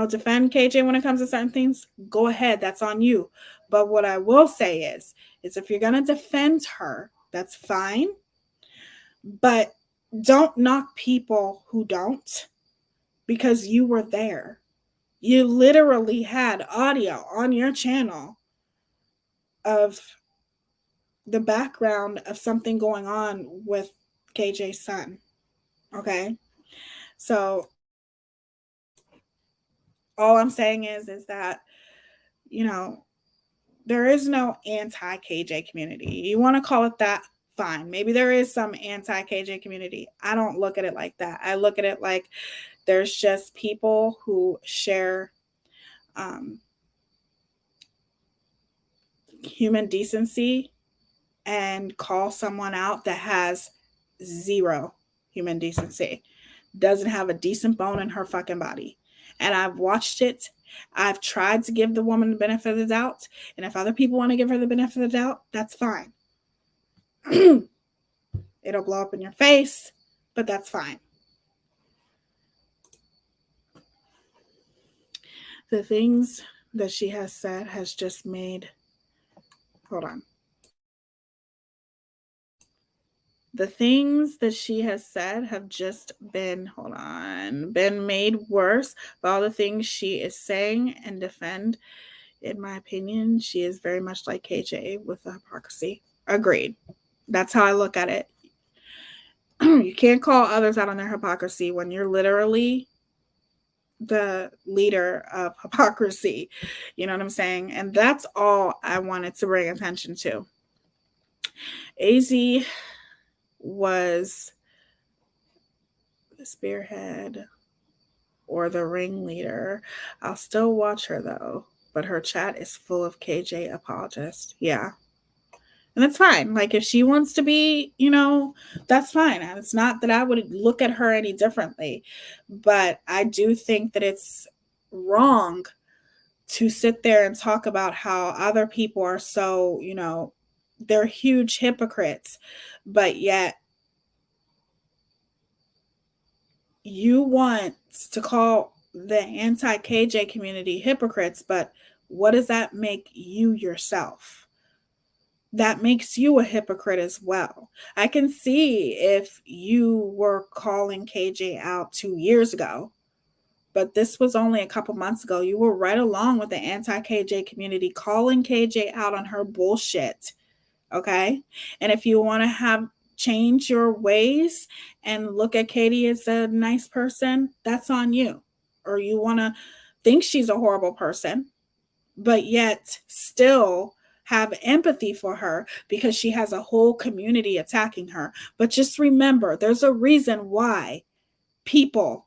defend KJ when it comes to certain things, go ahead. That's on you. But what I will say is if you're going to defend her, that's fine. But don't knock people who don't, because you were there. You literally had audio on your channel of the background of something going on with KJ's son. Okay? So all I'm saying is that, there is no anti KJ community. You want to call it that? Fine. Maybe there is some anti KJ community. I don't look at it like that. I look at it like there's just people who share human decency and call someone out that has zero human decency, doesn't have a decent bone in her fucking body. And I've watched it. I've tried to give the woman the benefit of the doubt. And if other people want to give her the benefit of the doubt, that's fine. It'll blow up in your face, but that's fine. The things that she has said has just made, hold on. The things that she has said have just been, been made worse by all the things she is saying and defend. In my opinion, she is very much like KJ with the hypocrisy. Agreed. That's how I look at it. You can't call others out on their hypocrisy when you're literally the leader of hypocrisy. You know what I'm saying? And that's all I wanted to bring attention to. AZ was the spearhead or the ringleader. I'll still watch her though, but her chat is full of KJ apologists. Yeah. And that's fine. Like, if she wants to be, that's fine. And it's not that I would look at her any differently, but I do think that it's wrong to sit there and talk about how other people are so, they're huge hypocrites, but yet you want to call the anti-KJ community hypocrites, but what does that make you yourself? That makes you a hypocrite as well. I can see if you were calling KJ out 2 years ago, but this was only a couple months ago. You were right along with the anti-KJ community calling KJ out on her bullshit. Okay? And if you want to change your ways and look at Katie as a nice person, that's on you. Or you want to think she's a horrible person, but yet still have empathy for her because she has a whole community attacking her. But just remember, there's a reason why people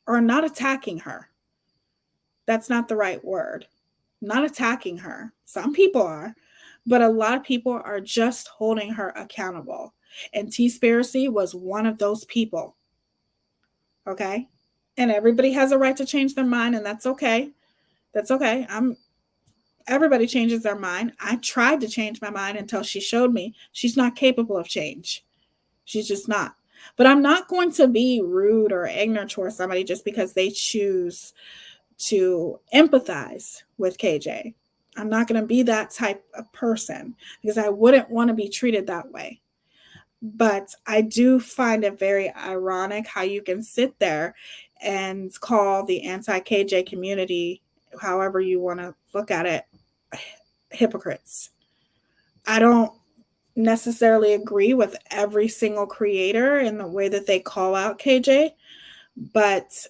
are not attacking her. That's not the right word. Not attacking her. Some people are, but a lot of people are just holding her accountable. And Teaspiracy was one of those people. Okay? And everybody has a right to change their mind, and that's okay. That's okay. Everybody changes their mind. I tried to change my mind until she showed me she's not capable of change. She's just not. But I'm not going to be rude or ignorant towards somebody just because they choose to empathize with KJ. I'm not going to be that type of person because I wouldn't want to be treated that way. But I do find it very ironic how you can sit there and call the anti-KJ community, however you want to look at it, hypocrites. I don't necessarily agree with every single creator in the way that they call out KJ, but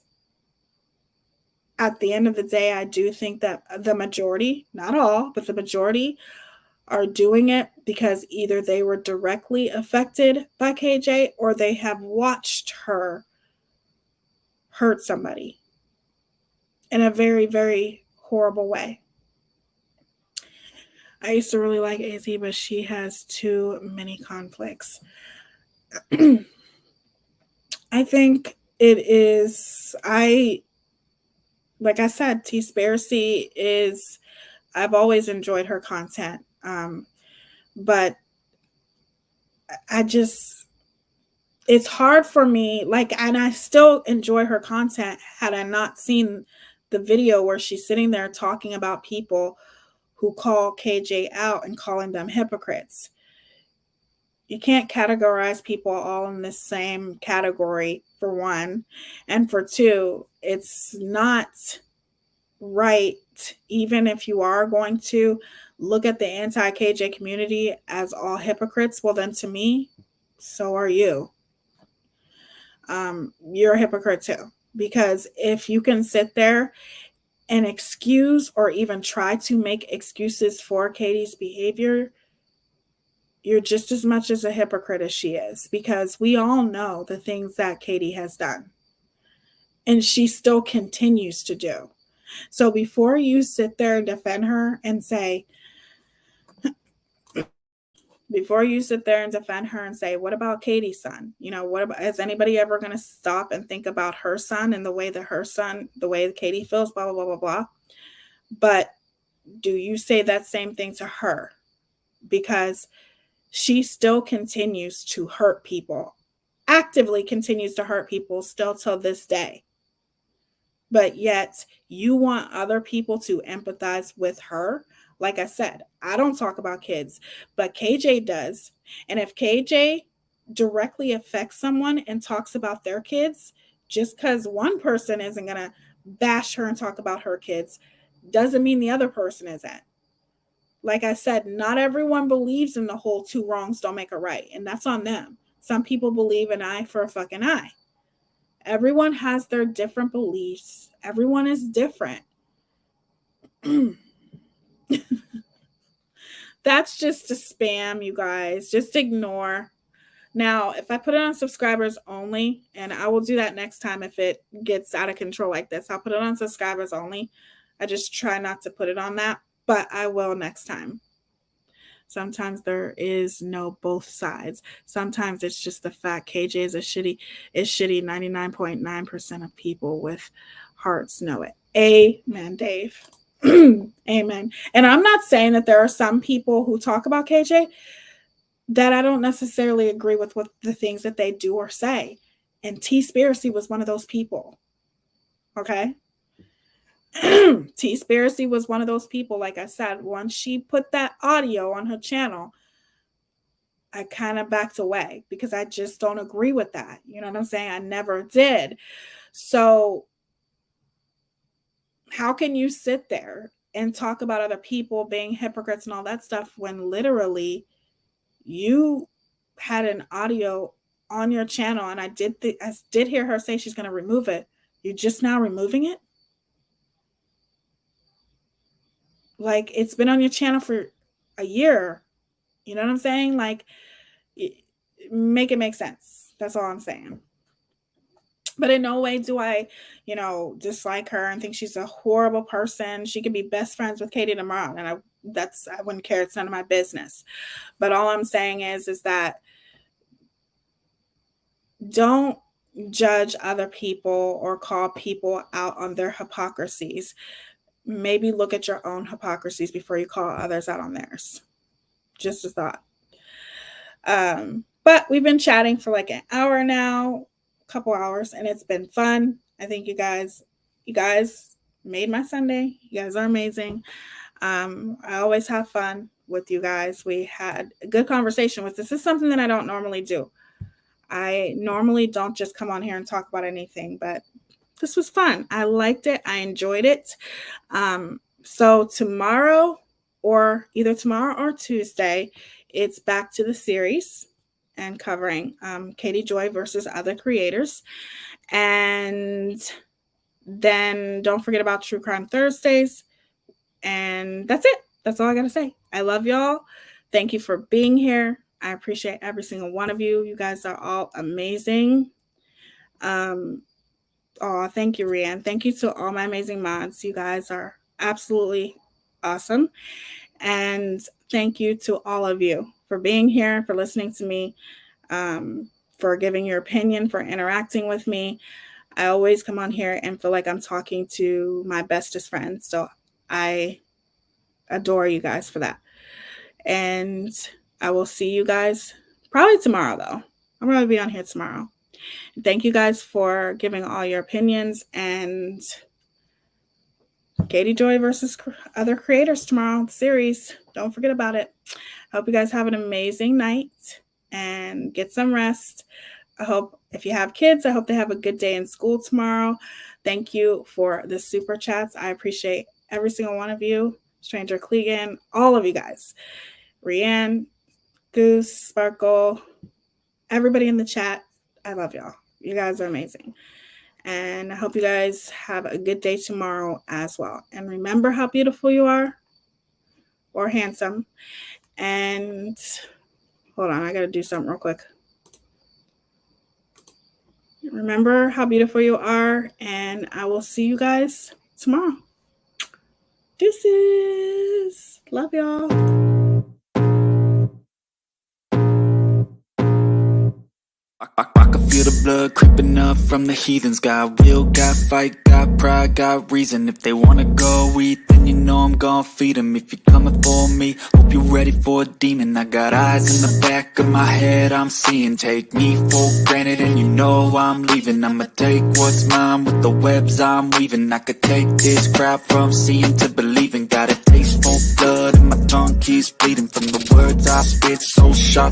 at the end of the day, I do think that the majority, not all, but the majority are doing it because either they were directly affected by KJ or they have watched her hurt somebody in a very, very horrible way. I used to really like AZ, but she has too many conflicts. I think it is, like I said, Teaspiracy is, I've always enjoyed her content. But it's hard for me, and I still enjoy her content had I not seen the video where she's sitting there talking about people who call KJ out and calling them hypocrites. You can't categorize people all in the same category, for one. And for two, it's not right, even if you are going to look at the anti-KJ community as all hypocrites, well then to me, so are you. You're a hypocrite too. Because if you can sit there and excuse or even try to make excuses for Katie's behavior, you're just as much as a hypocrite as she is. Because we all know the things that Katie has done. And she still continues to do. So before you sit there and defend her and say, before you sit there and defend her and say, what about Katie's son? You know, what about, is anybody ever going to stop and think about her son and the way that her son, the way Katie feels, blah, blah, blah, blah, blah. But do you say that same thing to her? Because she still continues to hurt people, actively continues to hurt people still till this day. But yet you want other people to empathize with her. Like I said, I don't talk about kids, but KJ does. And if KJ directly affects someone and talks about their kids, just because one person isn't going to bash her and talk about her kids, doesn't mean the other person isn't. Like I said, not everyone believes in the whole two wrongs don't make a right, and that's on them. Some people believe an eye for a fucking eye. Everyone has their different beliefs. Everyone is different. That's just a spam, you guys. Just ignore. Now, if I put it on subscribers only, and I will do that next time if it gets out of control like this, I'll put it on subscribers only. I just try not to put it on that, but I will next time. Sometimes there is no both sides. Sometimes it's just the fact KJ is shitty. 99.9% of people with hearts know it. Amen, Dave. Amen. And I'm not saying that there are some people who talk about KJ that I don't necessarily agree with what the things that they do or say. And T-Spiracy was one of those people. Okay? T-Spiracy was one of those people, like I said, once she put that audio on her channel, I kind of backed away because I just don't agree with that. You know what I'm saying? I never did. So how can you sit there and talk about other people being hypocrites and all that stuff when literally you had an audio on your channel and I did hear her say she's going to remove it. You're just now removing it? Like, it's been on your channel for a year. You know what I'm saying? Like, make it make sense. That's all I'm saying. But in no way do I, dislike her and think she's a horrible person. She could be best friends with Katie tomorrow, and I wouldn't care. It's none of my business. But all I'm saying is that don't judge other people or call people out on their hypocrisies. Maybe look at your own hypocrisies before you call others out on theirs. Just a thought. But we've been chatting for like an hour now, a couple hours, and it's been fun. I think you guys made my Sunday. You guys are amazing. I always have fun with you guys. We had a good conversation with this. This is something that I don't normally do. I normally don't just come on here and talk about anything, but this was fun. I liked it. I enjoyed it. So tomorrow, or either tomorrow or Tuesday, it's back to the series and covering Katie Joy versus other creators. And then don't forget about True Crime Thursdays. And that's it. That's all I got to say. I love y'all. Thank you for being here. I appreciate every single one of you. You guys are all amazing. Thank you, Rianne. Thank you to all my amazing mods. You guys are absolutely awesome. And thank you to all of you for being here, for listening to me, for giving your opinion, for interacting with me. I always come on here and feel like I'm talking to my bestest friends. So I adore you guys for that. And I will see you guys probably tomorrow, though. I'm going to be on here tomorrow. Thank you guys for giving all your opinions, and Katie Joy versus other creators tomorrow series. Don't forget about it. I hope you guys have an amazing night and get some rest. I hope if you have kids, I hope they have a good day in school tomorrow. Thank you for the super chats. I appreciate every single one of you. Stranger Clegan, all of you guys. Rianne, Goose, Sparkle, everybody in the chat. I love y'all. You guys are amazing. And I hope you guys have a good day tomorrow as well. And remember how beautiful you are, or handsome. And hold on, I got to do something real quick. Remember how beautiful you are, and I will see you guys tomorrow. Deuces. Love y'all. I can feel the blood creeping up from the heathens. Got will, got fight, got pride, got reason. If they wanna go eat, then you know I'm gon' feed them. If you're coming for me, hope you're ready for a demon. I got eyes in the back of my head, I'm seeing. Take me for granted and you know I'm leaving. I'ma take what's mine with the webs I'm weaving. I could take this crowd from seeing to believing. Got a taste for blood and my tongue keeps bleeding from the words I spit so sharp.